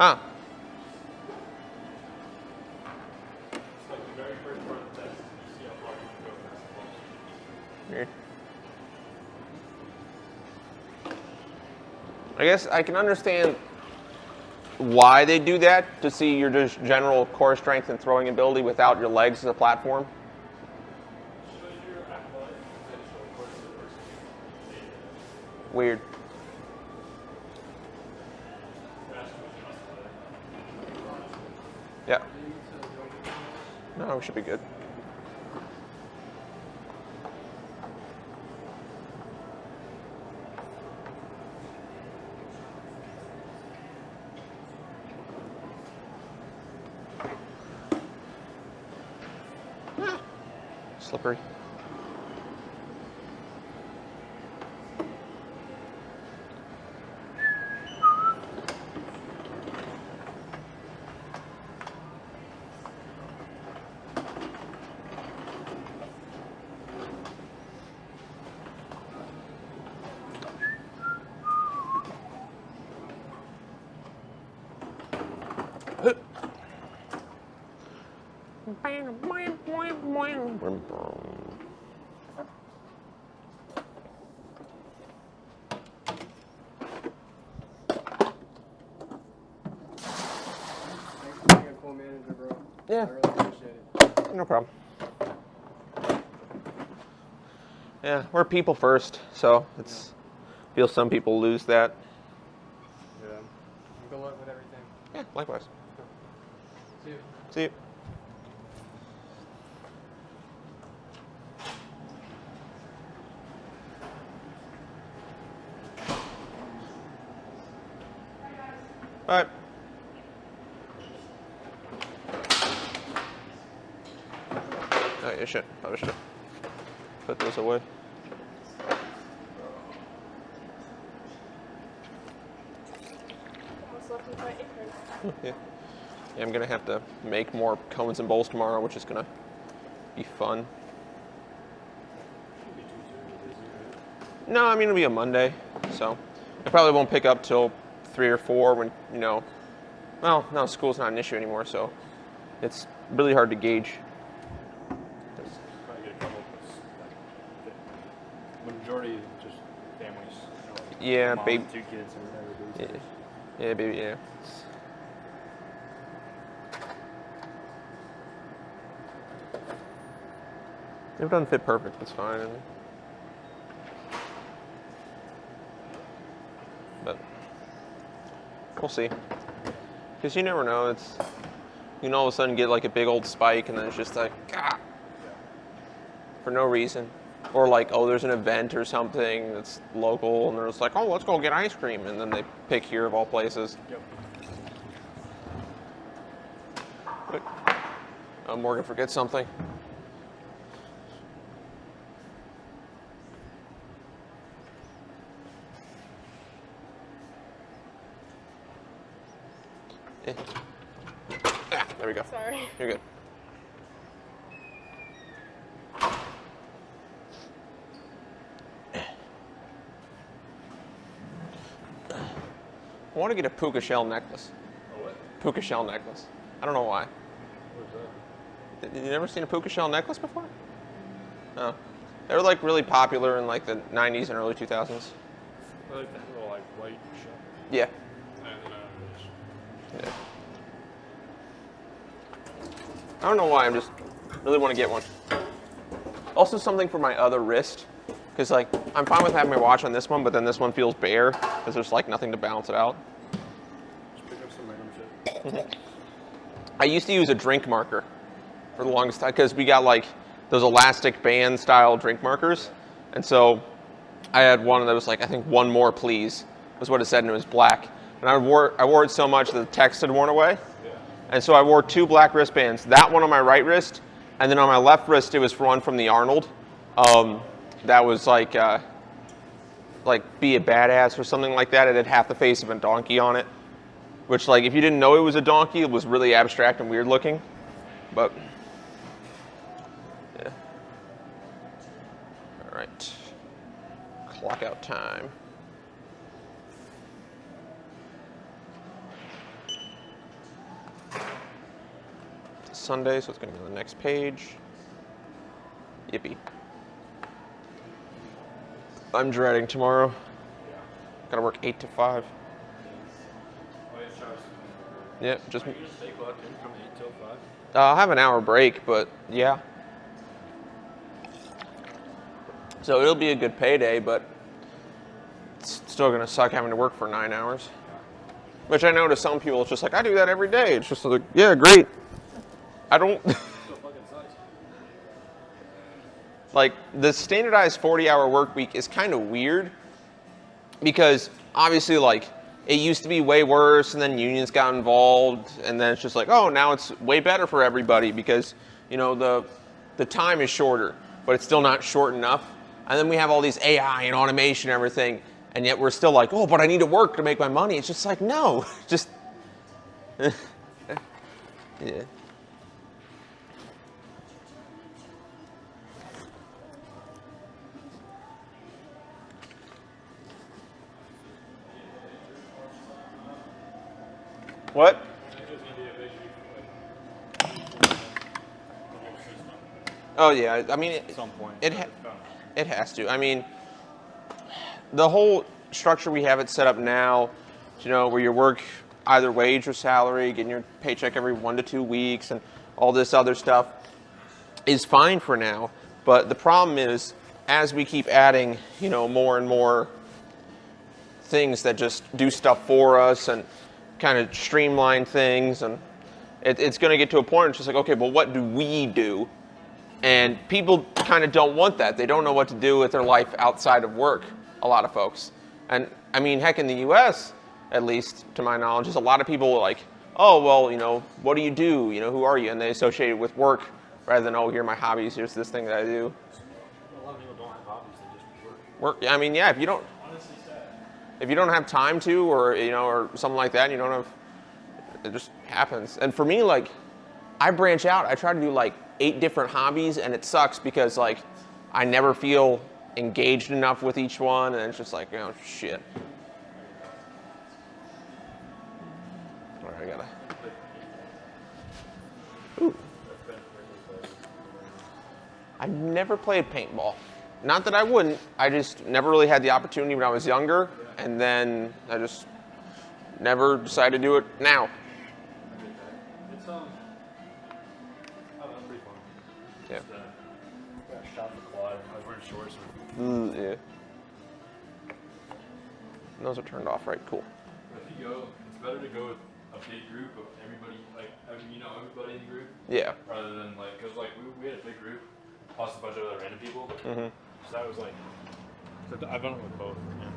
Ah. Weird. I guess I can understand why they do that, to see your just general core strength and throwing ability without your legs as a platform. Weird. Yeah. No, we should be good. Slippery. Yeah. I really appreciate it. No problem. Yeah, we're people first, so it's feel some people lose that. Yeah. Good luck with everything. Yeah, likewise. See you. See you. All right. Oh, yeah, shit. Probably should put those away. Almost left with my apron. Yeah. Yeah, I'm gonna have to make more cones and bowls tomorrow, which is gonna be fun. No, I mean it'll be a Monday, so I probably won't pick up till 3 or 4 when, well, no, school's not an issue anymore, so it's really hard to gauge. Probably get a couple the majority is just families. Yeah, mom baby. and 2 kids or whatever. Yeah, These days. yeah, baby, yeah. It doesn't fit perfect, it's fine. But we'll see. Because you never know, you can all of a sudden get like a big old spike and then it's just like, for no reason. Or like, oh, there's an event or something that's local and they're just like, oh, let's go get ice cream. And then they pick here of all places. Yep. Morgan forgets something. There we go. Sorry. You're good. I want to get a puka shell necklace. A what? Puka shell necklace. I don't know why. What is that? You never seen a puka shell necklace before? No. They were like really popular in like the 90s and early 2000s. I like that little like white shell. Yeah. And Yeah. I don't know why, I just really want to get one. Also something for my other wrist, because like I'm fine with having my watch on this one, but then this one feels bare because there's like nothing to balance it out. just pick up some random shit. I used to use a drink marker for the longest time because we got like those elastic band style drink markers. And so I had one that was like, I think one more please was what it said, and it was black. And I wore it so much that the text had worn away. And so I wore 2 black wristbands, that one on my right wrist, and then on my left wrist it was one from the Arnold. That was like be a badass or something like that. It had half the face of a donkey on it, which like if you didn't know it was a donkey, it was really abstract and weird looking. But yeah. All right. Clock out time. It's Sunday, so it's going to be on the next page. Yippee. I'm dreading tomorrow. Got to work 8 to 5. Yeah, just. Are you gonna stay clocked in from 8 till 5? I'll have an hour break, but yeah. So it'll be a good payday, but it's still going to suck having to work for 9 hours. Which I know to some people, it's just like, I do that every day. It's just like, yeah, great. I don't. Like, the standardized 40-hour work week is kind of weird because obviously, like, it used to be way worse, and then unions got involved, and then it's just like, oh, now it's way better for everybody because, you know, the time is shorter, but it's still not short enough. And then we have all these AI and automation and everything, and yet we're still like, oh, but I need to work to make my money. It's just like, no, just, yeah. What? Oh yeah, I mean, At some point. it has to. I mean, the whole structure we have it set up now, you know, where you work either wage or salary, getting your paycheck every 1 to 2 weeks, and all this other stuff is fine for now. But the problem is, as we keep adding, you know, more and more things that just do stuff for us and kind of streamline things, and it's going to get to a point where it's just like, okay, well, what do we do? And people kind of don't want that. They don't know what to do with their life outside of work, a lot of folks. And I mean, heck, in the US, at least to my knowledge, there's a lot of people like, oh, well, you know, what do? You know, who are you? And they associate it with work rather than, oh, here are my hobbies, here's this thing that I do. A lot of people don't have hobbies, they just Work, work. I mean, yeah, if you don't have time to, or, you know, or something like that, and you don't have, it just happens. And for me, like, I branch out. I try to do like 8 different hobbies, and it sucks because like I never feel engaged enough with each one, and it's just like, oh shit. All right, I gotta. Ooh. I never played paintball. Not that I wouldn't. I just never really had the opportunity when I was younger, and then I just never decided to do it now. It's I don't know, pretty fun. Yeah. Just, got shot in the quad. I was wearing shorts. Yeah. And those are turned off, right? Cool. But if you go, it's better to go with a big group of everybody, like everybody in the group, Yeah. rather than like, cause like we had a big group, plus a bunch of other random people. Mm-hmm. So that was like, so I've done it with both. And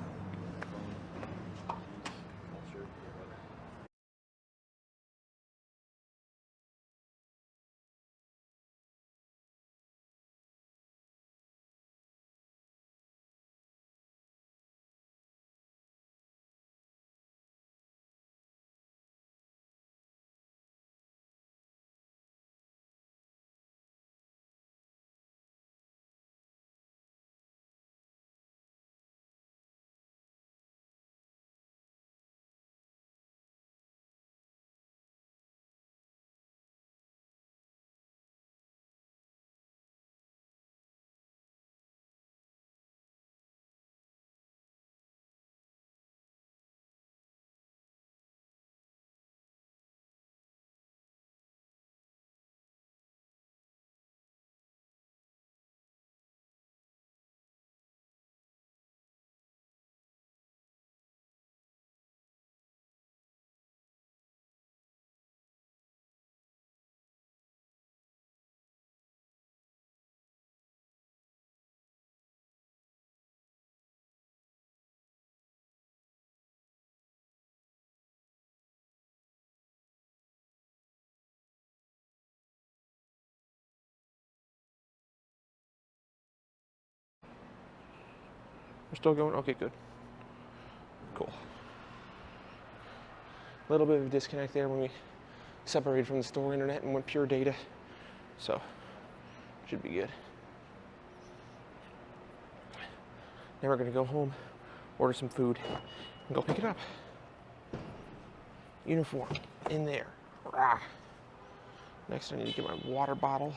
We're still going? Okay, good. Cool. A little bit of a disconnect there when we separated from the store internet and went pure data. So, should be good. Now we're gonna go home, order some food, and go pick it up. Uniform, in there. Rah. Next I need to get my water bottle.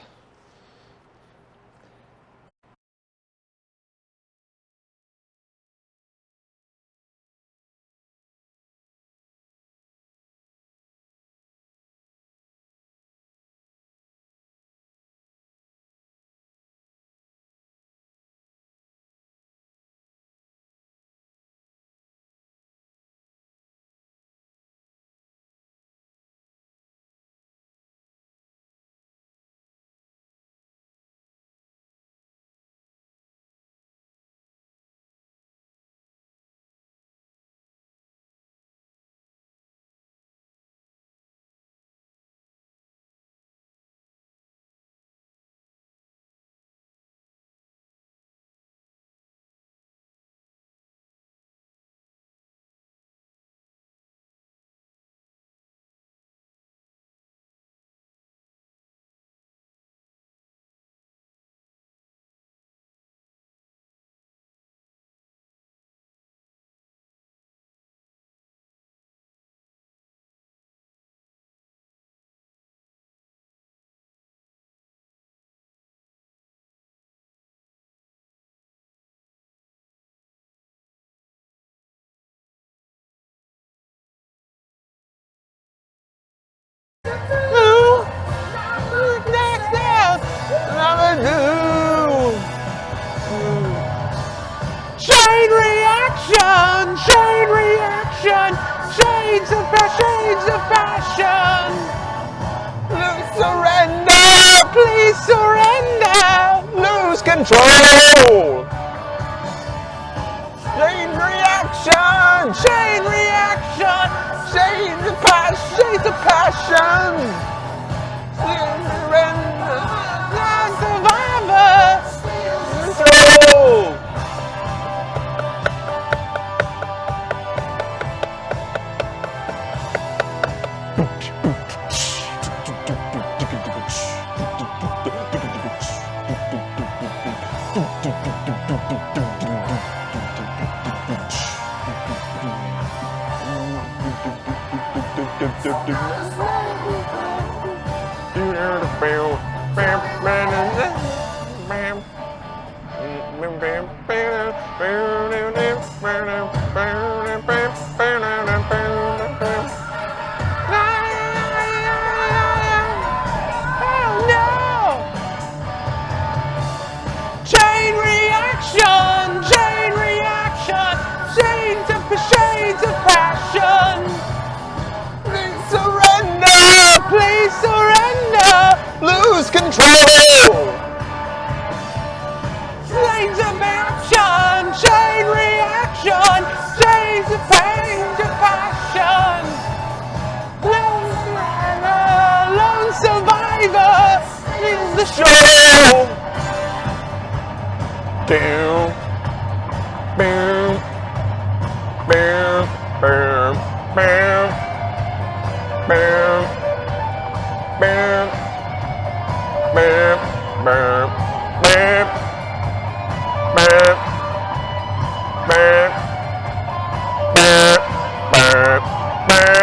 Chain reaction, chain reaction, shades of passion. Surrender, please surrender. Lose control. Chain reaction, chain reaction, shades of passion. Surrender, survivor. Control. Shades of passion. Please surrender. Please surrender. Lose control. Shades of action. Chain reaction. Shades of passion. Lone survivor is the show. Down. Boom. Bam, bam, bam, bam, bam, bam, bam, bam, bam, bam, bam, bam, bam,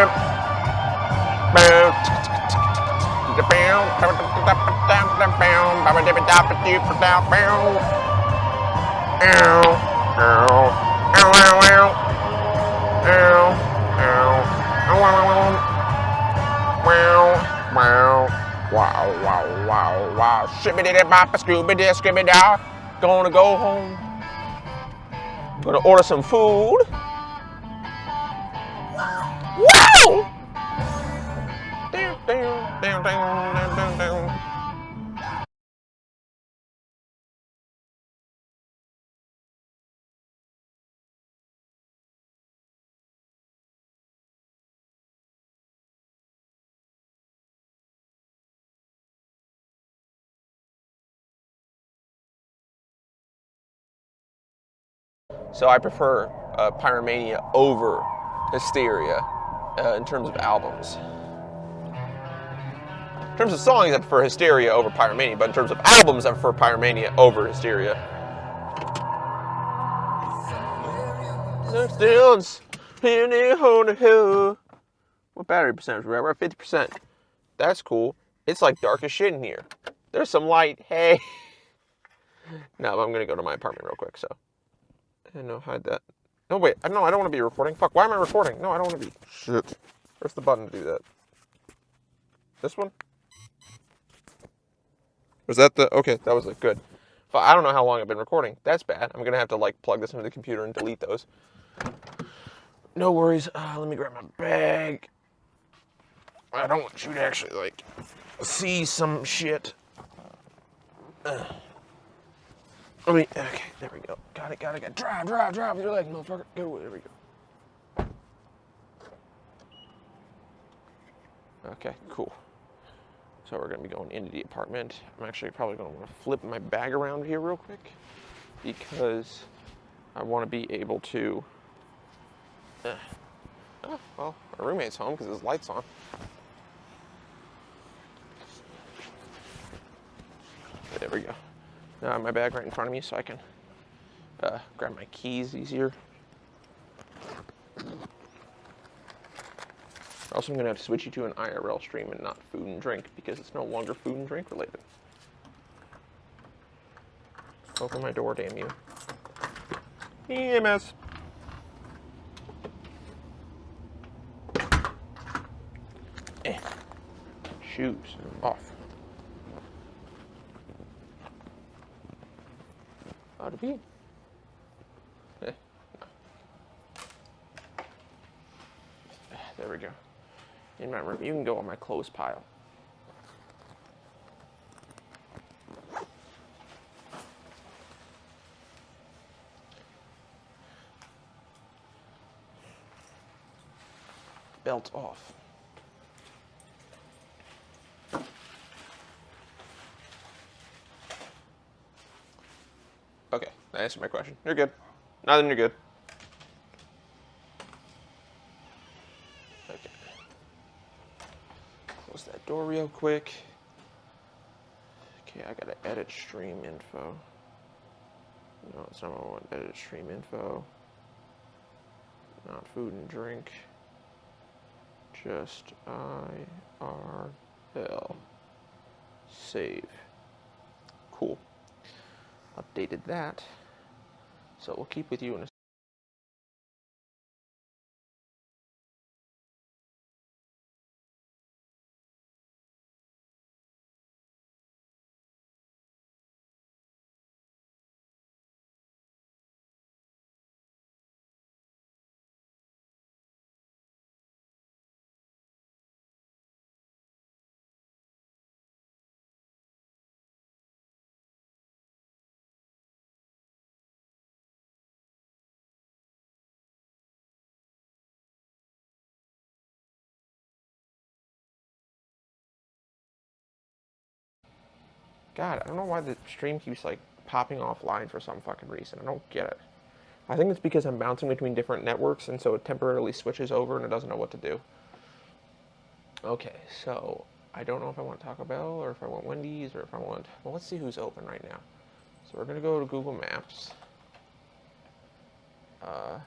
Wow. Shibbity-bop, scooby-doo. Gonna go home. Gonna order some food. Wow! So I prefer Pyromania over Hysteria in terms of albums. In terms of songs, I prefer Hysteria over Pyromania, but in terms of albums, I prefer Pyromania over Hysteria. What battery percentage? We're at 50%. That's cool. It's like dark as shit in here. There's some light. Hey. No, I'm gonna go to my apartment real quick. So, no, hide that. No, wait. No, I don't want to be recording. Fuck. Why am I recording? No, I don't want to be. Shit. Where's the button to do that? This one? Was that the? Okay, that was it. Good. I don't know how long I've been recording. That's bad. I'm gonna have to like plug this into the computer and delete those. No worries. Let me grab my bag. I don't want you to actually like see some shit. Okay, there we go. Got it. Drive your leg, motherfucker. Go, there we go. Okay, cool. So we're gonna be going into the apartment. I'm actually probably gonna wanna flip my bag around here real quick because I wanna be able to, oh, well, my roommate's home because his light's on. There we go. Now I have my bag right in front of me so I can grab my keys easier. Also, I'm going to have to switch you to an IRL stream and not food and drink because it's no longer food and drink related. Open my door, damn you. EMS. Shoes off. Out of here. No. There we go. In my room, you can go on my clothes pile. Belt off. Okay, that answered my question. You're good. Now then, you're good. Okay. Close that door real quick. Okay, I gotta edit stream info. No, it's not what I want. Edit stream info. Not food and drink. Just IRL. Save. Cool. Updated that. So we'll keep with you in a God, I don't know why the stream keeps like popping offline for some fucking reason. I don't get it. I think it's because I'm bouncing between different networks and so it temporarily switches over and it doesn't know what to do. Okay, so I don't know if I want Taco Bell or if I want Wendy's or if I want, well, let's see who's open right now. So we're gonna go to Google Maps. Oh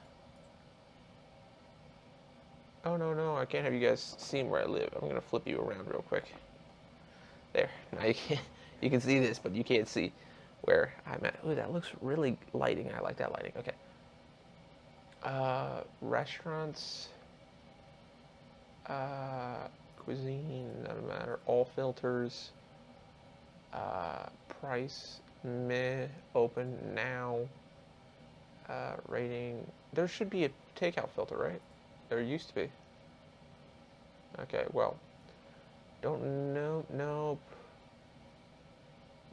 no, I can't have you guys see where I live. I'm gonna flip you around real quick. There, now you can't. You can see this, but you can't see where I'm at. Ooh, that looks really lighting. I like that lighting. Okay. Restaurants. Cuisine, doesn't matter. All filters. Price. Meh. Open now. Rating. There should be a takeout filter, right? There used to be. Okay, well. Don't know. Nope.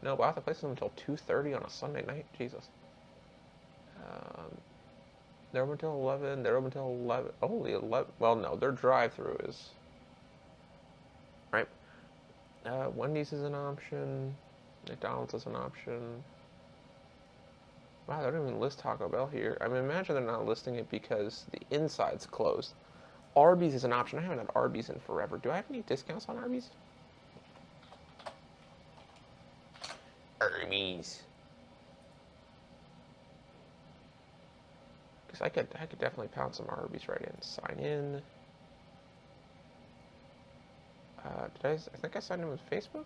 No, wow, the place is until 2:30 on a Sunday night. Jesus. They're open until 11. They're open until 11. Only 11. Well, no, their drive-through is. Right. Wendy's is an option. McDonald's is an option. Wow, they don't even list Taco Bell here. I mean, imagine they're not listing it because the inside's closed. Arby's is an option. I haven't had Arby's in forever. Do I have any discounts on Arby's? Arby's. Because I could definitely pound some Arby's right in. Sign in. I think I signed in with Facebook?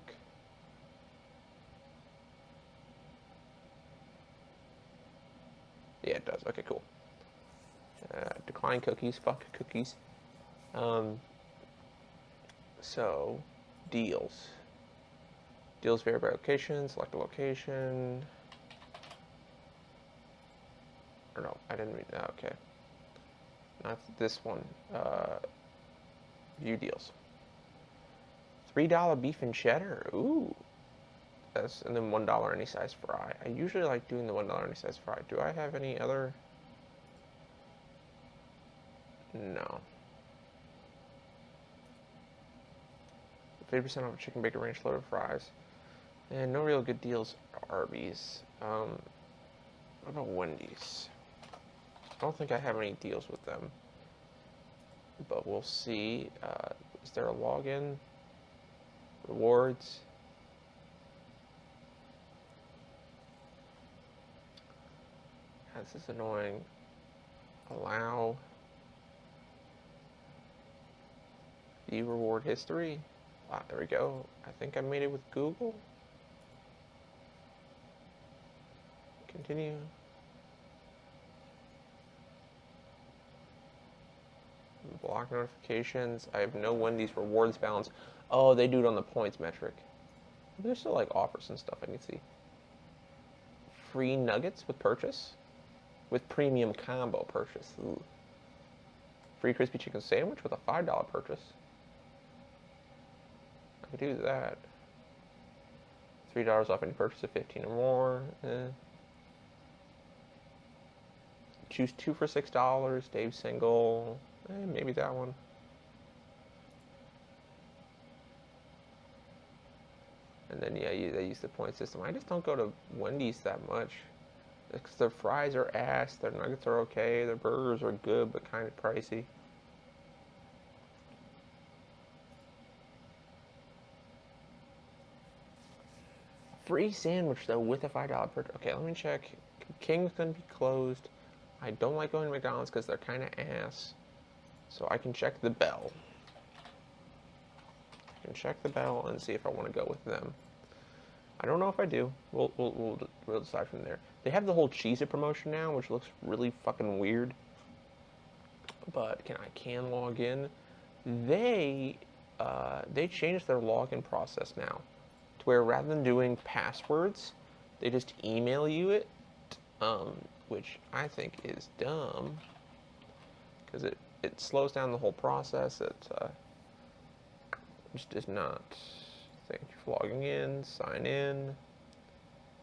Yeah, it does. Okay, cool. Decline cookies. Fuck cookies. So, deals. Deals vary by location. Select a location. Or no, I didn't read that. Okay. Not this one. View deals. $3 beef and cheddar. Ooh. And then $1 any size fry. I usually like doing the $1 any size fry. Do I have any other? No. 50% off chicken bacon ranch loaded fries. And no real good deals at Arby's. What about Wendy's? I don't think I have any deals with them. But we'll see. Is there a login? Rewards? This is annoying. Allow. View reward history. Ah, there we go. I think I made it with Google. Continue. Block notifications. I have no Wendy's rewards balance. Oh, they do it on the points metric. But there's still like offers and stuff I can see. Free nuggets with purchase. With premium combo purchase. Ooh. Free crispy chicken sandwich with a $5 purchase. I could do that. $3 off any purchase of 15 or more. Choose 2 for $6. Dave single. Maybe that one. And then yeah, they use the point system. I just don't go to Wendy's that much. Because their fries are ass, their nuggets are okay, their burgers are good but kind of pricey. Free sandwich though with a $5 purchase. Okay, let me check. King's gonna be closed. I don't like going to McDonald's because they're kind of ass. So I can check the bell. I can check the bell and see if I want to go with them. I don't know if I do. We'll decide from there. They have the whole Cheez-It promotion now, which looks really fucking weird. But I can log in. They changed their login process now to where rather than doing passwords, they just email you it, which I think is dumb because it slows down the whole process. It just is not. Thank you for logging in. Sign in.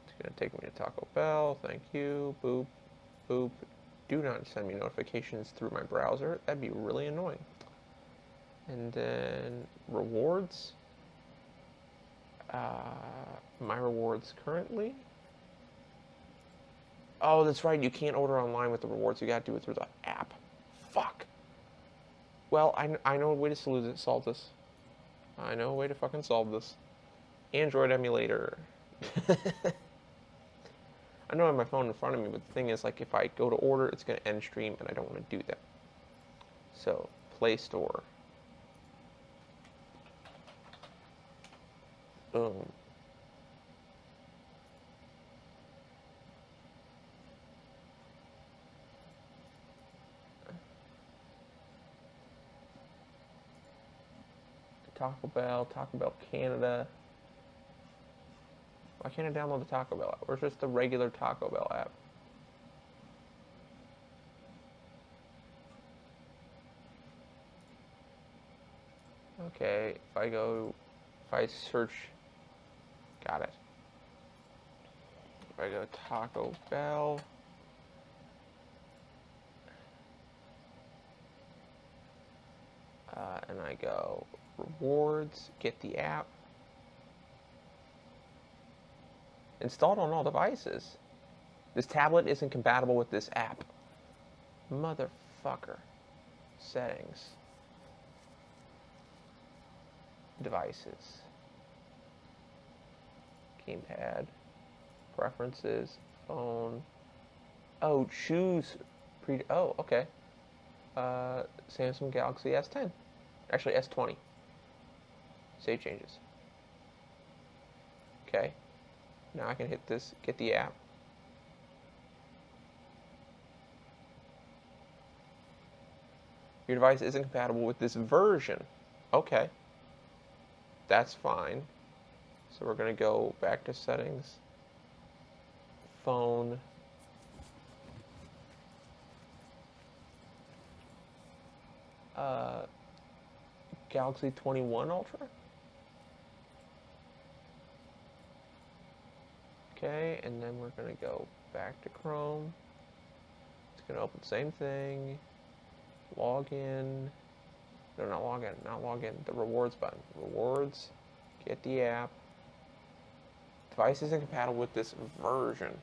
It's going to take me to Taco Bell. Thank you. Boop. Boop. Do not send me notifications through my browser. That'd be really annoying. And then rewards. My rewards currently. Oh, that's right. You can't order online with the rewards. You got to do it through the app. Fuck. Well, I know a way to solve this. I know a way to fucking solve this. Android emulator. I know I have my phone in front of me, but the thing is, like, if I go to order, it's going to end stream, and I don't want to do that. So, Play Store. Boom. Taco Bell Canada. Why can't I download the Taco Bell app? Where's just the regular Taco Bell app? Okay, if I search, got it. If I go Taco Bell. And I go rewards, get the app. Installed on all devices. This tablet isn't compatible with this app. Motherfucker. Settings. Devices. Gamepad. Preferences. Phone. Oh, choose. Oh, okay. Samsung Galaxy S10. Actually, S20. Save changes. Okay. Now I can hit this, get the app. Your device isn't compatible with this version. Okay. That's fine. So we're going to go back to settings. Phone. Galaxy 21 Ultra. Okay, and then we're going to go back to Chrome. It's going to open the same thing. Log in. No, not log in. Not log in. The rewards button. Rewards. Get the app. Device isn't compatible with this version.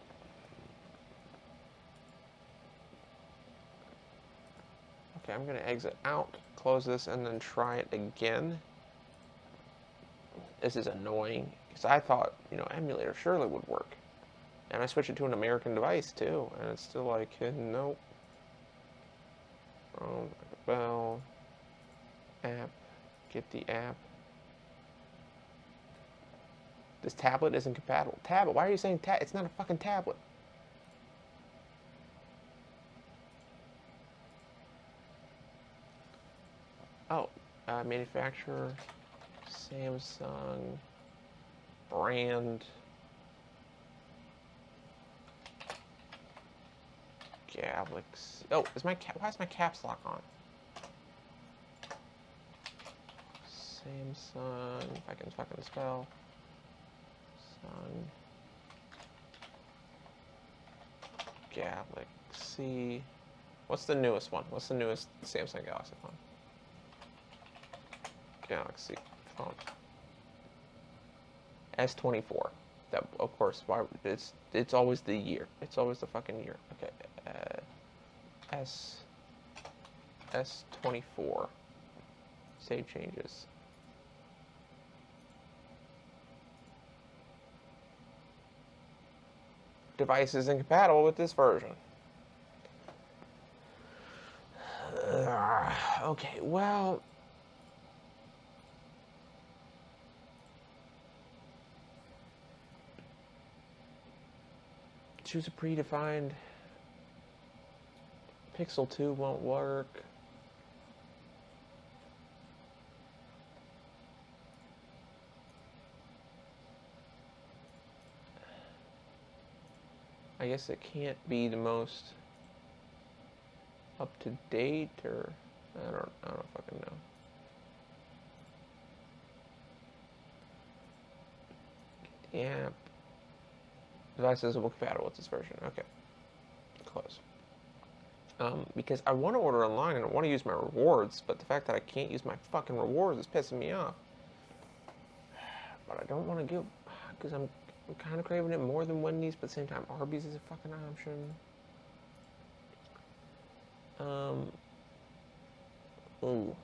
Okay, I'm going to exit out, close this, and then try it again. This is annoying, because I thought, you know, emulator surely would work. And I switched it to an American device, too, and it's still like, nope. Bell. App. Get the app. This tablet isn't compatible. Tablet? Why are you saying tablet? It's not a fucking tablet. Oh, manufacturer, Samsung, brand, Galaxy. Oh, why is my caps lock on? Samsung, if I can fucking spell. Galaxy. What's the newest one? What's the newest Samsung Galaxy phone? Galaxy phone. S24. That, of course, why it's always the year. It's always the fucking year. Okay. S24. Save changes. Device is incompatible with this version. Okay, well, choose a predefined. Pixel 2 won't work. I guess it can't be the most up to date, or I don't fucking know. The app. Device isn't compatible with this version. Okay. Close. Because I want to order online and I want to use my rewards, but the fact that I can't use my fucking rewards is pissing me off. But I don't want to give, because I'm kind of craving it more than Wendy's, but at the same time, Arby's is a fucking option. Ooh.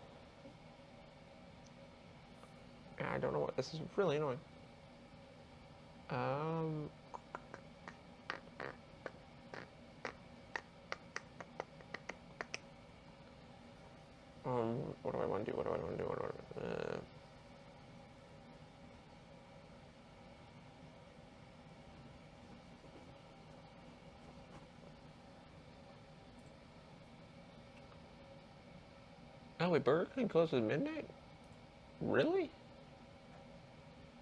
I don't know what, this is really annoying. What do I want to do? What do I want to do? What do I want to do? Oh, wait, Burger King closes at midnight? Really?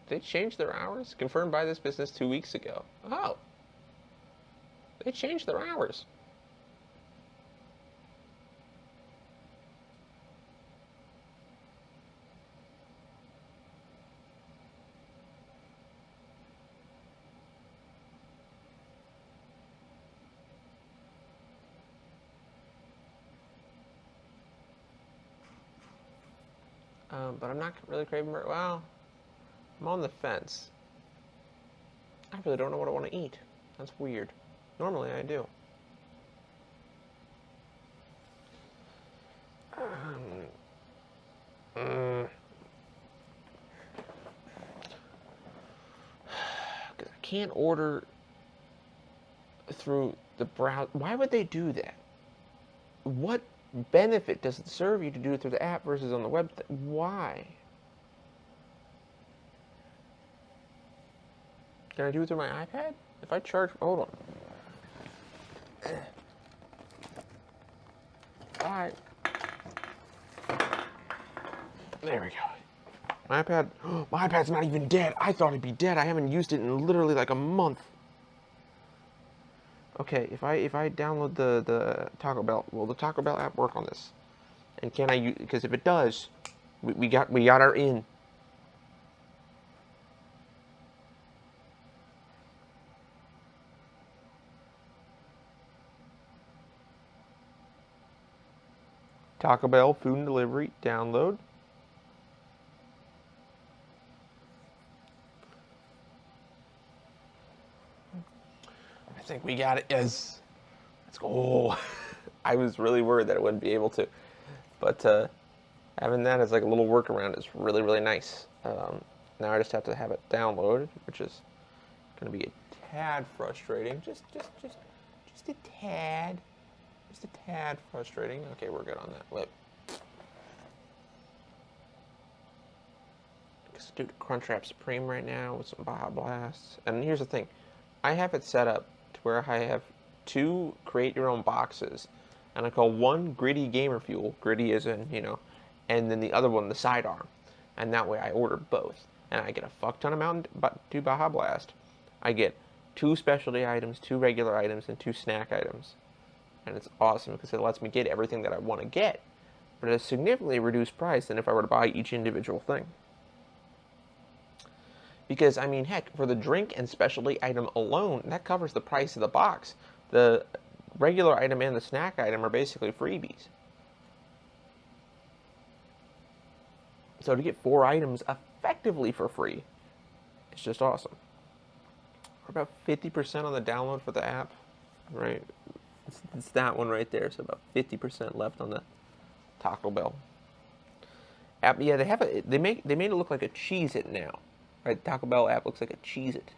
They changed their hours? Confirmed by this business 2 weeks ago. Oh. They changed their hours. But I'm not really craving burger. Well, I'm on the fence. I really don't know what I want to eat. That's weird. Normally I do. I can't order through the browser. Why would they do that? What benefit does it serve you to do it through the app versus on the web? Why? Can I do it through my iPad? If I charge, hold on. All right. There we go. My iPad, my iPad's not even dead. I thought it'd be dead. I haven't used it in literally like a month. Okay, if I download the Taco Bell, will the Taco Bell app work on this? And can I use, because if it does, we got our in. Taco Bell food and delivery, download. I think we got it. Yes. Let's go. I was really worried that it wouldn't be able to. But having that as like a little workaround is really, really nice. Now I just have to have it downloaded, which is going to be a tad frustrating. Just a tad. Just a tad frustrating. Okay, we're good on that. Wait. Let's do Crunchwrap Supreme right now with some Baja Blasts. And here's the thing. I have it set up to where I have 2 create your own boxes. And I call one Gritty Gamer Fuel. Gritty is in, you know. And then the other one the sidearm. And that way I order both. And I get a fuck ton of Mountain Dew Baja Blast. I get 2 specialty items, 2 regular items, and 2 snack items. And it's awesome because it lets me get everything that I want to get, but at a significantly reduced price than if I were to buy each individual thing. Because, I mean, heck, for the drink and specialty item alone, that covers the price of the box. The regular item and the snack item are basically freebies. So to get 4 items effectively for free, it's just awesome. We're about 50% on the download for the app, right? It's that one right there, so about 50% left on the Taco Bell app. Yeah, they made it look like a Cheez-It now, right? Taco Bell app looks like a Cheez-It.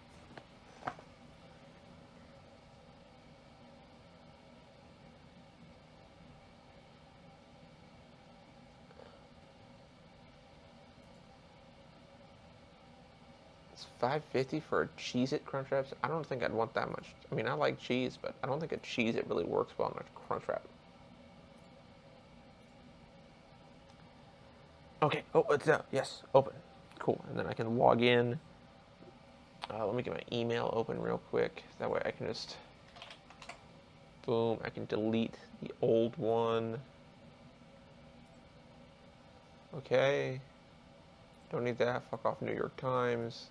It's $5.50 for a Cheez-It Crunchwrap. I don't think I'd want that much. I mean, I like cheese, but I don't think a Cheez-It really works well on a Crunchwrap. Okay. Oh, it's out. Yes, open. Cool. And then I can log in. Let me get my email open real quick. That way I can just, boom, I can delete the old one. Okay. Don't need that. Fuck off New York Times.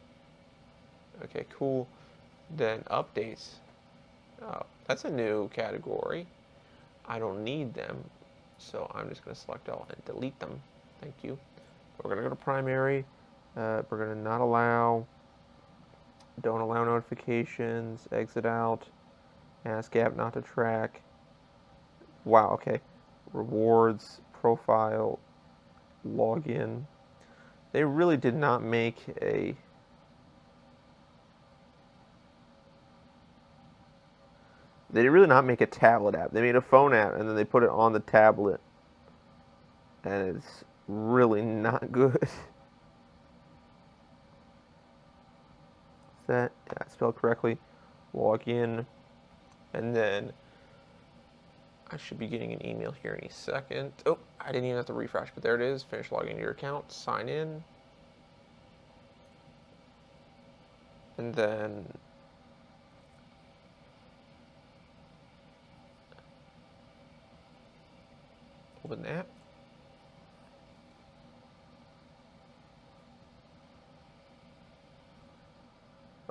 Okay, cool. Then updates. Oh, that's a new category. I don't need them. So I'm just going to select all and delete them. Thank you. We're going to go to primary. We're going to not allow. Don't allow notifications. Exit out. Ask app not to track. Wow, okay. Rewards, profile, login. They really did not make a... They did really not make a tablet app. They made a phone app and then they put it on the tablet. And it's really not good. That, yeah, spelled correctly. Log in. And then I should be getting an email here any second. Oh, I didn't even have to refresh, but there it is. Finish logging into your account. Sign in. And then open the app.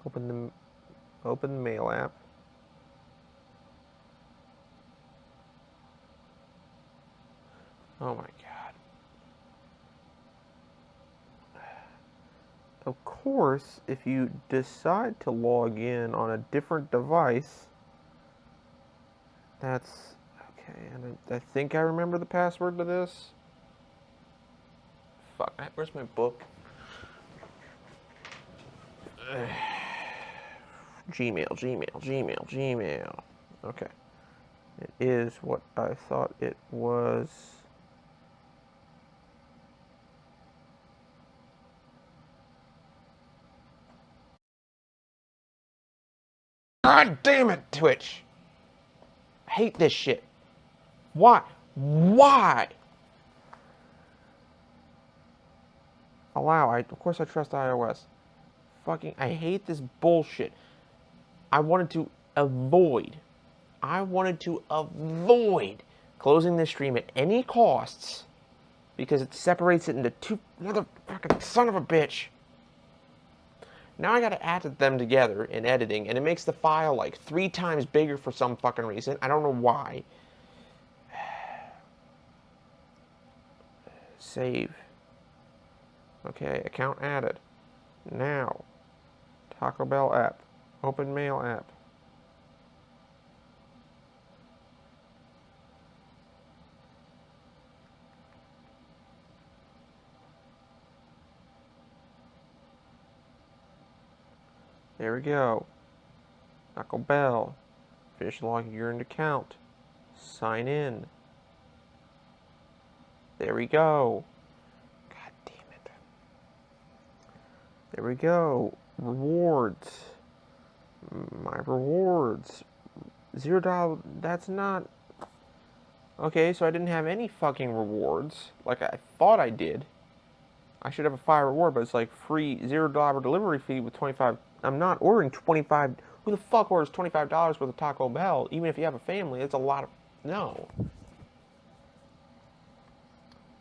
Open the mail app. Oh my god. Of course, if you decide to log in on a different device, That's okay. And I think I remember the password to this. Fuck, where's my book? Gmail. Okay. It is what I thought it was. God damn it, Twitch. I hate this shit. Why? Why? Allow. Of course I trust iOS. Fucking, I hate this bullshit. I wanted to avoid closing this stream at any costs because it separates it into two motherfucking son of a bitch. Now I gotta add them together in editing, and it makes the file like 3 times bigger for some fucking reason. I don't know why. Save. Okay, account added. Now, Taco Bell app. Open Mail app. There we go. Taco Bell. Finish logging your account. Sign in. There we go. God damn it. There we go. Rewards. My rewards. $0. That's not... Okay, so I didn't have any fucking rewards. Like I thought I did. I should have a fire reward, but it's like free $0 delivery fee with 25... I'm not ordering 25... Who the fuck orders $25 worth of Taco Bell? Even if you have a family, it's a lot of... No.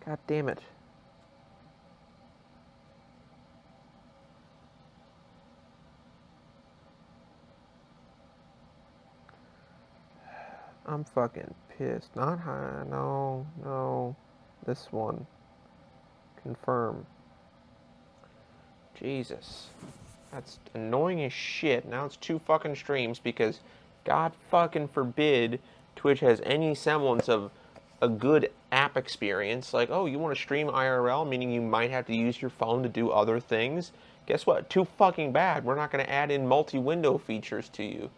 God damn it. I'm fucking pissed. Not high. No. This one. Confirm. Jesus. That's annoying as shit. Now it's 2 fucking streams because God fucking forbid Twitch has any semblance of a good app experience. Like, oh, you want to stream IRL, meaning you might have to use your phone to do other things? Guess what? Too fucking bad. We're not going to add in multi-window features to you.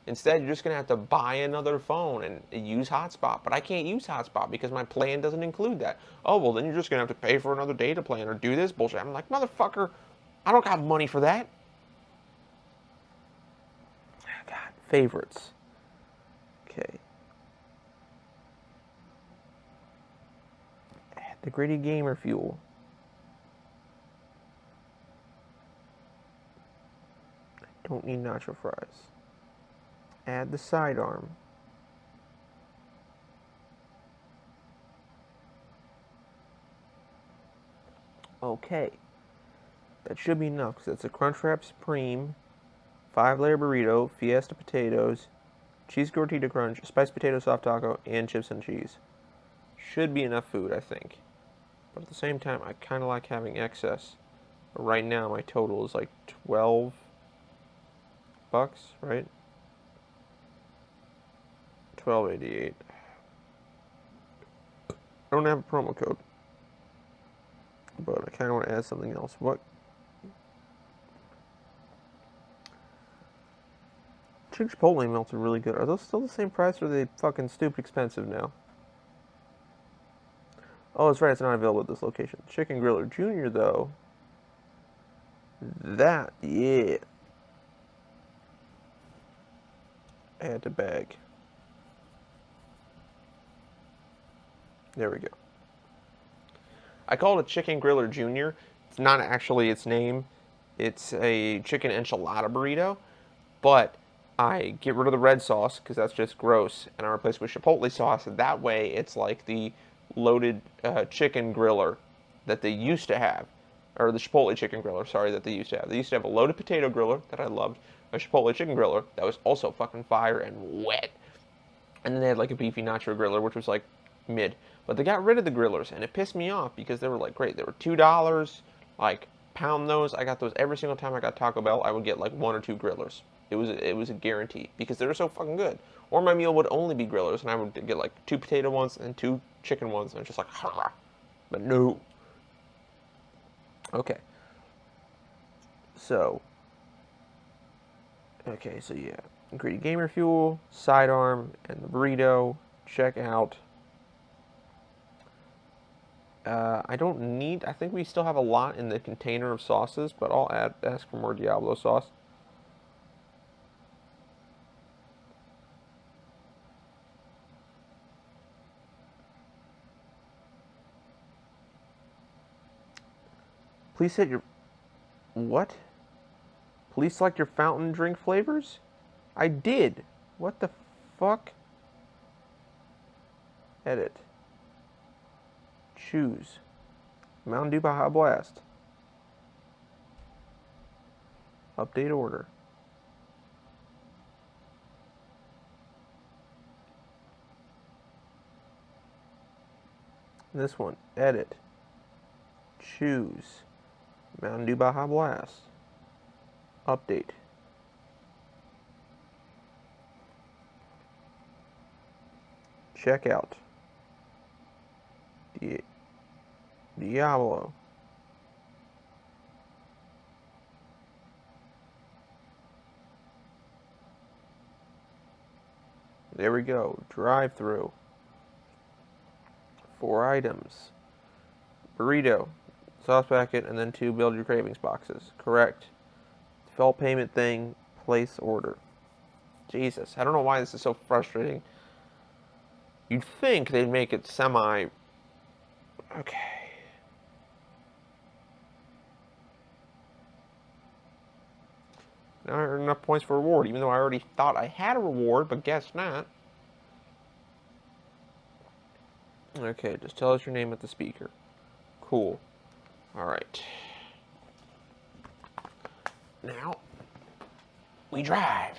Instead, you're just going to have to buy another phone and use hotspot. But I can't use hotspot because my plan doesn't include that. Oh, well, then you're just going to have to pay for another data plan or do this bullshit. I'm like, motherfucker, I don't got money for that. God, favorites. Okay. Add the gritty gamer fuel. I don't need nacho fries. Add the sidearm. Okay. That should be enough because it's a Crunchwrap Supreme, 5-layer burrito, Fiesta potatoes, cheese gordita crunch, spiced potato soft taco, and chips and cheese. Should be enough food, I think. But at the same time, I kind of like having excess. But right now, my total is like $12, right? $12.88. I don't have a promo code, but I kind of want to add something else. What? Chipotle melts are really good. Are those still the same price, or are they fucking stupid expensive now? Oh, that's right. It's not available at this location. Chicken Griller Jr. though. That, yeah. Add to bag. There we go. I call it a Chicken Griller Jr. It's not actually its name. It's a chicken enchilada burrito, but I get rid of the red sauce because that's just gross, and I replace it with chipotle sauce. And that way, it's like the loaded chicken griller that they used to have, or the chipotle chicken griller. Sorry, that they used to have. They used to have a loaded potato griller that I loved, a chipotle chicken griller that was also fucking fire and wet, and then they had like a beefy nacho griller, which was like mid. But they got rid of the grillers, and it pissed me off because they were like great. They were $2. Like, pound those. I got those every single time I got Taco Bell. I would get like 1 or 2 grillers. It was a guarantee because they were so fucking good. Or my meal would only be grillers, and I would get like 2 potato ones and 2 chicken ones, and it's just like, ha. But no. Okay. So. Okay, so yeah, ingredient gamer fuel, sidearm, and the burrito. Check out. I don't need. I think we still have a lot in the container of sauces, but I'll ask for more Diablo sauce. Please set your what? Please select your fountain drink flavors. I did. What the fuck? Edit. Choose. Mountain Dew Baja Blast. Update order. This one. Edit. Choose. Mountain Dew Baja Blast. Update. Checkout. Diablo. There we go. Drive-through. 4 items. Burrito. Sauce packet, and then 2 build your cravings boxes. Correct. Fill payment thing. Place order. Jesus. I don't know why this is so frustrating. You'd think they'd make it semi... Okay. Now I earned enough points for reward, even though I already thought I had a reward, but guess not. Okay, just tell us your name at the speaker. Cool. Alright. Now, we drive.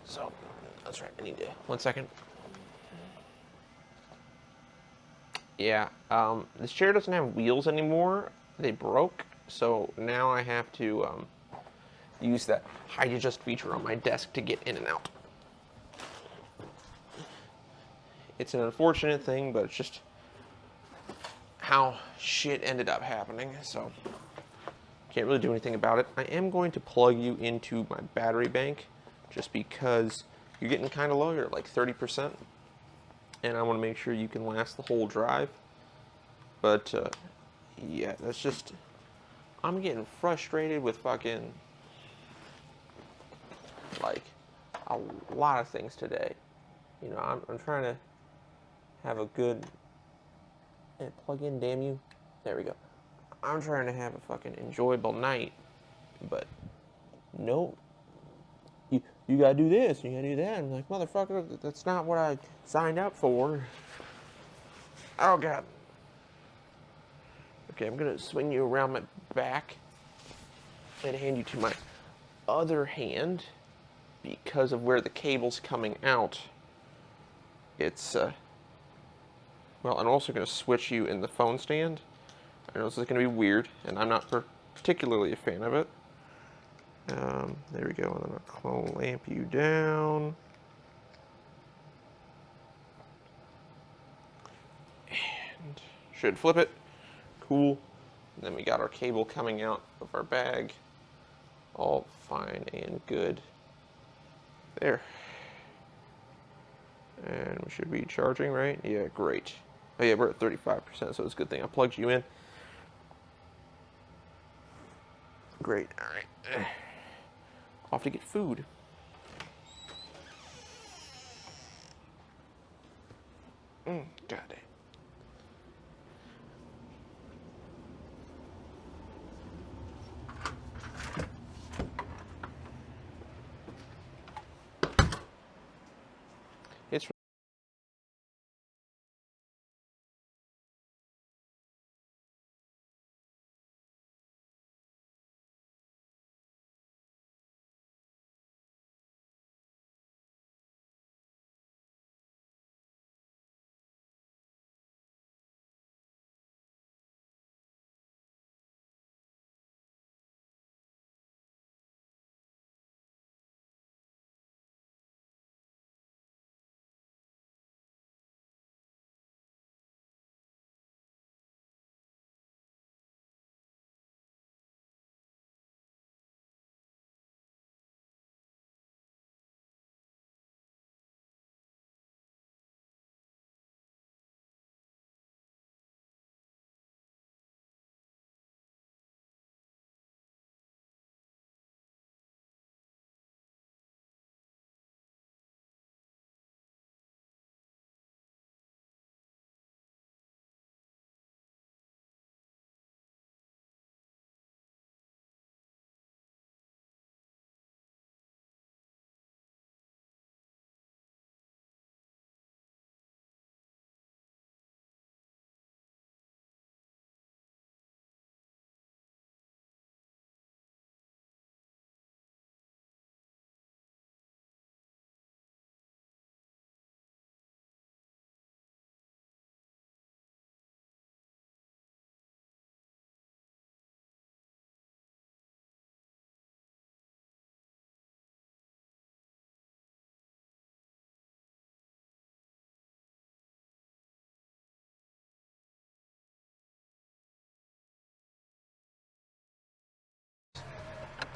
So, that's right, I need to, 1 second. Yeah, this chair doesn't have wheels anymore. They broke, so now I have to use that hide adjust feature on my desk to get in and out. It's an unfortunate thing, but it's just how shit ended up happening, so can't really do anything about it. I am going to plug you into my battery bank just because you're getting kind of low. You're at like 30%, and I want to make sure you can last the whole drive. But yeah, that's just, I'm getting frustrated with fucking like a lot of things today. You know, I'm trying to have a good plug in, damn you. There we go. I'm trying to have a fucking enjoyable night, but no. You gotta do this, you gotta do that. I'm like, motherfucker, that's not what I signed up for. Oh god. Okay, I'm gonna swing you around my back and hand you to my other hand because of where the cable's coming out. It's well, I'm also gonna switch you in the phone stand. I know this is gonna be weird, and I'm not particularly a fan of it. There we go, and then I'll clone lamp you down. And should flip it. Cool. And then we got our cable coming out of our bag. All fine and good. There. And we should be charging, right? Yeah, great. Oh yeah, we're at 35%, so it's a good thing I plugged you in. Great, alright. Off to get food. God damn. It's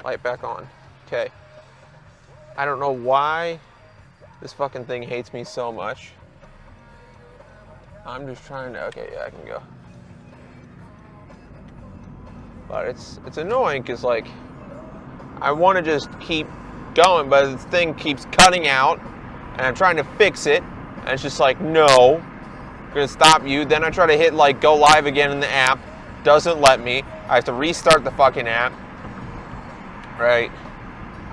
Light back on. Okay. I don't know why this fucking thing hates me so much. I'm just trying to, okay, yeah, I can go. But it's annoying because, like, I want to just keep going, but the thing keeps cutting out, and I'm trying to fix it, and it's just like, no, I'm going to stop you. Then I try to hit, like, go live again in the app. Doesn't let me. I have to restart the fucking app. Right?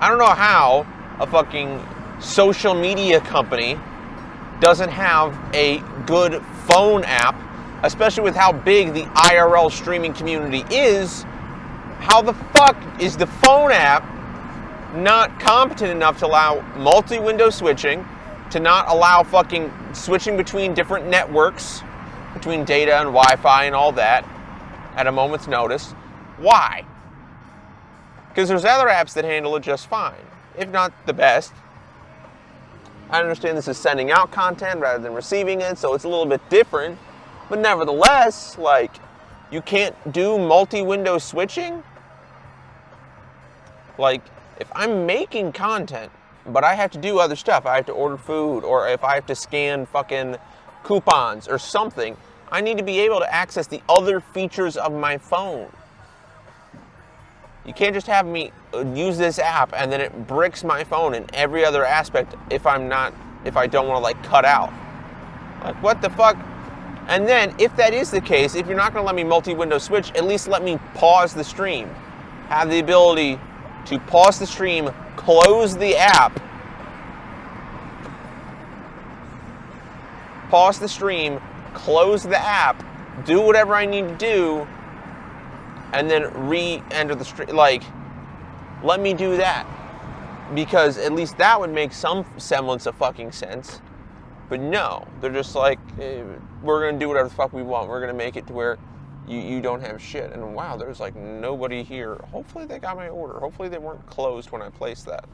I don't know how a fucking social media company doesn't have a good phone app, especially with how big the IRL streaming community is. How the fuck is the phone app not competent enough to allow multi-window switching, to not allow fucking switching between different networks, between data and Wi-Fi and all that, at a moment's notice? Why? Because there's other apps that handle it just fine, if not the best. I understand this is sending out content rather than receiving it, so it's a little bit different. But nevertheless, like, you can't do multi-window switching? Like, if I'm making content, but I have to do other stuff, I have to order food, or if I have to scan fucking coupons or something, I need to be able to access the other features of my phone. You can't just have me use this app and then it bricks my phone in every other aspect if I don't want to, like, cut out. Like, what the fuck? And then, if that is the case, if you're not going to let me multi-window switch, at least let me pause the stream. Have the ability to pause the stream, close the app, pause the stream, close the app, do whatever I need to do, and then re-enter the stream. Like, let me do that. Because at least that would make some semblance of fucking sense. But no, they're just like, we're going to do whatever the fuck we want. We're going to make it to where you don't have shit. And wow, there's like nobody here. Hopefully they got my order. Hopefully they weren't closed when I placed that.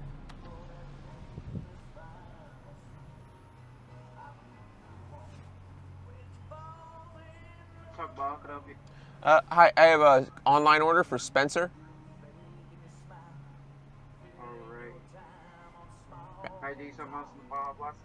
Hi, I have an online order for Spencer. Alright. Can I do something else in the follow-up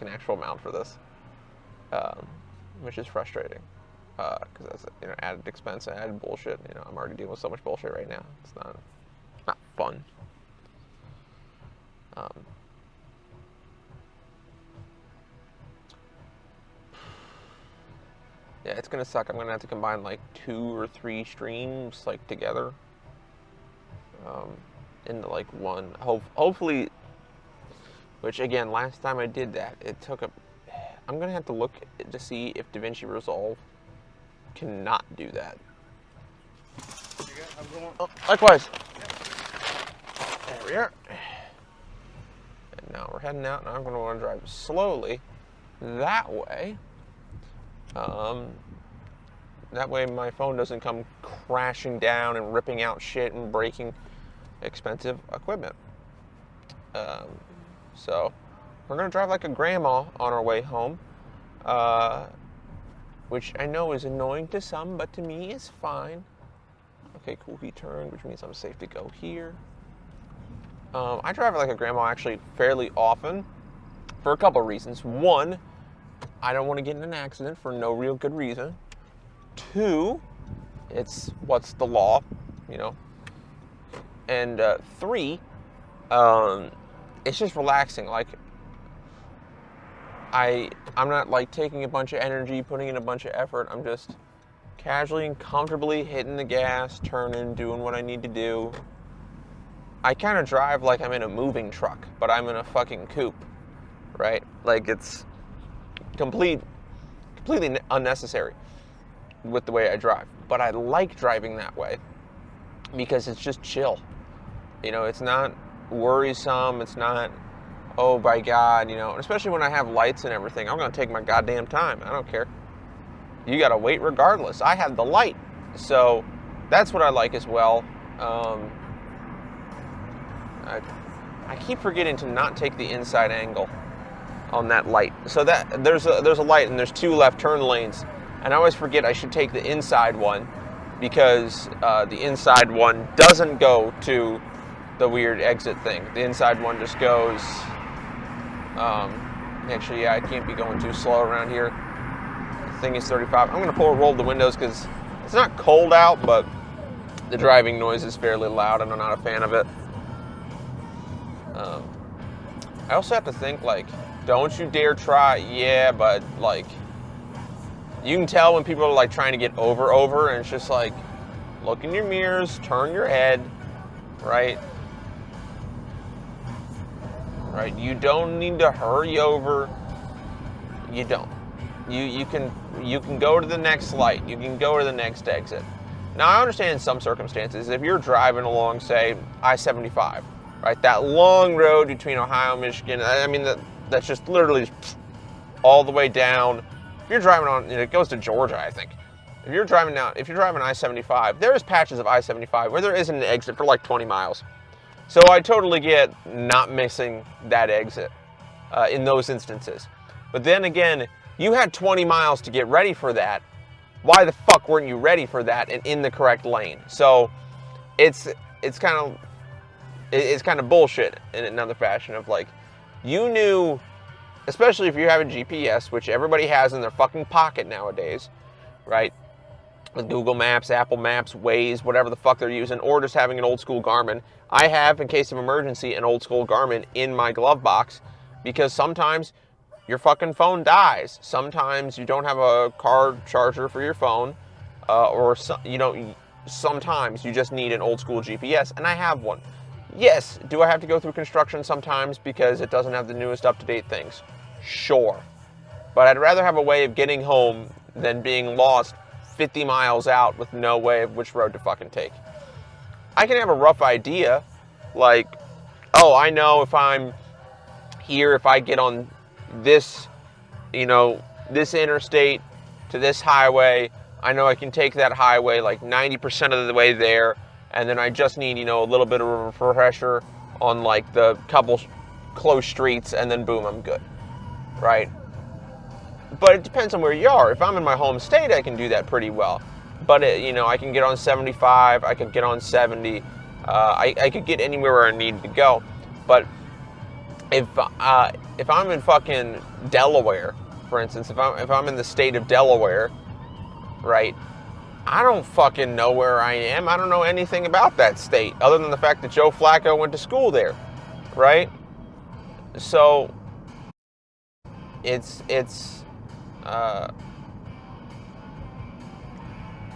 an actual amount for this, which is frustrating because that's added expense and added bullshit. I'm already dealing with so much bullshit right now. It's not fun. Yeah, it's gonna suck. I'm gonna have to combine like 2 or 3 streams like together into like one. Hopefully, which again, last time I did that, it took a. I'm gonna have to look to see if DaVinci Resolve cannot do that. Oh, likewise. There we are. And now we're heading out, and I'm gonna want to drive slowly that way. That way my phone doesn't come crashing down and ripping out shit and breaking expensive equipment. So we're gonna drive like a grandma on our way home, which I know is annoying to some, but to me is fine. Okay, cool, he turned, which means I'm safe to go here. I drive like a grandma actually fairly often for a couple reasons. One, I don't want to get in an accident for no real good reason. 2, it's what's the law, And 3, it's just relaxing. Like I'm not like taking a bunch of energy, putting in a bunch of effort. I'm just casually and comfortably hitting the gas, turning, doing what I need to do. I kind of drive like I'm in a moving truck, but I'm in a fucking coupe, right? Like it's completely unnecessary with the way I drive. But I like driving that way because it's just chill. It's not worrisome. It's not, oh my God, especially when I have lights and everything. I'm going to take my goddamn time. I don't care. You got to wait regardless. I have the light. So that's what I like as well. I keep forgetting to not take the inside angle on that light. So that there's a light and there's 2 left turn lanes, and I always forget I should take the inside one because the inside one doesn't go to the weird exit thing. The inside one just goes. Actually, yeah, I can't be going too slow around here. The thing is 35. I'm gonna roll the windows because it's not cold out, but the driving noise is fairly loud, and I'm not a fan of it. I also have to think, like, don't you dare try. Yeah, but like, you can tell when people are like trying to get over, and it's just like, look in your mirrors, turn your head, right? Right. You don't need to hurry over. You don't. You can go to the next light. You can go to the next exit. Now I understand in some circumstances, if you're driving along, say, I-75, right, that long road between Ohio and Michigan. I mean that's just literally all the way down. If you're driving on, it goes to Georgia, I think. If you're driving I-75, there is patches of I-75 where there isn't an exit for like 20 miles. So I totally get not missing that exit in those instances. But then again, you had 20 miles to get ready for that. Why the fuck weren't you ready for that and in the correct lane? So it's kind of bullshit in another fashion of like, you knew, especially if you have a GPS, which everybody has in their fucking pocket nowadays, right? With Google Maps, Apple Maps, Waze, whatever the fuck they're using, or just having an old school Garmin. I have, in case of emergency, an old school Garmin in my glove box because sometimes your fucking phone dies. Sometimes you don't have a car charger for your phone, sometimes you just need an old school GPS, and I have one. Yes, do I have to go through construction sometimes because it doesn't have the newest up-to-date things? Sure. But I'd rather have a way of getting home than being lost 50 miles out with no way of which road to fucking take. I can have a rough idea, like, oh, I know if I'm here, if I get on this, this interstate to this highway, I know I can take that highway like 90% of the way there, and then I just need, a little bit of a refresher on like the couple close streets, and then boom, I'm good, right? But it depends on where you are. If I'm in my home state, I can do that pretty well. But, I can get on 75, I could get on 70, I could get anywhere where I need to go. But if I'm in fucking Delaware, for instance, if I'm in the state of Delaware, right? I don't fucking know where I am. I don't know anything about that state other than the fact that Joe Flacco went to school there, right? So it's uh,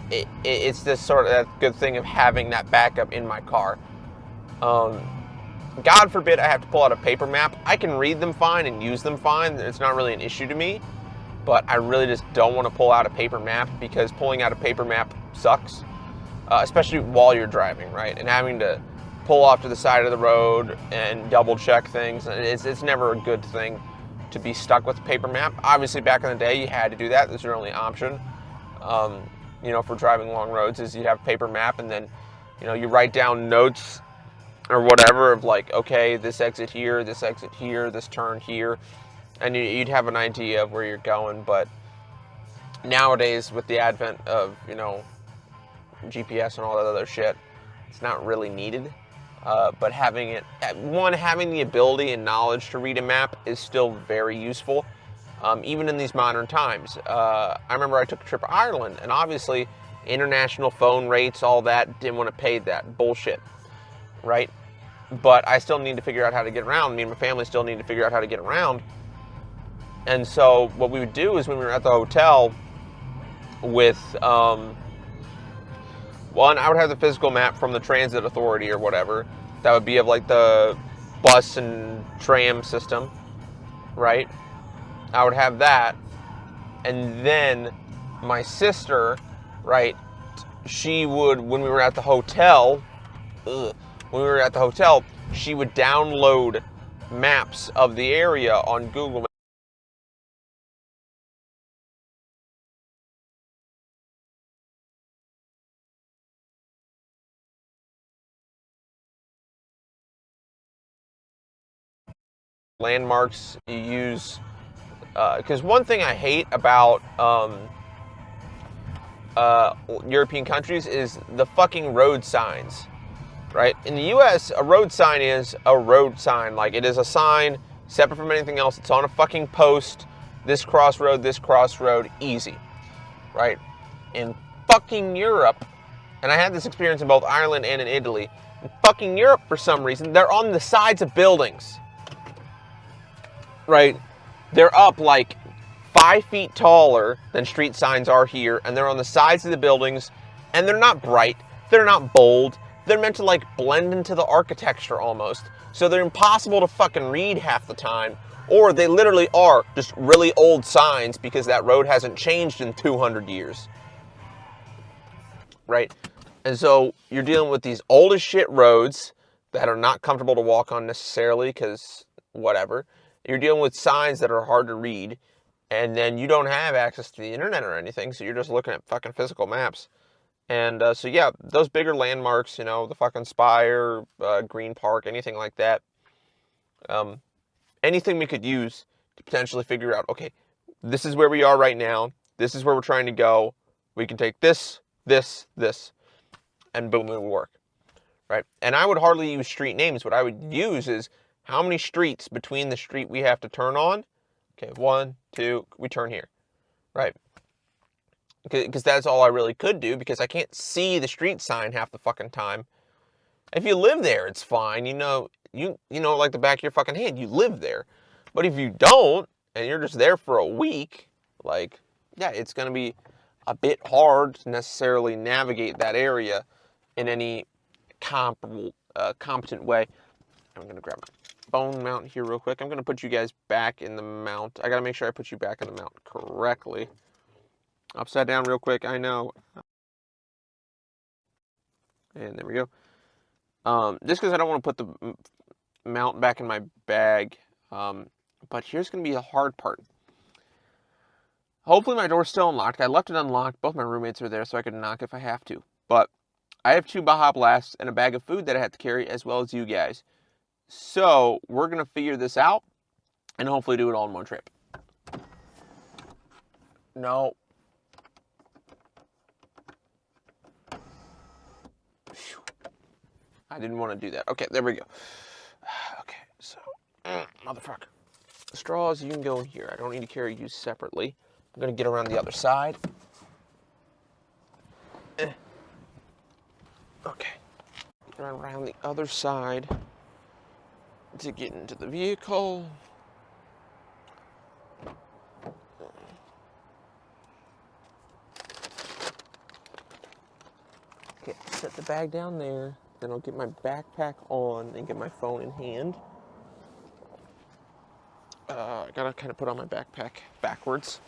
it's this sort of that good thing of having that backup in my car. God forbid I have to pull out a paper map. I can read them fine and use them fine. It's not really an issue to me. But I really just don't want to pull out a paper map because pulling out a paper map sucks, especially while you're driving, right? And having to pull off to the side of the road and double check things. It's never a good thing to be stuck with a paper map. Obviously, back in the day, you had to do that. That's your only option. For driving long roads is you have a paper map and then, you write down notes or whatever of like, okay, this exit here, this turn here. And you'd have an idea of where you're going. But nowadays, with the advent of, GPS and all that other shit, it's not really needed. But having the ability and knowledge to read a map is still very useful, even in these modern times. I remember I took a trip to Ireland, and obviously, international phone rates, all that, didn't want to pay that bullshit, right? But I still need to figure out how to get around. Me and my family still need to figure out how to get around. And so what we would do is when we were at the hotel with, one, I would have the physical map from the transit authority or whatever. That would be of like the bus and tram system, right? I would have that. And then my sister, right, she would, when we were at the hotel, she would download maps of the area on Google Maps. Landmarks you use, because one thing I hate about European countries is the fucking road signs, right? In the US, a road sign is a road sign. Like, it is a sign separate from anything else. It's on a fucking post. This crossroad, easy, right? In fucking Europe, and I had this experience in both Ireland and in Italy, in fucking Europe, for some reason, they're on the sides of buildings. Right? They're up like 5 feet taller than street signs are here, and they're on the sides of the buildings, and they're not bright, they're not bold, they're meant to like blend into the architecture almost, so they're impossible to fucking read half the time, or they literally are just really old signs because that road hasn't changed in 200 years. Right? And so you're dealing with these old as shit roads that are not comfortable to walk on necessarily because whatever. You're dealing with signs that are hard to read, and then you don't have access to the internet or anything, so you're just looking at fucking physical maps. And so yeah, those bigger landmarks, the fucking Spire, Green Park, anything like that, anything we could use to potentially figure out, okay, this is where we are right now, this is where we're trying to go, we can take this, and boom, it will work, right? And I would hardly use street names. What I would use is how many streets between the street we have to turn on. Okay, 1, 2, we turn here, right? Because that's all I really could do, because I can't see the street sign half the fucking time. If you live there, it's fine. You know like the back of your fucking hand, you live there. But if you don't, and you're just there for a week, like, yeah, it's going to be a bit hard to necessarily navigate that area in any competent way. I'm going to grab my phone mount here real quick. I'm going to put you guys back in the mount. I got to make sure I put you back in the mount correctly. Upside down real quick, I know. And there we go. Just because I don't want to put the mount back in my bag. But here's going to be the hard part. Hopefully my door's still unlocked. I left it unlocked. Both my roommates are there, so I could knock if I have to. But I have 2 Baja Blasts and a bag of food that I have to carry, as well as you guys. So we're going to figure this out and hopefully do it all in one trip. No. I didn't want to do that. Okay, there we go. Okay, so motherfucker. The straws, you can go in here. I don't need to carry you separately. I'm gonna get around the other side. Okay. Get around the other side to get into the vehicle. Okay, set the bag down there. Then I'll get my backpack on and get my phone in hand. I gotta kind of put on my backpack backwards.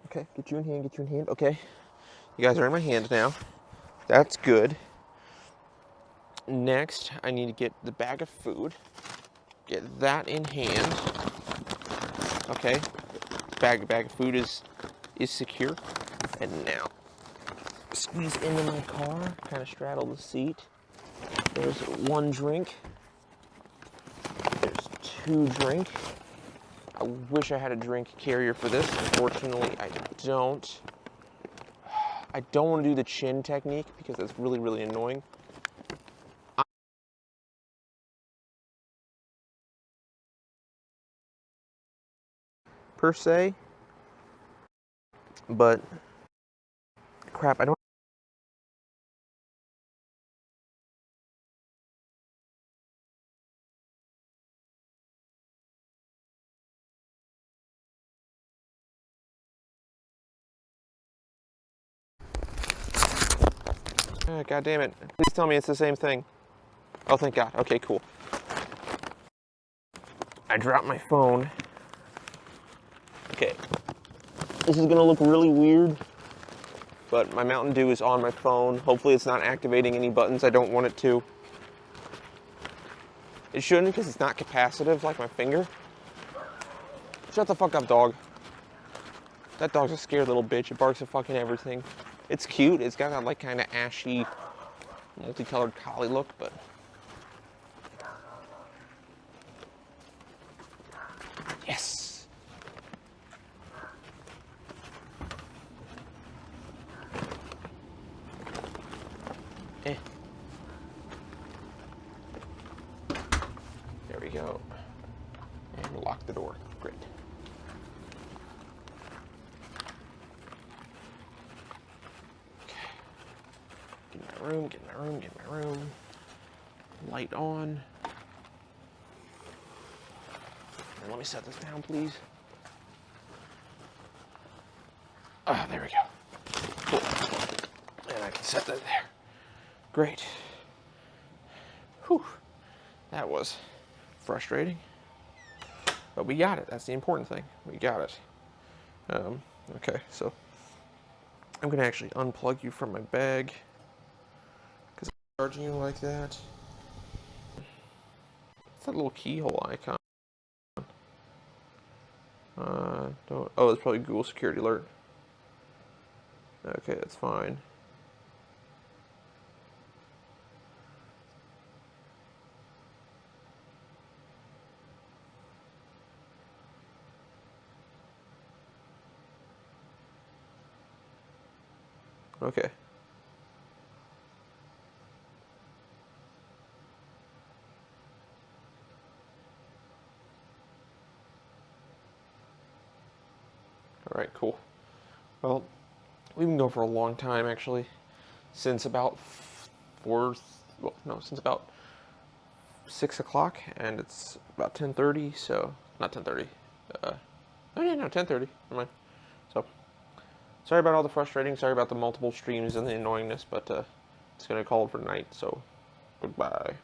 Okay, get you in hand, get you in hand. Okay, you guys are in my hand now. That's good. Next, I need to get the bag of food. Get that in hand. Okay, bag of food is secure. And now, squeeze into my car, kind of straddle the seat. There's one drink. There's two drink. I wish I had a drink carrier for this. Unfortunately, I don't. I don't want to do the chin technique because that's really, really annoying. Per se, but crap, I don't. God damn it. Please tell me it's the same thing. Oh, thank God. Okay, cool. I dropped my phone. Okay. This is gonna look really weird, but my Mountain Dew is on my phone. Hopefully it's not activating any buttons I don't want it to. It shouldn't because it's not capacitive like my finger. Shut the fuck up, dog. That dog's a scared little bitch. It barks at fucking everything. It's cute. It's got that like kind of ashy, multicolored collie look, but yes. Eh. There we go. And we'll lock the door. Great. Get my room. Light on. And let me set this down, please. Ah, there we go. Cool. And I can set that there. Great. Whew. That was frustrating. But we got it. That's the important thing. We got it. Okay, so I'm going to actually unplug you from my bag. Charging you like that. What's that little keyhole icon? Oh, it's probably Google Security Alert. Okay, that's fine. Okay. Alright, cool. Well, we've been going for a long time, actually. Since about since about 6 o'clock, and it's about 10:30, so, not 10:30. Oh yeah, no, 10:30, never mind. So, sorry about all the frustrating, sorry about the multiple streams and the annoyingness, but it's gonna call it for night, so, goodbye.